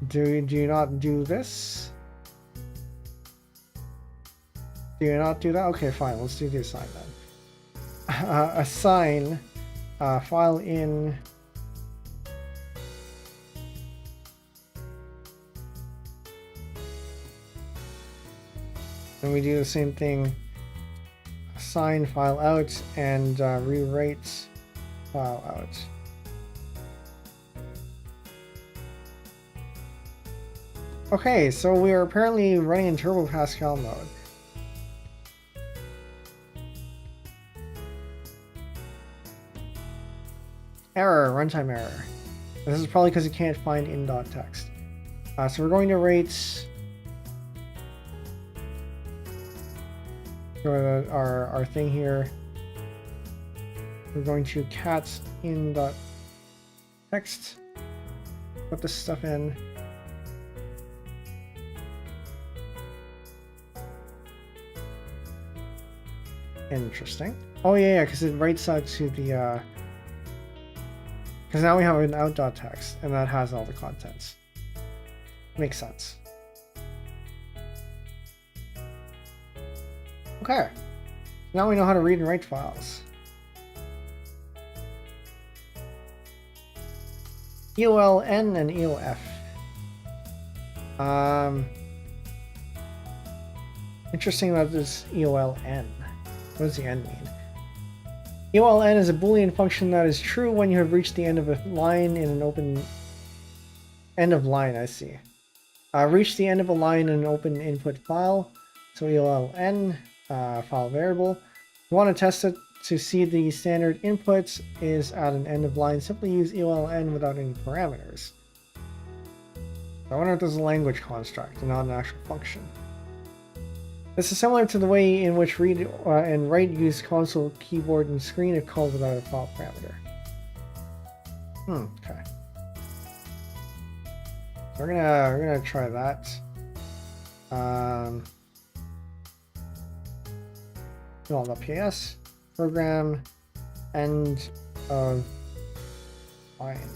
Do you not do this? Do you not do that? Okay, fine. Let's do the assign then. Assign file in and we do the same thing. Assign file out and rewrite file out. Okay, so we are apparently running in Turbo Pascal mode. Error, runtime error. This is probably because you can't find in.text. So we're going to write our thing here. We're going to cat in.text. Put this stuff in. Interesting. Oh yeah, because it writes out to the because now we have an out.text and that has all the contents. Makes sense. Okay. Now we know how to read and write files. EOLN and EOF. Interesting about this EOLN. What does the N mean? EOLN is a Boolean function that is true when you have reached the end of a line in an open... End of line, I see. Reach the end of a line in an open input file. So EOLN, file variable. You want to test it to see the standard input is at an end of line. Simply use EOLN without any parameters. I wonder if this is a language construct and not an actual function. This is similar to the way in which read and write use console, keyboard, and screen if called without a file parameter. Okay. So we're gonna try that. All.ps program end of line.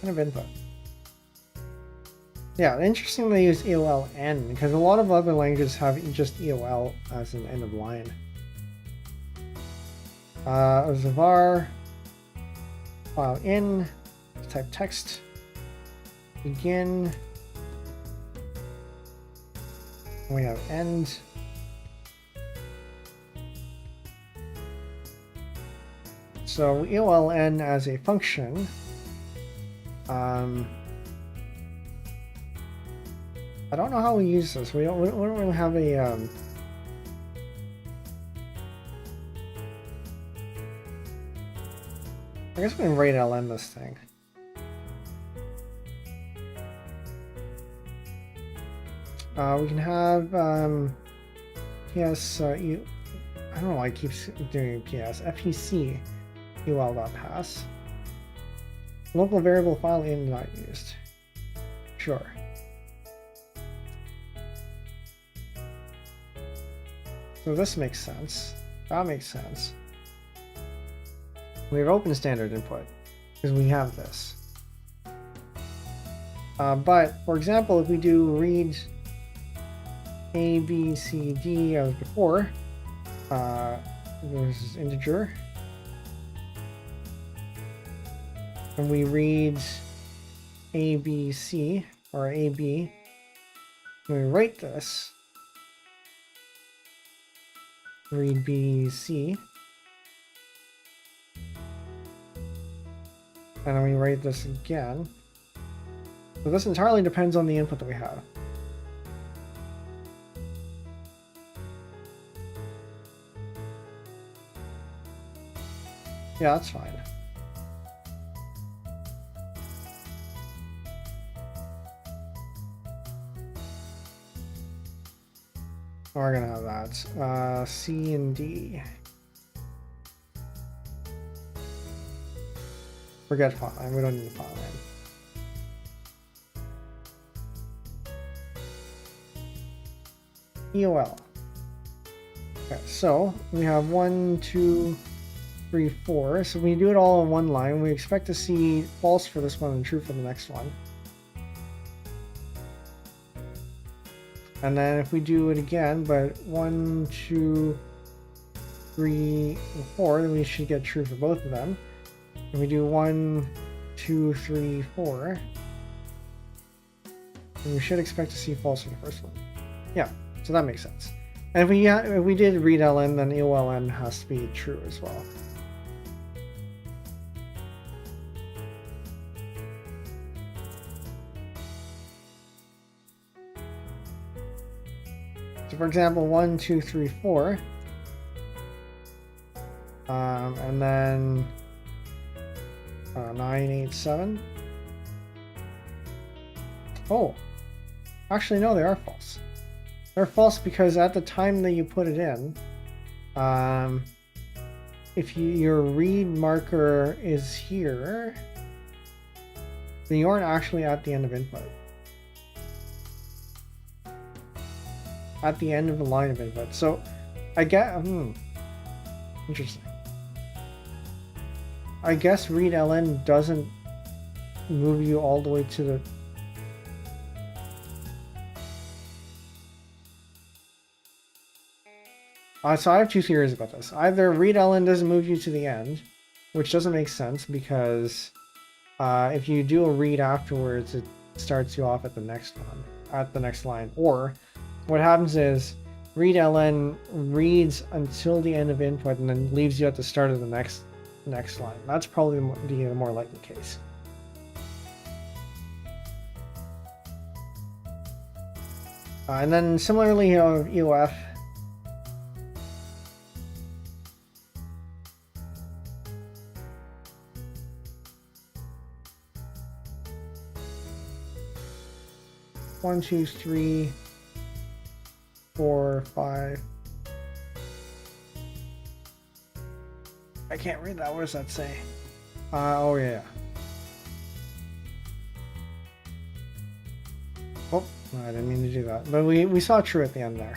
Kind of input. Yeah, interesting they use EOLN because a lot of other languages have just EOL as an end of line. As a var, file in, type text, begin, we have end. So EOLN as a function. I don't know how we use this. We don't really have a I guess we can write ln this thing. We can have PS. I don't know why I keep doing PS. FEC UL.pass. Local variable file in not used. Sure. So this makes sense. That makes sense. We have open standard input because we have this. But for example, if we do read A, B, C, D as before, this is integer, and we read A, B, C or A, B, and we write this. Read B, C. And then we write this again. So this entirely depends on the input that we have. Yeah, that's fine. We're gonna have that. C and D. Forget file line. We don't need file line. EOL. Okay, so we have 1, 2, 3, 4. So we do it all in one line. We expect to see false for this one and true for the next one. And then if we do it again, but 1, 2, 3, 4, then we should get true for both of them. And we do 1, 2, 3, 4, and we should expect to see false for the first one. Yeah, so that makes sense. And if we did read ln, then EOLN has to be true as well. So for example, 1, 2, 3, 4. And then 987. Oh, actually no, they are false. They're false because at the time that you put it in, if your read marker is here, then you aren't actually at the end of input. At the end of the line of input. So I get, interesting. I guess read ln doesn't move you all the way to the... So I have two theories about this. Either read ln doesn't move you to the end, which doesn't make sense because if you do a read afterwards, it starts you off at the next one, at the next line. Or what happens is read ln reads until the end of input and then leaves you at the start of the next line. That's probably the more likely case. And then similarly, you know, EOF. One, two, three, 4, 5. I can't read that. What does that say? Oh yeah. Oh, I didn't mean to do that. But we saw true at the end there.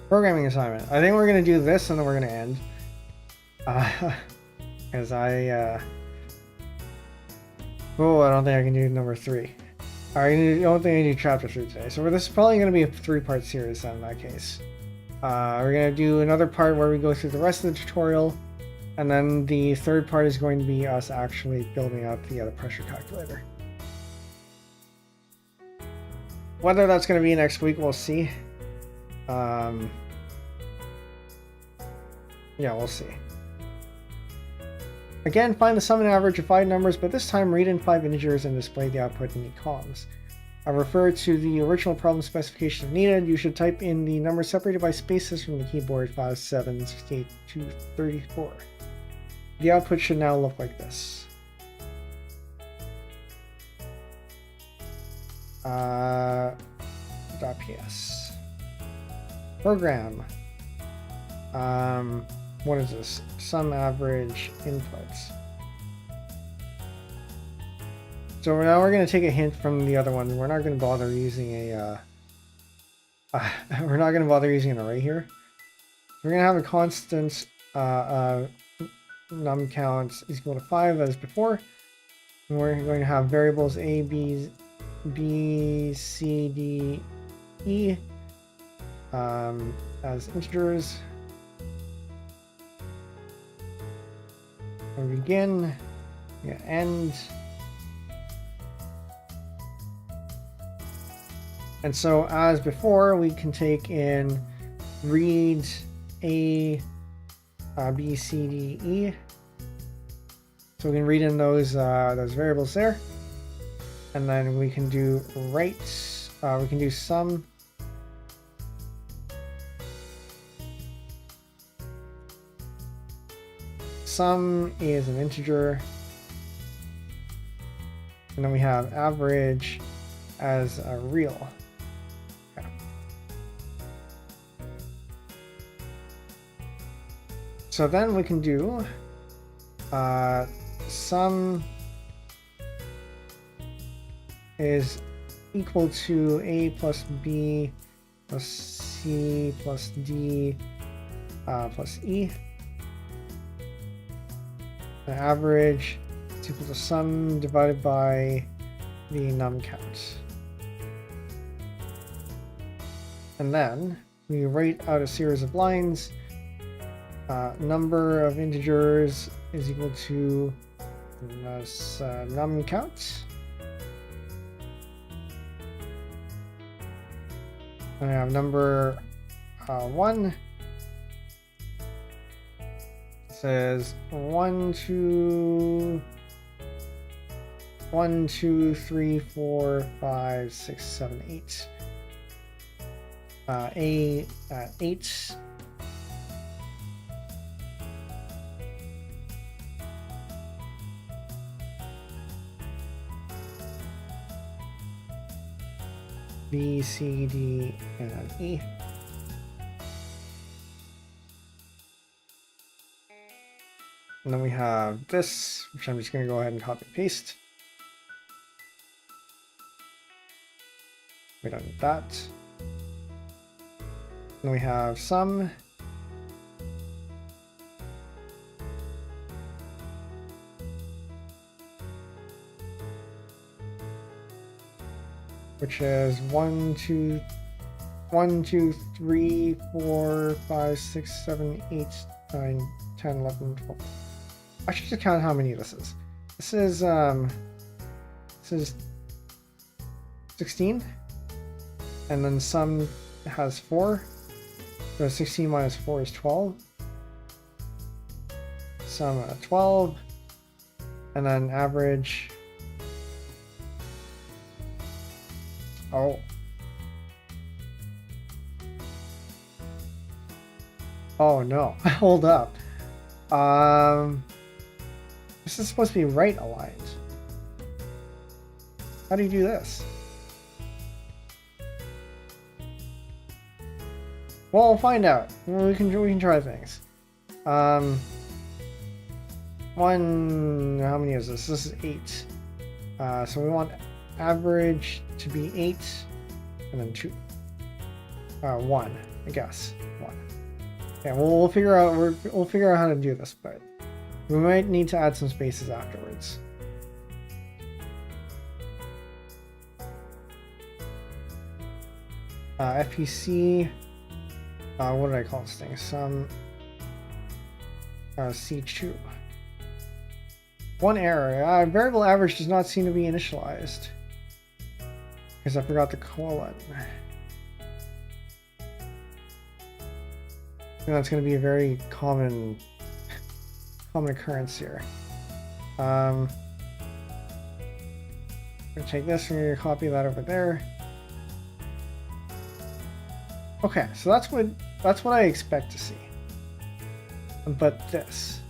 Programming assignment. I think we're gonna do this and then we're gonna end. Because oh, I don't think I can do number 3. Alright, I don't think I can do chapter 3 today. So this is probably going to be a 3-part series then in that case. We're going to do another part where we go through the rest of the tutorial. And then the third part is going to be us actually building out the pressure calculator. Whether that's going to be next week, we'll see. Yeah, we'll see. Again, find the sum and average of 5 numbers, but this time read in 5 integers and display the output in the columns. I refer to the original problem specification if needed. You should type in the numbers separated by spaces from the keyboard 5, 7, 68 to 34. The output should now look like this. .ps. Program. What is this? Sum average inputs. So now we're going to take a hint from the other one. We're not going to bother using an array here. We're going to have a constant num count is equal to 5 as before. And we're going to have variables a, b, c, d, e as integers. We begin, we end, and so as before, we can take in read a, b, c, d, e. So we can read in those variables there, and then we can do write. We can do sum. Sum is an integer, and then we have average as a real. Okay. So then we can do sum is equal to a plus b plus c plus d plus e. The average is equal to sum divided by the num count. And then we write out a series of lines. Number of integers is equal to num count. And I have number 1. Says 1, 2, 3, 4, 5, 6, 7, 8. A at 8. B, C, D, and E. And then we have this, which I'm just going to go ahead and copy and paste. We don't need that. Then we have some. Which is 1, 2, 3, 4, 5, 6, 7, 8, 9, 10, 11, 12. I should just count how many this is. This is 16. And then some has 4. So 16 minus 4 is 12. Some 12. And then average. Oh. Oh no, hold up. This is supposed to be right aligned. How do you do this? Well, we'll find out. We can try things. How many is this? This is 8. So we want average to be 8, and then 2. 1, I guess. 1. Yeah, we'll figure out how to do this, but we might need to add some spaces afterwards. FPC. What did I call this thing? Some C2. One error. Variable average does not seem to be initialized because I forgot the colon. And that's going to be a very common occurrence here. I'm going to take this and we're going to copy that over there. Okay, so that's what I expect to see. But this.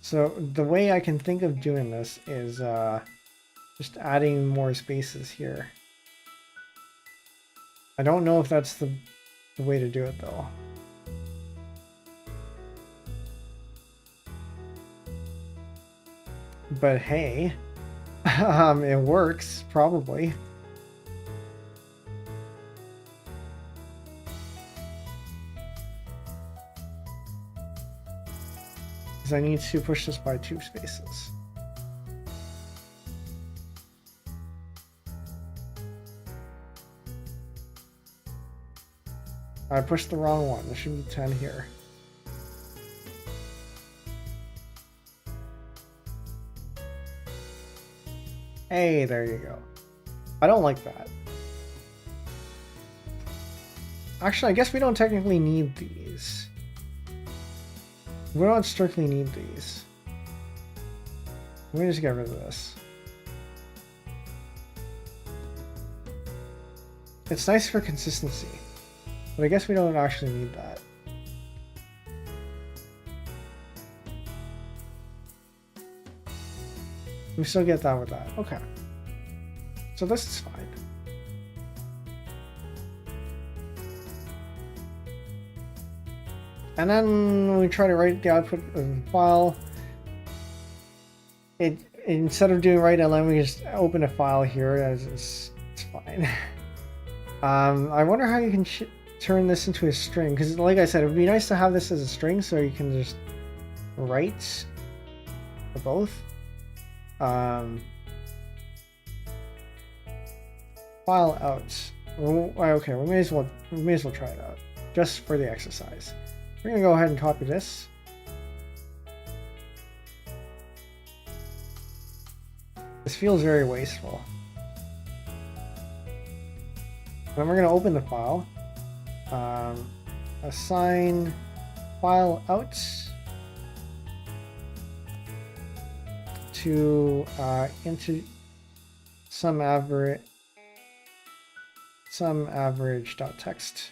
So the way I can think of doing this is just adding more spaces here. I don't know if that's the way to do it though. But hey, it works probably. Because I need to push this by 2 spaces. I pushed the wrong one. There should be 10 here. Hey, there you go. I don't like that. Actually, I guess we don't technically need these. We don't strictly need these. Let me just get rid of this. It's nice for consistency, but I guess we don't actually need that. We still get that with that. Okay. So this is fine. And then we try to write the output of the file. Instead of doing write line, we just open a file here as it's fine. I wonder how you can turn this into a string, because like I said, it would be nice to have this as a string so you can just write for both. File out. Okay, we may as well try it out just for the exercise. We're gonna go ahead and copy this. This feels very wasteful. Then we're gonna open the file. Assign file out to into some average sum average.text.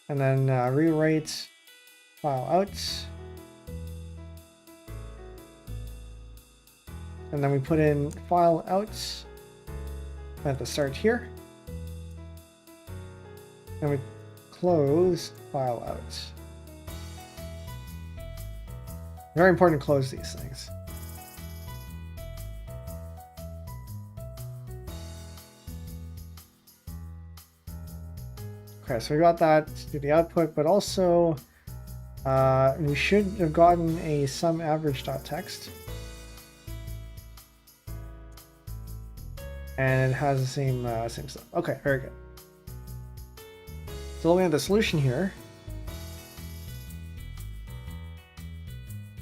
And then rewrite file out. And then we put in file out at the start here. And we close file out. Very important to close these things. Okay, so we got that to do the output, but also we should have gotten a sum average.text. And it has the same stuff. Okay, very good. So looking at the solution here,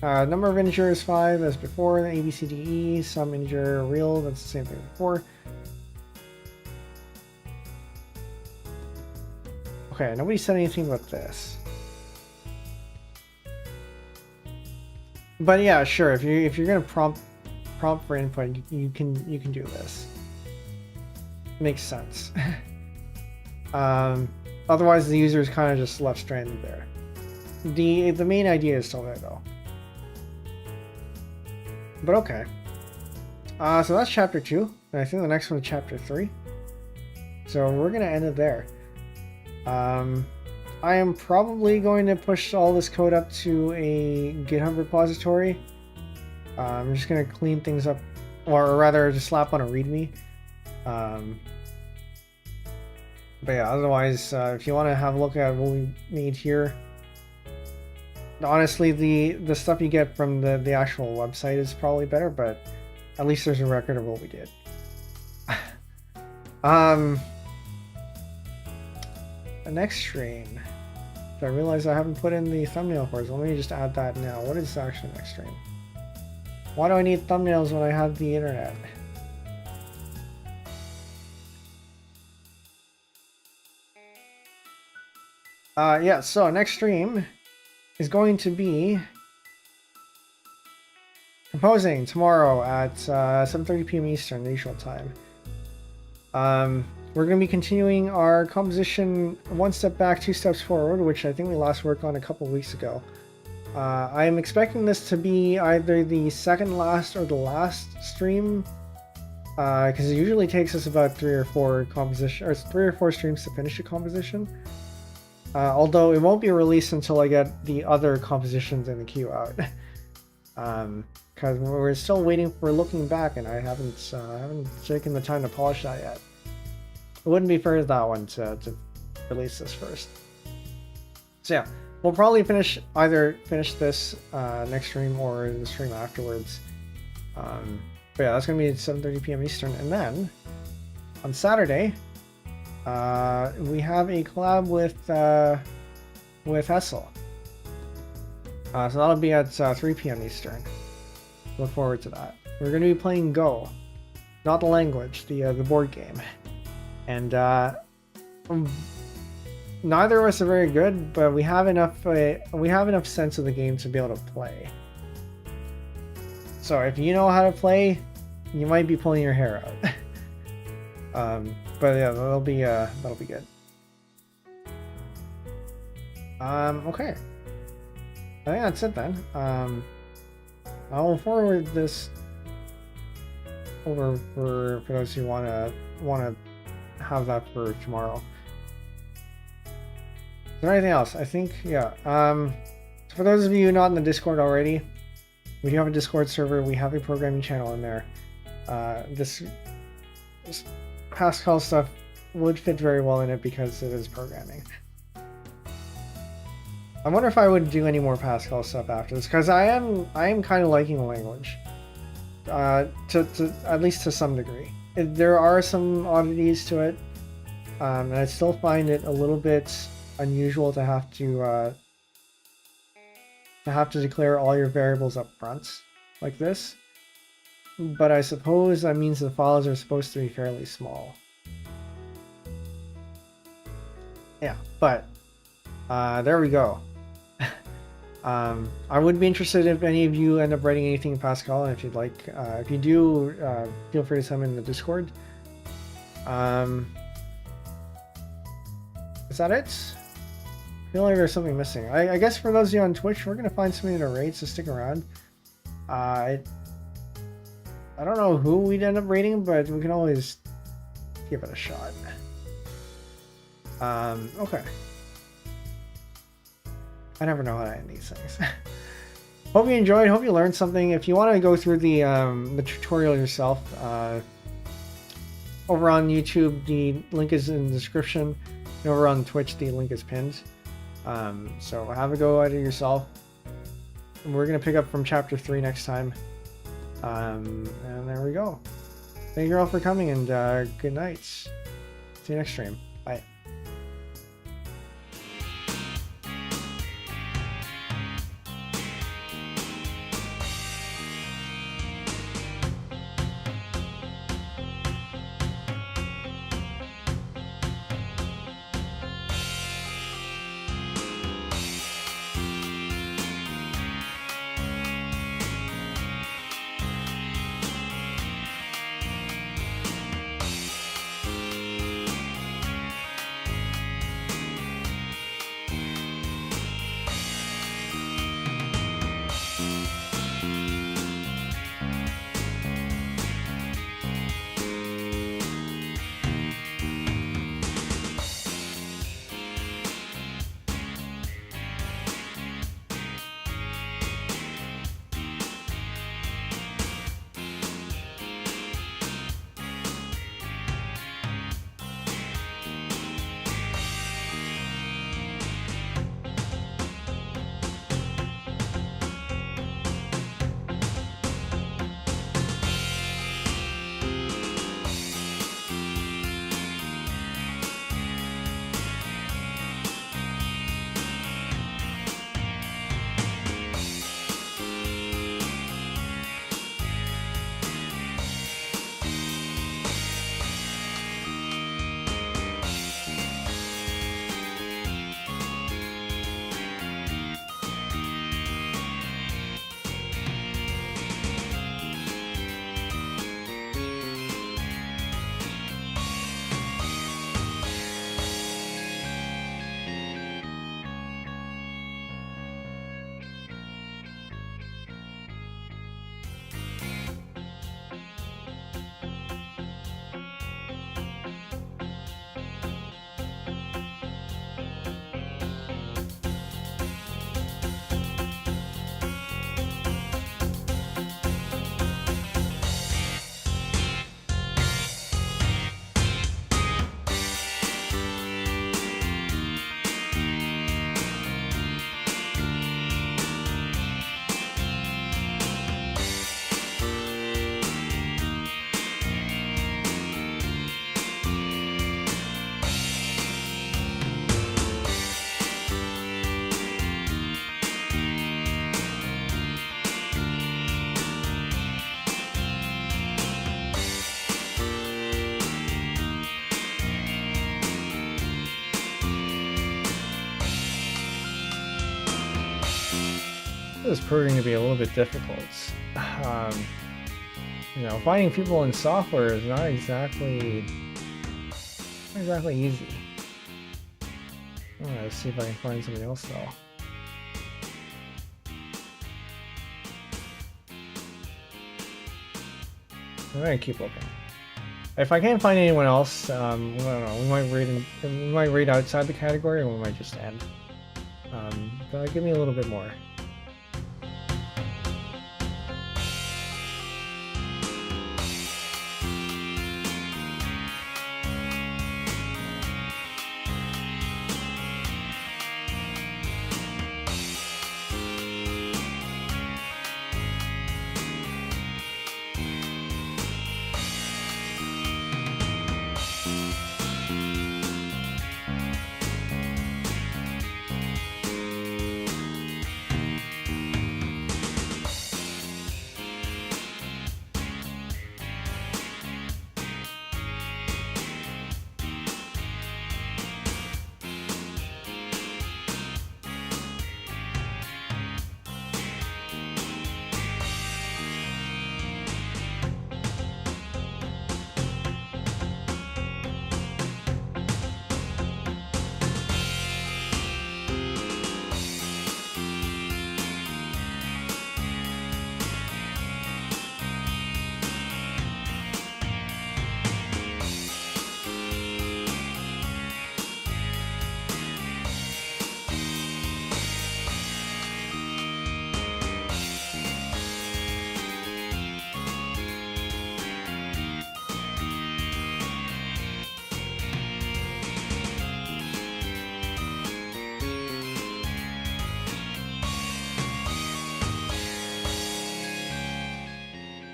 number of integers 5 as before, A, B, C, D, E, sum integer real, that's the same thing as before. Okay, nobody said anything about this. But yeah, sure, if you're gonna prompt for input, you can do this. Makes sense. Otherwise the user is kind of just left stranded there. The main idea is still there though. But okay. So that's chapter 2, and I think the next one is chapter 3. So we're gonna end it there. I am probably going to push all this code up to a GitHub repository. I'm just gonna clean things up, or rather just slap on a README. But yeah, otherwise, if you want to have a look at what we made here, honestly, the stuff you get from the actual website is probably better, but at least there's a record of what we did. The next stream, I realize I haven't put in the thumbnail for it, so let me just add that now. What is actually the next stream? Why do I need thumbnails when I have the internet? Yeah, so next stream is going to be composing tomorrow at 7:30 p.m. Eastern, the usual time. We're going to be continuing our composition one step back, two steps forward, which I think we last worked on a couple weeks ago. I am expecting this to be either the second last or the last stream, because it usually takes us about 3 or 4 streams to finish a composition. Although it won't be released until I get the other compositions in the queue out. Because we're still waiting for looking back, and I haven't taken the time to polish that yet. It wouldn't be fair to that one to release this first. So yeah, we'll probably either finish this next stream or the stream afterwards. But yeah, that's gonna be at 7:30 p.m. Eastern, and then on Saturday, we have a collab with Hessel. So that'll be at 3 p.m. Eastern. Look forward to that. We're going to be playing Go, not the language, the board game. And neither of us are very good, but we have enough sense of the game to be able to play. So if you know how to play, you might be pulling your hair out. But yeah, that'll be good. Okay. I think that's it then. I'll forward this over for those who wanna have that for tomorrow. Is there anything else? I think yeah. So for those of you not in the Discord already, we do have a Discord server. We have a programming channel in there. This Pascal stuff would fit very well in it because it is programming. I wonder if I would do any more Pascal stuff after this, because I am kind of liking the language, to at least to some degree. There are some oddities to it, and I still find it a little bit unusual to have to declare all your variables up front like this. But I suppose that means the files are supposed to be fairly small. Yeah, but there we go. I would be interested if any of you end up writing anything in Pascal, and if you'd like, if you do, feel free to send them in the Discord. Is that it? I feel like there's something missing. I guess for those of you on Twitch, we're gonna find something to rate, so stick around. I don't know who we'd end up rating, but we can always give it a shot. Okay. I never know how to end these things. Hope you enjoyed. Hope you learned something. If you want to go through the tutorial yourself, over on YouTube, the link is in the description. And over on Twitch, the link is pinned. So have a go at it yourself. And we're gonna pick up from chapter 3 next time. And there we go. Thank you all for coming, and good night. See you next stream. Bye. This is proving to be a little bit difficult. You know, finding people in software is not exactly easy. Let's see if I can find somebody else though. I'm gonna keep looking. If I can't find anyone else, I don't know. We might raid outside the category, or we might just end. But give me a little bit more.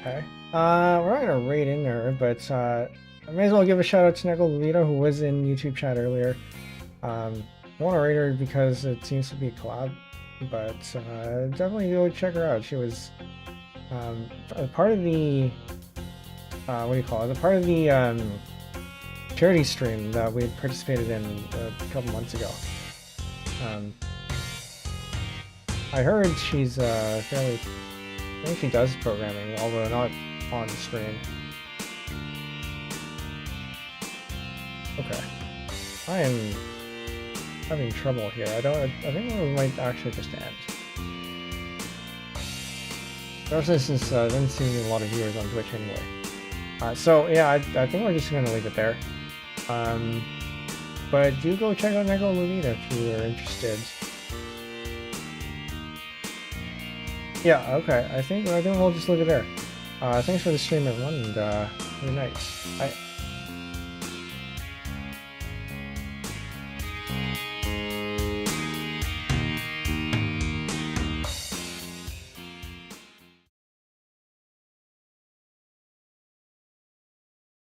Okay. We're not gonna raid in there, but I may as well give a shout out to Nicole Levita, who was in YouTube chat earlier. I want to rate her because it seems to be a collab, but definitely go check her out. She was a part of the what do you call it? A part of the charity stream that we had participated in a couple months ago. I heard she's fairly. I think she does programming, although not on screen. Okay, I am having trouble here. I think we might actually just end. Especially since I didn't see a lot of viewers on Twitch anyway. So yeah, I think we're just gonna leave it there. But do go check out Nego Levita if you are interested. Yeah, okay. I think we'll just leave it there. Thanks for the stream, everyone, and good night. Bye.